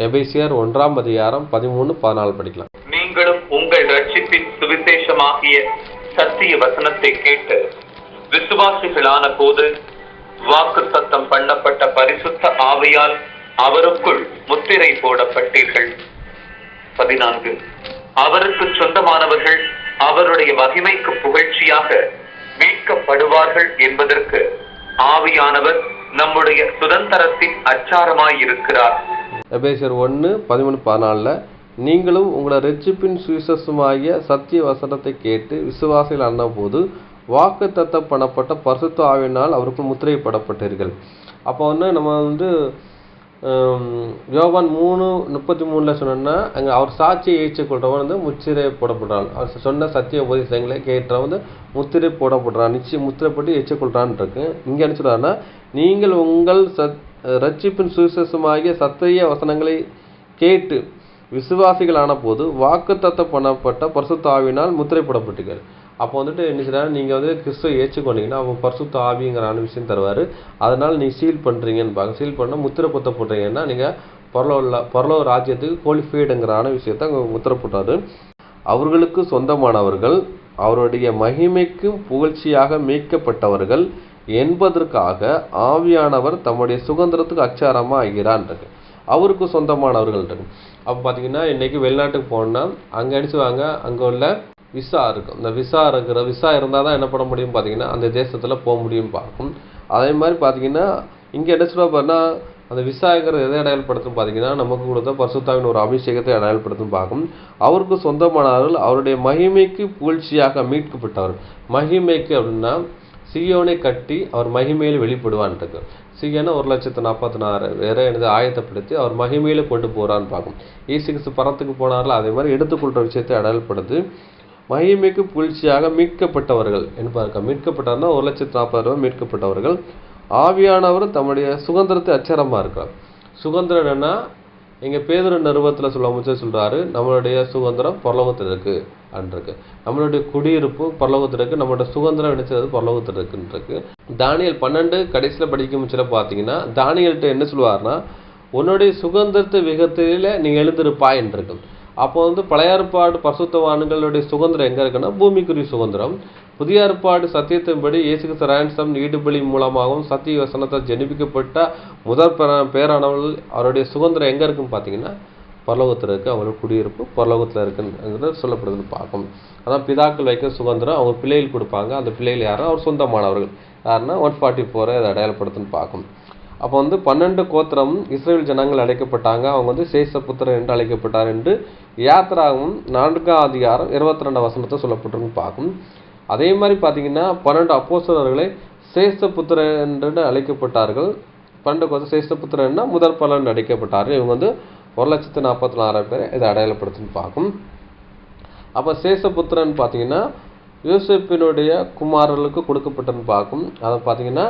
எபேசியர் 1ஆம் அதிகாரம் 13-14 படிக்கலாம். நீங்களும் உங்கள் ரட்சிப்பின் சுவிசேஷமாகிய சத்திய வசனத்தை கேட்டு விசுவாசிகளான போது வாக்குத்தத்தம் பண்ணப்பட்ட பரிசுத்த ஆவியால் அவருக்குள் முத்திரை போடப்பட்டீர்கள். 14 அவருக்கு சொந்தமானவர்கள் அவருடைய மகிமைக்கு புகழ்ச்சியாக மீட்கப்படுவார்கள் என்பதற்கு ஆவியானவர் நம்முடைய சுதந்திரத்தின் அச்சாரமாயிருக்கிறார். எபேசியர் 1:13-14 நீங்களும் உங்களோட ரட்சிப்பின் சுவிசேஷமாகிய சத்திய வசனத்தை கேட்டு விசுவாசிகள் ஆனபோது வாக்குத்தத்தம் பண்ணப்பட்ட பரிசுத்த ஆவியினால் அவருக்கு முத்திரைப்படப்பட்டீர்கள். அப்போ வந்து நம்ம வந்து யோவான் 3:33 சொன்னோன்னா அங்கே அவர் சாட்சியை ஏற்றுக்கொள்றவன் வந்து முத்திரை போடப்படுறான். அவர் சொன்ன சத்திய உபதேசங்களை கேட்டவன் வந்து முத்திரை போடப்படுறான், நிச்சயம் முத்திரை போட்டு ஏற்றுக்கொள்றான்னு இருக்கு. இங்கே என்ன சொல்றாருன்னா நீங்கள் உங்கள் ரட்சிப்பின் சுவிசேஷமாகிய சத்திய வசனங்களை கேட்டு விசுவாசிகள் ஆன போது வாக்குத்தத்தம் பண்ணப்பட்ட பரிசுத்த ஆவியினால் முத்திரை போடப்பட்டீர்கள். அப்போ வந்துட்டு என்ன செய்யறாரு, நீங்கள் வந்து கிறிஸ்துவை ஏற்றுக்கொண்டீங்கன்னா அவன் பரிசுத்த ஆவிங்கிற விஷயம் தருவார். அதனால் நீ சீல் பண்ணுறீங்கன்னு பாருங்க. சீல் பண்ணால் முத்திரை பொத்த போட்டீங்கன்னா நீங்கள் பரலோக ராஜ்யத்துக்கு குவாலிஃபைடுங்கிற விஷயத்த அங்கே முத்திரை போட்டார். அவர்களுக்கு சொந்தமானவர்கள் அவருடைய மகிமைக்கும் புகழ்ச்சியாக மீட்கப்பட்டவர்கள் என்பதற்காக ஆவியானவர் தம்முடைய சுதந்திரத்துக்கு அச்சாரமாக ஆகிறான் இருக்கு. அவருக்கு சொந்தமானவர்கள் இருக்கு. அப்போ பார்த்தீங்கன்னா இன்றைக்கி வெளிநாட்டுக்கு போனால் அங்கே அடிச்சுவாங்க, அங்கே உள்ள விசா இருக்கும். இந்த விசா இருந்தால் தான் என்ன பண்ண முடியும் பார்த்தீங்கன்னா அந்த தேசத்தில் போக முடியும் பார்க்கும். அதே மாதிரி பார்த்தீங்கன்னா இங்கே என்ன சொல்ல பாருன்னா அந்த விசாங்கிறது எதை அடையாளப்படுத்தும் பார்த்தீங்கன்னா நமக்கு கொடுத்த பரிசுத்தாவின் ஒரு அபிஷேகத்தை அடையாளப்படுத்தும் பார்க்கும். அவருக்கு சொந்தமானவர்கள் அவருடைய மகிமைக்கு புகழ்ச்சியாக மீட்கப்பட்டவர். மகிமைக்கு அப்படின்னா சீயோனை கட்டி அவர் மகிமையில் வெளிப்படுவான்ட்டு. சீயோனை 1,40,000 வேற எனது ஆயத்தப்படுத்தி அவர் மகிமையில் கொண்டு போகிறான்னு பார்க்கும். இயேசு பரத்துக்கு போனார்கள், அதே மாதிரி எடுத்துக்கொள்கிற விஷயத்தை அடையாளப்படுத்து மகிமைக்கு புகழ்ச்சியாக மீட்கப்பட்டவர்கள் என்பார்கள். மீட்கப்பட்டார்னா 1,40,000 மீட்கப்பட்டவர்கள். ஆவியானவர் தம்முடைய சுதந்திரத்தை அச்சரமாக இருக்கிறார். சுதந்திரம் என்னன்னா இங்கே பேதுரு நிருபத்தில் சொல்கிறாரு, நம்மளுடைய சுதந்திரம் பரலோகத்தில் இருக்குது அன்றிருக்கு. நம்மளுடைய குடியிருப்பு பரலோகத்தில் இருக்குது, நம்மளோட சுதந்திரம் நினைச்சது பரலோகத்தில் இருக்குன்றிருக்கு. தானியேல் 12 கடைசியில் படிக்கும் சில பார்த்தீங்கன்னா தானியேல்கிட்ட என்ன சொல்லுவார்னா உன்னுடைய சுதந்திரத்தை விகத்தில நீ எழுந்திருப்பாய் என்றிருக்கும். அப்போ பழைய ஏற்பாடு பரிசுத்தவான்களுடைய சுதந்திரம் எங்கே இருக்குன்னா பூமிக்குரிய சுதந்திரம். புதிய ஏற்பாடு சத்தியத்தின்படி இயேசு கிறிஸ்து ரான்சம் ஈடுபலி மூலமாகவும் சத்திய வசனத்தால் ஜெனிப்பிக்கப்பட்ட முதற் பேரானவர்கள் அவருடைய சுதந்திரம் எங்கே இருக்குன்னு பார்த்தீங்கன்னா பரலோகத்தில் இருக்குது. அவங்களோட குடியிருப்பு பரலோகத்தில் இருக்குங்கிறது சொல்லப்படுதுன்னு பார்க்கும். அதான் பிதாக்கள் வைக்க சுதந்திரம் அவங்க பிள்ளைகள் கொடுப்பாங்க. அந்த பிள்ளைகள் யாரும் அவர் சொந்தமானவர்கள் யாருன்னா 144 அதை அடையாளப்படுத்துன்னு பார்க்கும். அப்போ 12 கோத்திரம் இஸ்ரேல் ஜனங்கள் அழைக்கப்பட்டாங்க. அவங்க சேஷபுத்திரர் என்று அழைக்கப்பட்டார் என்று யாத்திராகவும் 4ஆம் அதிகாரம் 22ஆம் வசனத்தை சொல்லப்பட்டிருக்குன்னு பார்க்கும். அதே மாதிரி பார்த்தீங்கன்னா 12 அப்போஸ்தலர்களை சேஷபுத்திரர் என்று அழைக்கப்பட்டார்கள். 12 கோத்திரம் சேஷபுத்திரன்னா முதற் பலன் அழைக்கப்பட்டார்கள். இவங்க 1,40,000 பேர் இதை அடையாளப்படுத்துன்னு பார்க்கும். அப்போ சேஷபுத்திரன் பார்த்தீங்கன்னா யோசேப்பினுடைய குமாரர்களுக்கு கொடுக்கப்பட்டன்னு பார்க்கும். அதை பார்த்தீங்கன்னா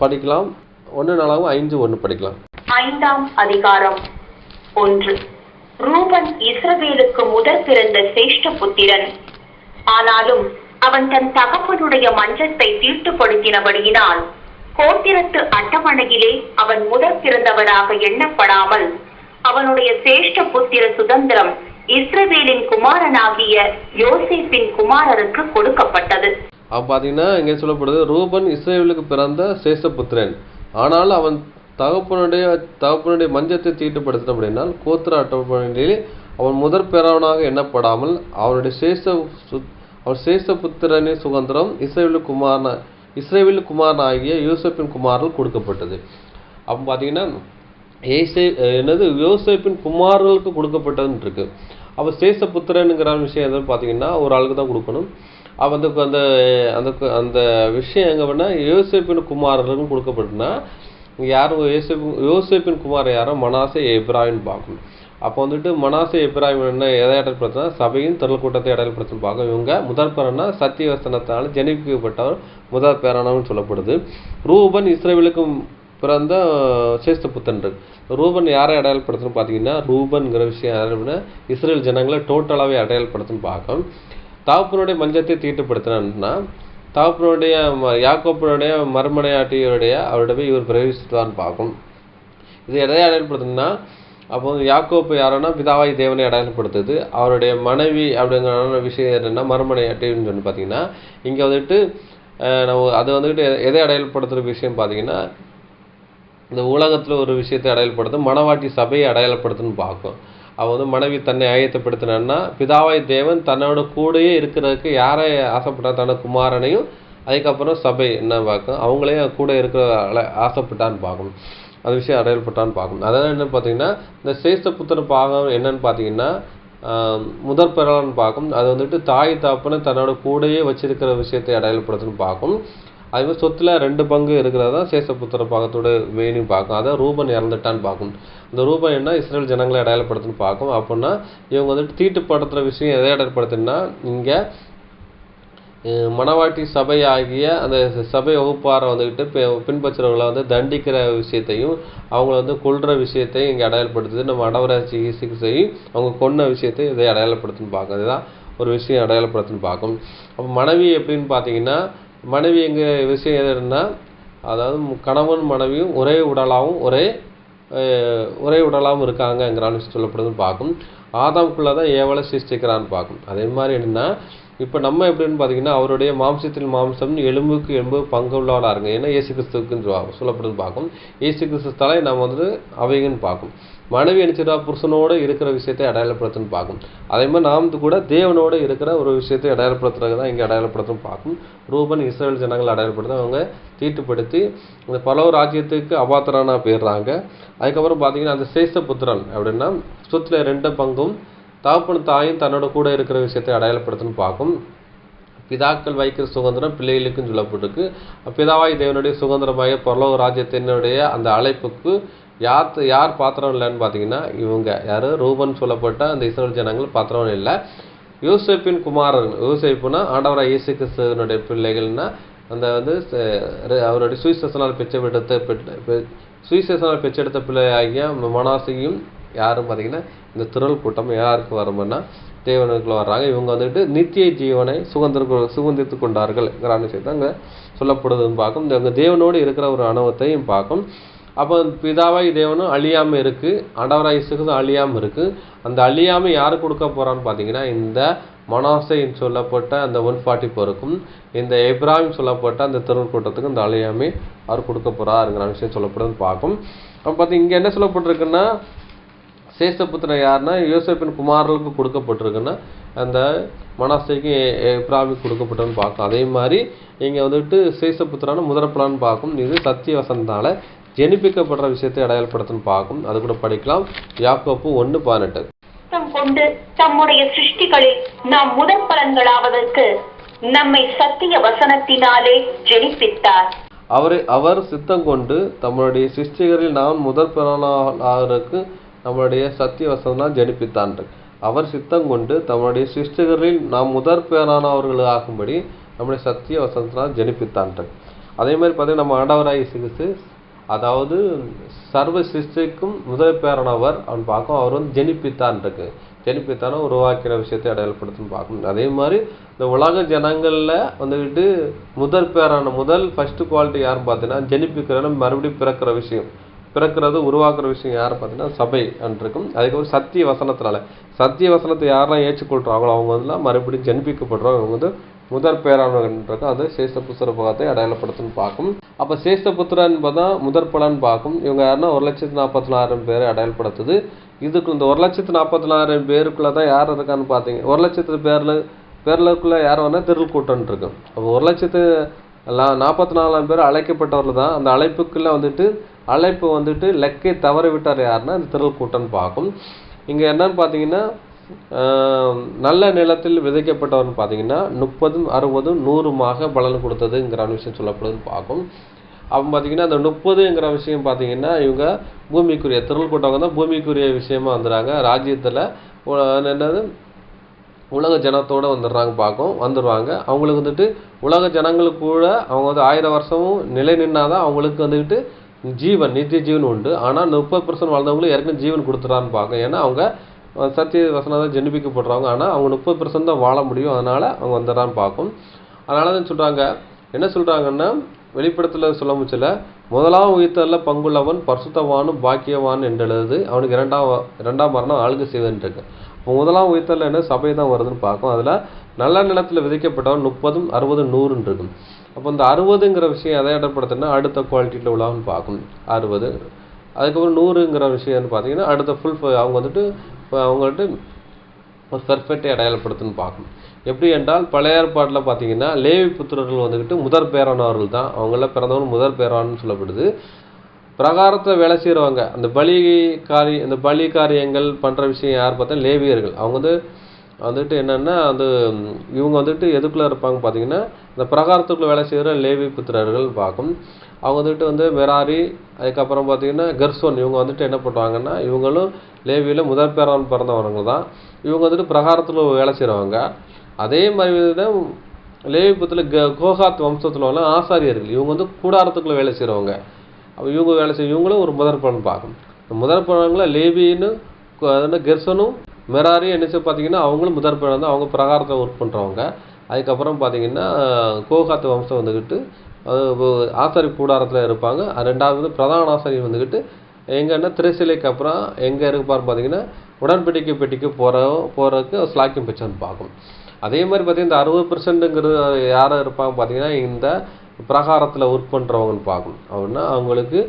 படிக்கலாம். 1 படிக்கலாம். 5ஆம் அதிகாரம் 1. ரூபன் இஸ்ரவேலுக்கு முதற் பிறந்த சிரேஷ்ட புத்திரன். ஆனாலும் அவன் தன் தகப்பனுடைய மஞ்சத்தை தீட்டுப்படுத்தினபடியினால் கோத்திரத்து அட்டவணையிலே அவன் முதற் பிறந்தவனாக எண்ணப்படாமல் அவனுடைய சிரேஷ்ட புத்திர சுதந்திரம் இஸ்ரவேலின் குமாரனாகிய யோசேப்பின் குமாரருக்கு கொடுக்கப்பட்டது. பார்த்தீங்கன்னா இங்கே சொல்லப்படுது ரூபன் இஸ்ரவேலுக்கு பிறந்த சேஷபுத்திரன். ஆனால் அவன் தகப்பனுடைய மஞ்சத்தை தீட்டுப்படுத்தின அப்படின்னால் கோத்திர அட்டவணையிலே அவன் முதற் பிறவனாக எண்ணப்படாமல் அவனுடைய சேஷபுத்திரனின் சுதந்திரம் இஸ்ரவேல் குமாரனாகிய யோசேப்பின் குமாரர்கள் கொடுக்கப்பட்டது. அப்போ பார்த்தீங்கன்னா யோசேப்பின் குமாரர்களுக்கு கொடுக்கப்பட்டதுன்னு இருக்கு. அப்போ சேஷபுத்திரனுங்கிற விஷயம் எதுன்னு பார்த்தீங்கன்னா ஒரு ஆளுக்கு தான் கொடுக்கணும். அதுக்கு அந்த அந்த அந்த விஷயம் எங்கே வேணா யோசேப்பின் குமாரர்களுக்கும் கொடுக்கப்பட்டுனா யாரும் யோசேப்பின் குமார் யாரும் மனாசே எப்ராயிம்னு பார்க்கணும். அப்போ மனாசே எப்ராயிம் என்ன எதை அடையாளப்படுத்தினா சபையின் திரள் கூட்டத்தை அடையாளப்படுத்தின்னு பார்க்கும். இவங்க முதற் பேரனா சத்திய வசனத்தால் ஜெனிப்பிக்கப்பட்டவர் முதற் பேரானவன்னு சொல்லப்படுது. ரூபன் இஸ்ரவேலுக்கு பிறந்த சேஷ்டபுத்திரன் இருக்கு. ரூபன் யாரை அடையாளப்படுத்தணும் பார்த்தீங்கன்னா ரூபன்கிற விஷயம் இஸ்ரேல் ஜனங்களை டோட்டலாகவே அடையாளப்படுத்துன்னு பார்க்கும். தகப்பனுடைய மஞ்சத்தை தீட்டுப்படுத்தினா தகப்பனுடைய யாக்கோப்பனுடைய மறுமனையாட்டியுடைய அவருடைய இவர் பிரவேசித்தான்னு பார்க்கும். இது எதை அடையாளப்படுத்துனா அப்போ யாக்கோப்பு யாருன்னா பிதாவாய் தேவனை அடையாளப்படுத்துது. அவருடைய மனைவி அப்படிங்கிற விஷயம் என்னென்னா மறுமனையாட்டின்னு சொல்லி பார்த்தீங்கன்னா இங்கே நம்ம அது எதை அடையாளப்படுத்துகிற விஷயம் பார்த்தீங்கன்னா இந்த உலகத்தில் ஒரு விஷயத்தை அடையாளப்படுத்தும் மணவாட்டி சபையை அடையாளப்படுத்துன்னு பார்க்கும். அவன் மனைவி தன்னை ஆயத்தப்படுத்தினான்னா பிதாவாய் தேவன் தன்னோட கூடயே இருக்கிறதுக்கு யாரை ஆசைப்பட்டான் தன்னோட குமாரனையும் அதுக்கப்புறம் சபை என்ன பார்க்கும் அவங்களையும் கூட இருக்கிற ஆசைப்பட்டான்னு பார்க்கணும். அந்த விஷயம் அடையாளப்பட்டான்னு பார்க்கணும். அதனால் என்ன பார்த்தீங்கன்னா இந்த சேஷ்டபுத்திர பாகம் என்னன்னு பார்த்தீங்கன்னா முதற் பிறலான்னு பார்க்கும். அது தாய் தாப்பனை தன்னோட கூடையே வச்சிருக்கிற விஷயத்தை அடையாளப்படுத்துன்னு பார்க்கும். அதுமாதிரி சொத்துல 2 பங்கு இருக்கிறதா சேஷபுத்திர பாகத்தோட வேணும் பார்க்கும். அதான் ரூபன் இறந்துட்டான்னு பார்க்கும். இந்த ரூபன் என்ன இஸ்ரேல் ஜனங்களை அடையாளப்படுத்துன்னு பார்க்கும். அப்படின்னா இவங்க தீட்டுப்படுத்துகிற விஷயம் எதை அடையாளப்படுத்துன்னா இங்கே மணவாட்டி சபை ஆகிய அந்த சபை வகுப்பாரை பின்பற்றுறவங்களை தண்டிக்கிற விஷயத்தையும் அவங்கள கொல்ற விஷயத்தையும் இங்கே அடையாளப்படுத்துது. நம்ம அடவராட்சி சிகிச்சையும் அவங்க கொன்ன விஷயத்தை இதை அடையாளப்படுத்துன்னு பார்க்கும். அதுதான் ஒரு விஷயம் அடையாளப்படுத்துன்னு பார்க்கும். அப்போ மனைவி எப்படின்னு பார்த்தீங்கன்னா மனைவி எங்கள் விஷயம் எதுன்னா அதாவது கணவன் மனைவியும் ஒரே உடலாகவும் இருக்காங்கங்கிறான்னு சொல்லப்படுதுன்னு பார்க்கும். ஆதாம்குள்ளே தான் ஏவலை சிருஷ்டிக்கிறான்னு பார்க்கும். அதே மாதிரி என்னென்னா இப்போ நம்ம எப்படின்னு பார்த்தீங்கன்னா அவருடைய மாம்சத்தில் மாம்சம் எலும்புக்கு எலும்பு பங்குள்ளவளாக இருங்க. ஏன்னா இயேசு கிறிஸ்துக்குன்னு சொல்லப்படுது பார்க்கும். இயேசு கிறிஸ்து தலை நம்ம வந்து அவைகன்னு பார்க்கும். மனைவி நினைச்சிட்டா புருஷனோடு இருக்கிற விஷயத்தை அடையாளப்படுத்துன்னு பார்க்கும். அதே மாதிரி நாம் கூட தேவனோடு இருக்கிற ஒரு விஷயத்தை அடையாளப்படுத்துறது தான் இங்கே அடையாளப்படுத்துன்னு பார்க்கும். ரூபன் இஸ்ரேல் ஜனங்கள் அடையாளப்படுத்த அவங்க தீட்டுப்படுத்தி இந்த பலவு ராஜ்யத்துக்கு அபாத்திரானா போயிடுறாங்க. அதுக்கப்புறம் பார்த்தீங்கன்னா அந்த சேஷபுத்திரன் அப்படின்னா சொத்துல 2 பங்கும் தகப்பன் தாயும் தன்னோட கூட இருக்கிற விஷயத்தை அடையாளப்படுத்துன்னு பார்க்கும். பிதாக்கள் வைக்கிற சுதந்திரம் பிள்ளைகளுக்குன்னு சொல்லப்பட்டிருக்கு. பிதாவாய் தேவனுடைய சுதந்திரமாக பரலோக ராஜ்யத்தினுடைய அந்த அழைப்புக்கு யார் பாத்திரம் இல்லைன்னு பார்த்தீங்கன்னா இவங்க யார் ரூபன் சொல்லப்பட்ட அந்த இஸ்ரேல் ஜனங்கள் பாத்திரம் இல்லை. யோசேப்பின் குமாரன், யோசேப்புனா ஆண்டவராக இயேசு கிறிஸ்துவனுடைய பிள்ளைகள்னா அந்த வந்து அவருடைய சுவிசேஷனால் பெற்றெடுத்த பிள்ளையாகிய மனாசையும் யாரும் பார்த்தீங்கன்னா இந்த திரள் கூட்டம் யாருக்கு வரும்னா தேவனுக்குள்ள வர்றாங்க. இவங்க வந்துட்டு நித்திய ஜீவனை சுதந்திரித்து கொண்டார்கள்ங்கிற விஷயத்தை அங்கே சொல்லப்படுதுன்னு பார்க்கும். இவங்க தேவனோடு இருக்கிற ஒரு அனுபவத்தையும் பார்க்கும். அப்போ பிதாவாய் தேவனும் அழியாமல் இருக்குது, ஆண்டவராய் இயேசு கிறிஸ்து அழியாமல் இருக்குது. அந்த அழியாமல் யாருக்கு கொடுக்க போகிறான்னு பார்த்தீங்கன்னா இந்த மனாசைன்னு சொல்லப்பட்ட அந்த 144க்கும் இந்த எப்ராஹிம் சொல்லப்பட்ட அந்த திரள் கூட்டத்துக்கும் இந்த அழியாமை அவர் கொடுக்க போகிறாருங்கிற விஷயம் சொல்லப்படுதுன்னு பார்க்கும். அப்போ பார்த்து இங்கே என்ன சொல்லப்பட்டிருக்குன்னா சேஷபுத்திரன் யாருன்னா யோசேப்பின் குமாரர்களுக்கு கொடுக்கப்பட்டிருக்குன்னா அந்த மனாசைக்கு எப்ராஹிமுக்கு கொடுக்கப்பட்டோன்னு பார்க்கும். அதே மாதிரி இங்கே வந்துட்டு சேஷபுத்திரான முதற்பலான்னு பார்க்கும். இது சத்திய வசனத்தால் ஜெனிப்பிக்கப்படுற விஷயத்தை அடையாளப்படுத்துன்னு பார்க்கும். அது கூட படிக்கலாம். யாக்கோப்பு 1:18 கொண்டு தம்முடைய சிருஷ்டிகளில் நாம் முதற் பலன்களாவதற்கு நம்மை சத்திய வசனத்தினாலே ஜெனிப்பித்தார். அவர் சித்தம் கொண்டு தம்முடைய சிருஷ்டிகளில் நாம் முதற் பலனாவதற்கு நம்முடைய சத்திய வசனம் ஜெனிப்பித்தான். அவர் சித்தம் கொண்டு தம்முடைய சிருஷ்டிகளில் நாம் முதற் பேரானவர்களாகும்படி நம்முடைய சத்திய வசனத்தினால் ஜெனிப்பித்தான். அதே மாதிரி பார்த்தீங்கன்னா நம்ம ஆண்டவராய் இயேசு கிறிஸ்து அதாவது சர்வ சிருஷ்டிக்கும் முதல் பேரானவர் அவன் பார்க்கும். அவர் வந்து ஜெனிப்பித்தான உருவாக்கிற விஷயத்தை அடையாளப்படுத்துன்னு பார்க்கணும். அதே மாதிரி இந்த உலக ஜனங்களில் வந்துக்கிட்டு முதல் ஃபர்ஸ்ட் குவாலிட்டி யாருன்னு பார்த்தீங்கன்னா ஜெனிப்பிக்கிற மறுபடியும் பிறக்கிறது உருவாக்குற விஷயம் யார் பார்த்தீங்கன்னா சபை அன்றிருக்கும். அதுக்கப்புறம் சத்திய வசனத்தை யாரெல்லாம் ஏற்றுக்கொள்கிறாங்களோ அவங்க வந்து மறுபடியும் ஜெனிப்பிக்கப்படுறோம். அவங்க வந்து முதற் பேரானவர்கள் அது சேஷபுத்திர பாகத்தை அடையாளப்படுத்துன்னு பார்க்கும். அப்போ சேஷபுத்திரன் பார்த்தா முதற் பலன் பார்க்கும். இவங்க யாருன்னா 1,44,000 பேரை அடையாளப்படுத்துது. இதுக்கு இந்த 1,44,000 பேருக்குள்ள தான் யார் இருக்கான்னு பார்த்தீங்க. 1,00,000 பேருக்குள்ள யார் வேணா திரள் கூட்டம் இருக்கும். அப்போ 1,44,000 பேர் அழைக்கப்பட்டவர்கள் தான். அந்த அழைப்பு வந்துட்டு லெக்கை தவறி விட்டார் யாருன்னா இந்த திரள் கூட்டம்னு பார்க்கும். இங்கே என்னன்னு பார்த்தீங்கன்னா நல்ல நிலத்தில் விதைக்கப்பட்டவர்னு பார்த்தீங்கன்னா 30, 60, 100 பலன் கொடுத்ததுங்கிற விஷயம் சொல்லப்படுதுன்னு பார்க்கும். அப்போ பார்த்தீங்கன்னா அந்த 30ங்கிற விஷயம் பார்த்தீங்கன்னா இவங்க பூமிக்குரிய திரள் கூட்டவங்க தான் பூமிக்குரிய விஷயமா வந்துடுறாங்க. ராஜ்யத்தில் என்னது உலக ஜனத்தோடு வந்துடுவாங்க. அவங்களுக்கு வந்துட்டு உலக ஜனங்களுக்கு கூட அவங்க வந்து 1000 வருஷமும் நிலை நின்னாதான் அவங்களுக்கு வந்துக்கிட்டு நித்திய ஜீவன் உண்டு. ஆனால் 30% வாழ்ந்தவங்களும் ஏற்கனவே ஜீவன் கொடுத்துறான்னு பார்க்கும். ஏன்னா அவங்க சத்திய வசனம் தான் ஜெனிப்பிக்கப்படுறவங்க. ஆனால் அவங்க 30% தான் வாழ முடியும். அதனால் அவங்க வந்துடுறான்னு பார்க்கும். அதனால தான் என்ன சொல்கிறாங்கன்னா வெளிப்படத்தில் சொல்ல முடிச்சல முதலாம் உயிர்த்தலில் பங்குள்ளவன் பரிசுத்தவானும் பாக்கியவான் என்று எழுது. அவனுக்கு இரண்டாம் மரணம் ஆளுகை செய்வதுன்னு இருக்கு. இப்போ முதலாம் உயிர்த்தலில் என்ன சபை தான் வருதுன்னு பார்க்கும். அதில் நல்ல நிலத்தில் விதைக்கப்பட்டவன் 30, 60, 100 இருக்கும். அப்போ இந்த 60ங்கிற விஷயம் எதை இடப்படுத்துனா அடுத்த குவாலிட்டியில் உள்ளவன்னு பார்க்கும். 60 அதுக்கப்புறம் 100ங்கிற விஷயம்னு பார்த்தீங்கன்னா அடுத்த அவங்க வந்துட்டு அவங்கள்ட்ட ஒரு பெர்ஃபெக்டை அடையாளப்படுத்துன்னு பார்க்கும். எப்படி என்றால் பழைய ஏற்பாட்டில் பார்த்தீங்கன்னா லேவி புத்திரர்கள் வந்துக்கிட்டு முதற் பேரானவர்கள் தான். அவங்கள பிறந்தவங்க முதற் பேரானு சொல்லப்படுது. பிரகாரத்தில் வேலை செய்கிறவங்க அந்த பலி காரியங்கள் பண்ணுற விஷயம் யார் பார்த்தா லேவியர்கள். அவங்க வந்துட்டு என்னென்னா இவங்க வந்துட்டு எதுக்குள்ளே இருப்பாங்க பார்த்தீங்கன்னா இந்த பிரகாரத்துக்குள்ளே வேலை செய்கிற லேவி புத்திரர்கள் பார்க்கும். அவங்க வந்துட்டு மெராரி அதுக்கப்புறம் பார்த்தீங்கன்னா கெர்சோன் இவங்க வந்துட்டு என்ன பண்ணுவாங்கன்னா இவங்களும் லேவியில் முதற் பேரான் பிறந்தவங்க தான். இவங்க வந்துட்டு பிரகாரத்தில் வேலை செய்கிறவங்க. அதே மாதிரி லேவி புத்திரத்தில் கோகாத் வம்சத்தில் உள்ள ஆசாரியர்கள் இவங்க கூடாரத்துக்குள்ளே வேலை செய்கிறவங்க. அப்போ இவங்களும் ஒரு முதற் பலன் பார்க்கும். முதற் பலன்களை லேவின்னு கெர்சனும் மெராரி என்ன பார்த்தீங்கன்னா அவங்களும் முதற் பலன் தான். அவங்க பிரகாரத்தில் ஒர்க் பண்ணுறவங்க. அதுக்கப்புறம் பார்த்தீங்கன்னா கோகாத் வம்சம் வந்துக்கிட்டு ஆசாரி கூடாரத்தில் இருப்பாங்க. ரெண்டாவது பிரதான ஆசாரி வந்துக்கிட்டு எங்கன்னா திரைசிலைக்கு அப்புறம் எங்கே இருப்பார் பார்த்தீங்கன்னா உடன்படிக்கை பெட்டிக்கு போகிறதுக்கு ஸ்லாக்கியம் பெற்றான்னு பார்க்கும். அதே மாதிரி பார்த்தீங்கன்னா இந்த 60%ங்கிறது யாரும் இருப்பாங்க பார்த்தீங்கன்னா இந்த பிரகாரத்தில் ஒர்க் பண்ணுறவங்கன்னு பார்க்கணும். அப்படின்னா அவங்களுக்கு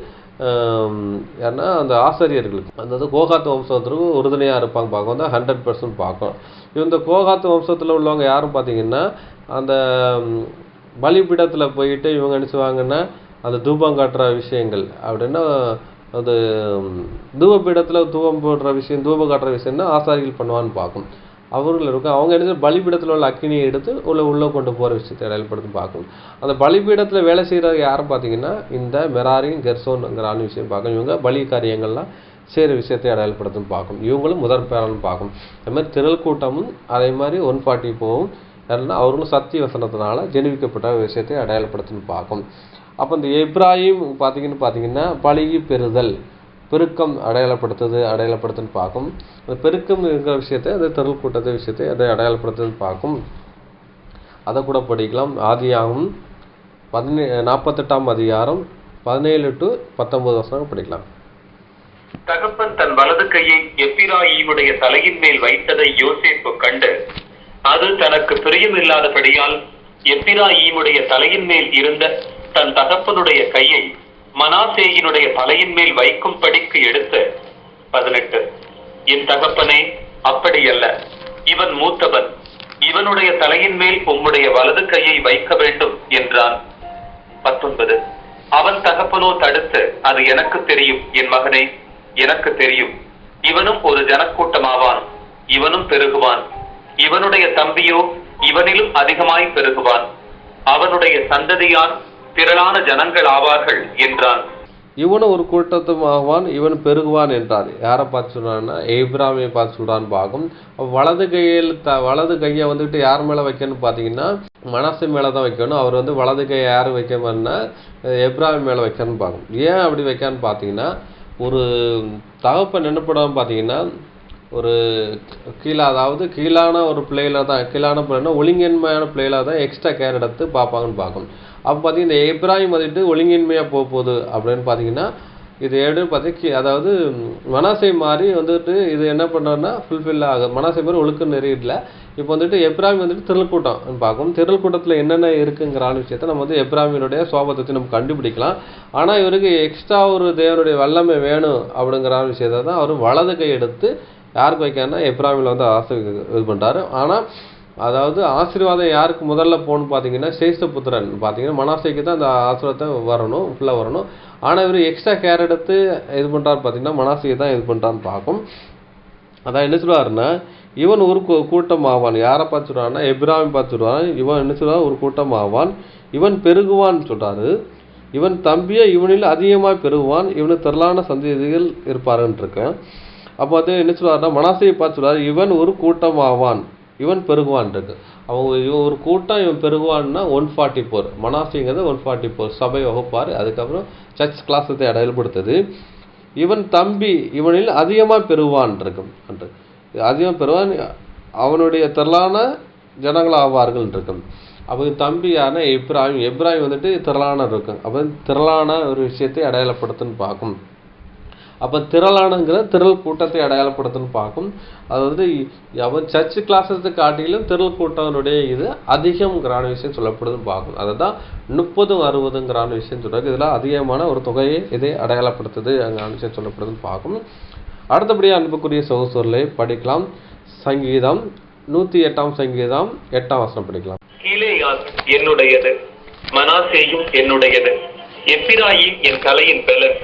ஏன்னா அந்த ஆசிரியர்களுக்கு அந்த கோகாத்து வம்சத்திற்கு உறுதுணையாக இருப்பாங்க பார்க்க வந்து 100% பார்க்கணும். இந்த கோகாத்து வம்சத்தில் உள்ளவங்க யாரும் பார்த்தீங்கன்னா அந்த பலிபீடத்தில் போயிட்டு இவங்க நினச்சுவாங்கன்னா அந்த தூபம் காட்டுற விஷயங்கள் அப்படின்னா அது தூபபீடத்தில் தூபம் போடுற விஷயம் தூபம் காட்டுற விஷயம்னா ஆசாரிகள் பண்ணுவான்னு பார்க்கும். அவர்கள் இருக்கும் அவங்க என்ன பலிபீடத்தில் உள்ள அக்கினியை எடுத்து உள்ளே கொண்டு போகிற விஷயத்தை இடையல்படுத்தி பார்க்கணும். அந்த பலிபீடத்தில் வேலை செய்கிறது யாரும் பார்த்தீங்கன்னா இந்த மெராரின் கெர்சோன்ங்கிற விஷயம் பார்க்கணும். இவங்க பலி காரியங்கள்லாம் செய்கிற விஷயத்தை அடையாளப்படுத்தும் பார்க்கணும். இவங்களும் முதற் பேரன்னு பார்க்கணும். அது மாதிரி திரள் கூட்டமும் அதே மாதிரி 140 போவும் ஏன்னா அவர்களும் சத்திய வசனத்தினால ஜெனிவிக்கப்பட்ட விஷயத்தை அடையாளப்படுத்தணும் பார்க்கணும். அப்போ இந்த எப்ராஹிம் பார்த்தீங்கன்னா பழகி பெறுதல் பெருக்கம் அடையாளப்படுத்துன்னு பார்க்கும். அந்த பெருக்கம் இருக்கிற விஷயத்தை அந்த திரள் கூட்டத்தை விஷயத்தை அதை அடையாளப்படுத்துன்னு பார்க்கும். அதை கூட படிக்கலாம். ஆதியாகமம் 48ஆம் அதிகாரம் 17 to 19 வசனம் படிக்கலாம். தகப்பன் தன் வலது கையை எப்பிராயீமுடைய தலையின் மேல் வைத்ததை யோசேப்பு கண்டு அது தனக்கு பிரியமில்லாதபடியால் எப்பிராயீமுடைய தலையின் மேல் இருந்த தன் தகப்பனுடைய கையை மனாசேயினுடைய தலையின் மேல் வைக்கும்படிக்கு எடுத்து 18 என் தகப்பனே அப்படியல்ல, இவன் மூத்தவன், இவனுடைய தலையின் மேல் உம்முடைய வலது கையை வைக்க வேண்டும் என்றான். 19 அவன் தகப்பனோ தடுத்து அது எனக்கு தெரியும் என் மகனே, எனக்கு தெரியும், இவனும் ஒரு ஜனக்கூட்டமாவான், இவனும் பெருகுவான், இவனுடைய தம்பியோ இவனிலும் அதிகமாய் பெருகுவான், அவனுடைய சந்ததியார் திரளான ஜனங்கள் ஆவார்கள் என்றான். இவனும் ஒரு கூட்டத்தும் ஆவான், இவன் பெருகுவான் என்றார். யாரை பார்த்து சொல்றான்னா எப்ராஹிமை பார்த்து சொல்றான்னு பார்க்கும். வலது கையை வந்துட்டு யார் மேலே வைக்கணும்னு பார்த்தீங்கன்னா மனாசே மேலே தான் வைக்கணும். அவர் வந்து வலது கையை யாரும் வைக்கணும்னா எப்ராஹிம் மேலே வைக்கணும்னு பார்க்கும். ஏன் அப்படி வைக்கான்னு பார்த்தீங்கன்னா ஒரு தகப்பன் என்ன பண்ணுவான்னு பார்த்தீங்கன்னா ஒரு கீழான ஒரு பிள்ளையில தான் கீழான பிள்ளைன்னா ஒழுங்கின்மையான பிள்ளையில தான் எக்ஸ்ட்ரா கேர் எடுத்து பார்ப்பாங்கன்னு பார்க்கணும். அப்போ பார்த்தீங்கன்னா இந்த எப்ராஹிம் வந்துட்டு ஒழுங்கின்மையாக போகுது அப்படின்னு பார்த்தீங்கன்னா இது அதாவது மனாசே மாதிரி வந்துட்டு இது என்ன பண்ணுறோன்னா ஃபுல்ஃபில் ஆகும். மனாசே மாதிரி ஒழுக்க நெறியிடல. இப்போ வந்துட்டு எப்ராஹிம் வந்துட்டு திரள் கூட்டம் பார்க்கும். திரள் கூட்டத்தில் என்னென்ன இருக்குங்கிற விஷயத்த நம்ம வந்து எப்ராஹிமினுடைய சோபத்தை நம்ம கண்டுபிடிக்கலாம். ஆனால் இவருக்கு எக்ஸ்ட்ரா ஒரு தேவனுடைய வல்லமை வேணும் அப்படிங்கிற விஷயத்த தான் அவர் வலது கை எடுத்து யாருக்கு வைக்காருன்னா எப்ராஹிமில் வந்து இது பண்ணுறாரு. ஆனால் அதாவது ஆசீர்வாதம் யாருக்கு முதல்ல போகணும்னு பார்த்தீங்கன்னா சேஷ்டபுத்திரன் பார்த்தீங்கன்னா மனாசேக்கு தான் அந்த ஆசீர்வாதம் வரணும் ஃபுல்லாக வரணும். ஆனால் இவர் எக்ஸ்ட்ரா கேர் எடுத்து இது பண்ணுறாரு பார்த்தீங்கன்னா மனாசேக்கு தான் இது பண்ணுறான்னு பார்க்கும். அதான் என்ன சொல்லுவாருன்னா இவன் ஒரு கூட்டம் ஆவான். யாரை பார்த்து சொல்கிறான்னா எப்ராஹிம் பார்த்து சொல்கிறான். இவன் என்ன சொல்கிறான் ஒரு கூட்டம் ஆவான், இவன் பெருகுவான்னு சொல்கிறாரு. இவன் தம்பியை இவனில் அதிகமாக பெருகுவான், இவனுக்கு திரளான சந்ததிகள் இருப்பாருன்னு இருக்கேன். அப்போ அது என்ன சொல்லுவாருன்னா மனாசேயை பார்த்து சொல்கிறார் இவன் ஒரு கூட்டம் ஆவான், இவன் பெருகுவான் இருக்கு. இவன் ஒரு கூட்டம் இவன் பெருகுவான்னா 144 மனாசேங்கிறது 144 சபை வகுப்பார். அதுக்கப்புறம் சர்ச் கிளாஸத்தை அடையாளப்படுத்துது. இவன் தம்பி இவனில் அதிகமாக பெருவான் இருக்கும் என்று அதிகமாக பெறுவான், அவனுடைய திரளான ஜனங்கள் ஆவார்கள் இருக்கும். அப்போ தம்பி யாருன்னா எப்ராஹிம் வந்துட்டு திரளான இருக்கும். அப்போ திரளான ஒரு விஷயத்தை அடையாளப்படுத்துன்னு பார்க்கும். அப்போ திரளானங்கிற திரள் கூட்டத்தை அடையாளப்படுத்துன்னு பார்க்கும். அது வந்து அவன் சர்ச்சு கிளாஸத்தை காட்டிலும் திரள் கூட்டனுடைய இது அதிகம்ங்கிறான விஷயம் சொல்லப்படுதுன்னு பார்க்கும். அதை தான் 30-60ங்கிறான விஷயம் சொல்கிறாங்க. இதில் அதிகமான ஒரு தொகையை இதை அடையாளப்படுத்துது அங்கான விஷயம் சொல்லப்படுதுன்னு பார்க்கும். அடுத்தபடியாக அன்புக்குரிய சகோதரர்களை படிக்கலாம். சங்கீதம் 108ஆம் சங்கீதம் 8ஆம் வசனம் படிக்கலாம். கீலேயாத் என்னுடையது, மனாசேயும் என்னுடையது, எப்பிராயீம் என் தலையின் பலன்,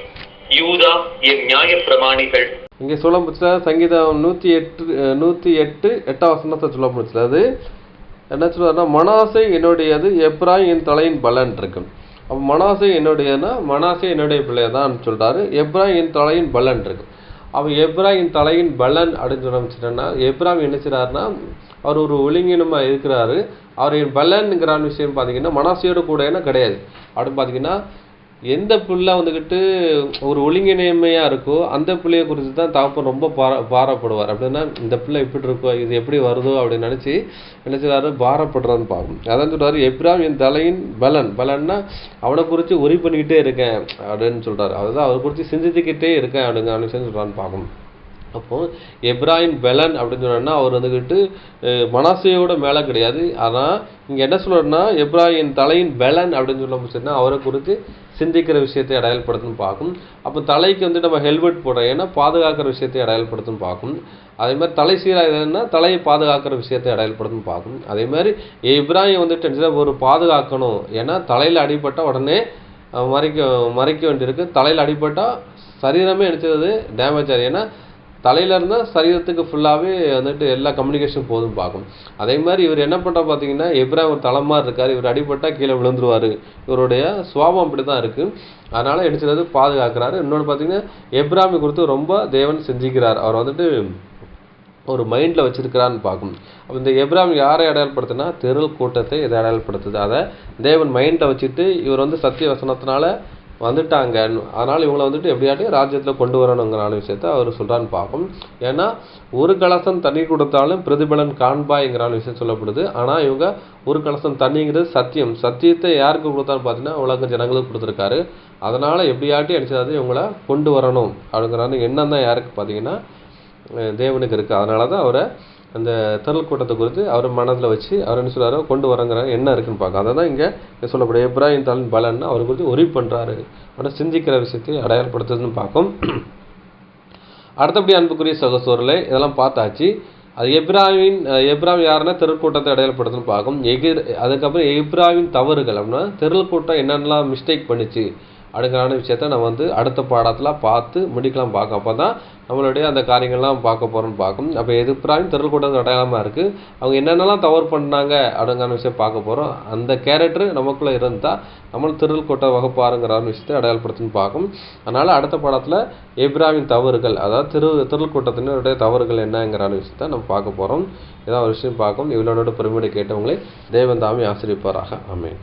யூதா என் நியாய பிரமாணிகள். இங்கே சொல்ல முடிச்சல சங்கீதம் 108 8ஆம் வசனத்தை சொல்ல முடிச்சல. அது என்ன சொல்லுவாருன்னா மனாசே என்னுடையது, எப்ராஹிம் என் தலையின் பலன் இருக்கு. அப்போ மனாசே என்னுடையதுன்னா மனாசே என்னுடைய பிள்ளையதான் சொல்றாரு. எப்ராஹிம் என் தலையின் பலன் இருக்கு. அப்போ எப்ராஹிம் தலையின் பலன் அப்படின்னு சொல்ல வச்சுட்டேன்னா எப்ராஹிம் என்ன செய்றாருன்னா அவர் ஒரு ஒழுங்கினமாக இருக்கிறாரு. அவர் என் பலன்ங்கிற விஷயம் பார்த்தீங்கன்னா மனாசையோட கூட என்ன கிடையாது அப்படின்னு பார்த்தீங்கன்னா எந்த பிள்ளை வந்துக்கிட்டு ஒரு ஒழுங்கின்மையாக இருக்கோ அந்த பிள்ளையை குறித்து தான் தகப்பன் ரொம்ப பாரப்படுவார். அப்படின்னா இந்த பிள்ளை எப்படி இருக்கோ இது எப்படி வருதோ அப்படின்னு நினச்சி என்ன செய்றாரு பாரப்படுறான்னு பார்க்கணும். அதான் சொல்கிறாரு எப்ராஹிம் என் தலையின் பலன்னா அவனை குறித்து உரி பண்ணிக்கிட்டே இருக்கேன் அப்படின்னு சொல்கிறாரு. அதுதான் அவரை குறித்து சிந்தித்துக்கிட்டே இருக்கேன் அப்படிங்கிற விஷயம் சொல்கிறான்னு பார்க்கணும். அப்போ எப்ராயிம் பெலன் அப்படின்னு சொன்னா அவர் வந்துக்கிட்டு மனாசேயோட மேலே கிடையாது. ஆனால் இங்கே என்ன சொல்கிறோன்னா எப்ராயின் தலையின் பெலன் அப்படின்னு சொல்ல அவரை குறித்து சிந்திக்கிற விஷயத்தை அடையாளப்படுத்துன்னு பார்க்கும். அப்போ தலைக்கு வந்து நம்ம ஹெல்மெட் போடுறோம், ஏன்னா பாதுகாக்கிற விஷயத்தை அடையாளப்படுத்துன்னு பார்க்கும். அதே மாதிரி தலை சீராக தலையை பாதுகாக்கிற விஷயத்தை அடையாளப்படுத்துன்னு பார்க்கும். அதே மாதிரி எப்ராயிம் வந்துட்டு ஒரு பாதுகாக்கணும், ஏன்னா தலையில் அடிபட்ட உடனே மறைக்க வேண்டியிருக்கு. தலையில் அடிபட்டால் சரீரமே நினச்சது டேமேஜ் ஆகுது, ஏன்னா தலையில் இருந்தால் சரீரத்துக்கு ஃபுல்லாகவே வந்துட்டு எல்லா கம்யூனிகேஷன் போதும் பார்க்கும். அதே மாதிரி இவர் என்ன பண்ணுறா பார்த்தீங்கன்னா எப்ராயிம் ஒரு தலைமாரி இருக்கார், இவர் அடிபட்டால் கீழே விழுந்துருவார். இவருடைய சுவாபம் அப்படி தான் இருக்குது. அதனால் எடுத்துறது பாதுகாக்கிறாரு. இன்னொன்று பார்த்தீங்கன்னா எப்ராயிமை குறித்து ரொம்ப தேவன் செஞ்சுக்கிறார், அவர் வந்துட்டு ஒரு மைண்டில் வச்சிருக்கிறான்னு பார்க்கும். அப்போ இந்த எப்ராயிம் யாரை அடையாளப்படுத்துனா திரள் கூட்டத்தை இதை அடையாளப்படுத்துது. அதை தேவன் மைண்டில் வச்சுட்டு இவர் வந்து சத்திய வசனத்தினால வந்துட்டாங்க, அதனால் இவங்களை வந்துட்டு எப்படியாட்டி ராஜ்யத்தில் கொண்டு வரணுங்கிறான விஷயத்த அவர் சொல்கிறான்னு பார்க்கும். ஏன்னா ஒரு கலசம் தண்ணி கொடுத்தாலும் பிரதிபலன் காண்பாய்ங்கிறான விஷயம் சொல்லப்படுது. ஆனால் இவங்க ஒரு கலசம் தண்ணிங்கிறது சத்தியத்தை யாருக்கு கொடுத்தான்னு பார்த்தீங்கன்னா உலக ஜனங்களுக்கு கொடுத்துருக்காரு. அதனால் எப்படியாட்டி அடிச்சது இவங்களை கொண்டு வரணும் அப்படிங்கிறான எண்ணம் தான் யாருக்கு பார்த்தீங்கன்னா தேவனுக்கு இருக்குது. அதனால தான் அவரை அந்த திரள் கூட்டத்தை குறித்து அவர் மனதில் வச்சு அவர் என்ன சொல்கிறாரோ கொண்டு வரங்கிற என்ன இருக்குன்னு பார்க்க. அதை தான் இங்கே சொல்லப்படும் எப்ராயிம் தலையின் பலன்னு அவர் குறித்து ஒரி பண்ணுறாரு, ஆனால் சிந்திக்கிற விஷயத்தை அடையாளப்படுத்துறதுன்னு பார்க்கும். அடுத்தபடி அன்புக்குரிய சகோதரர்களே இதெல்லாம் பார்த்தாச்சு. அது எப்ராயிம் யாருன்னா திரள் கூட்டத்தை அடையாளப்படுத்துன்னு பார்க்கும். அதுக்கப்புறம் எப்ராயிம் தவறுகள் அப்படின்னா திரள் கூட்டம் என்னென்னலாம் மிஸ்டேக் பண்ணிச்சு அப்படிங்கிறான விஷயத்த நம்ம வந்து அடுத்த பாடத்தில் பார்த்து முடிக்கலாம் பார்க்க. அப்போ தான் நம்மளுடைய அந்த காரியங்கள்லாம் பார்க்க போகிறோன்னு பார்க்கும். அப்போ எப்ராயிம் திரள் கூட்டம் அடையாளமாக இருக்குது, அவங்க என்னென்னலாம் தவறு பண்ணாங்க அப்படிங்கிற விஷயம் பார்க்க போகிறோம். அந்த கேரக்டர் நமக்குள்ளே இருந்தால் நம்மளும் திரள் கூட்ட வகுப்பாருங்கிற விஷயத்தை அடையாளப்படுத்துன்னு பார்க்கும். அதனால் அடுத்த பாடத்தில் எப்ராயிம் தவறுகள், அதாவது திரள் கூட்டத்தினுடைய தவறுகள் என்னங்கிற விஷயத்த நம்ம பார்க்க போகிறோம். இதான் ஒரு விஷயம் பார்க்கும். இவ்வளோட பெருமையை கேட்டவங்களே தேவன் தாமே ஆசீர்வதிப்பாராக. ஆமென்.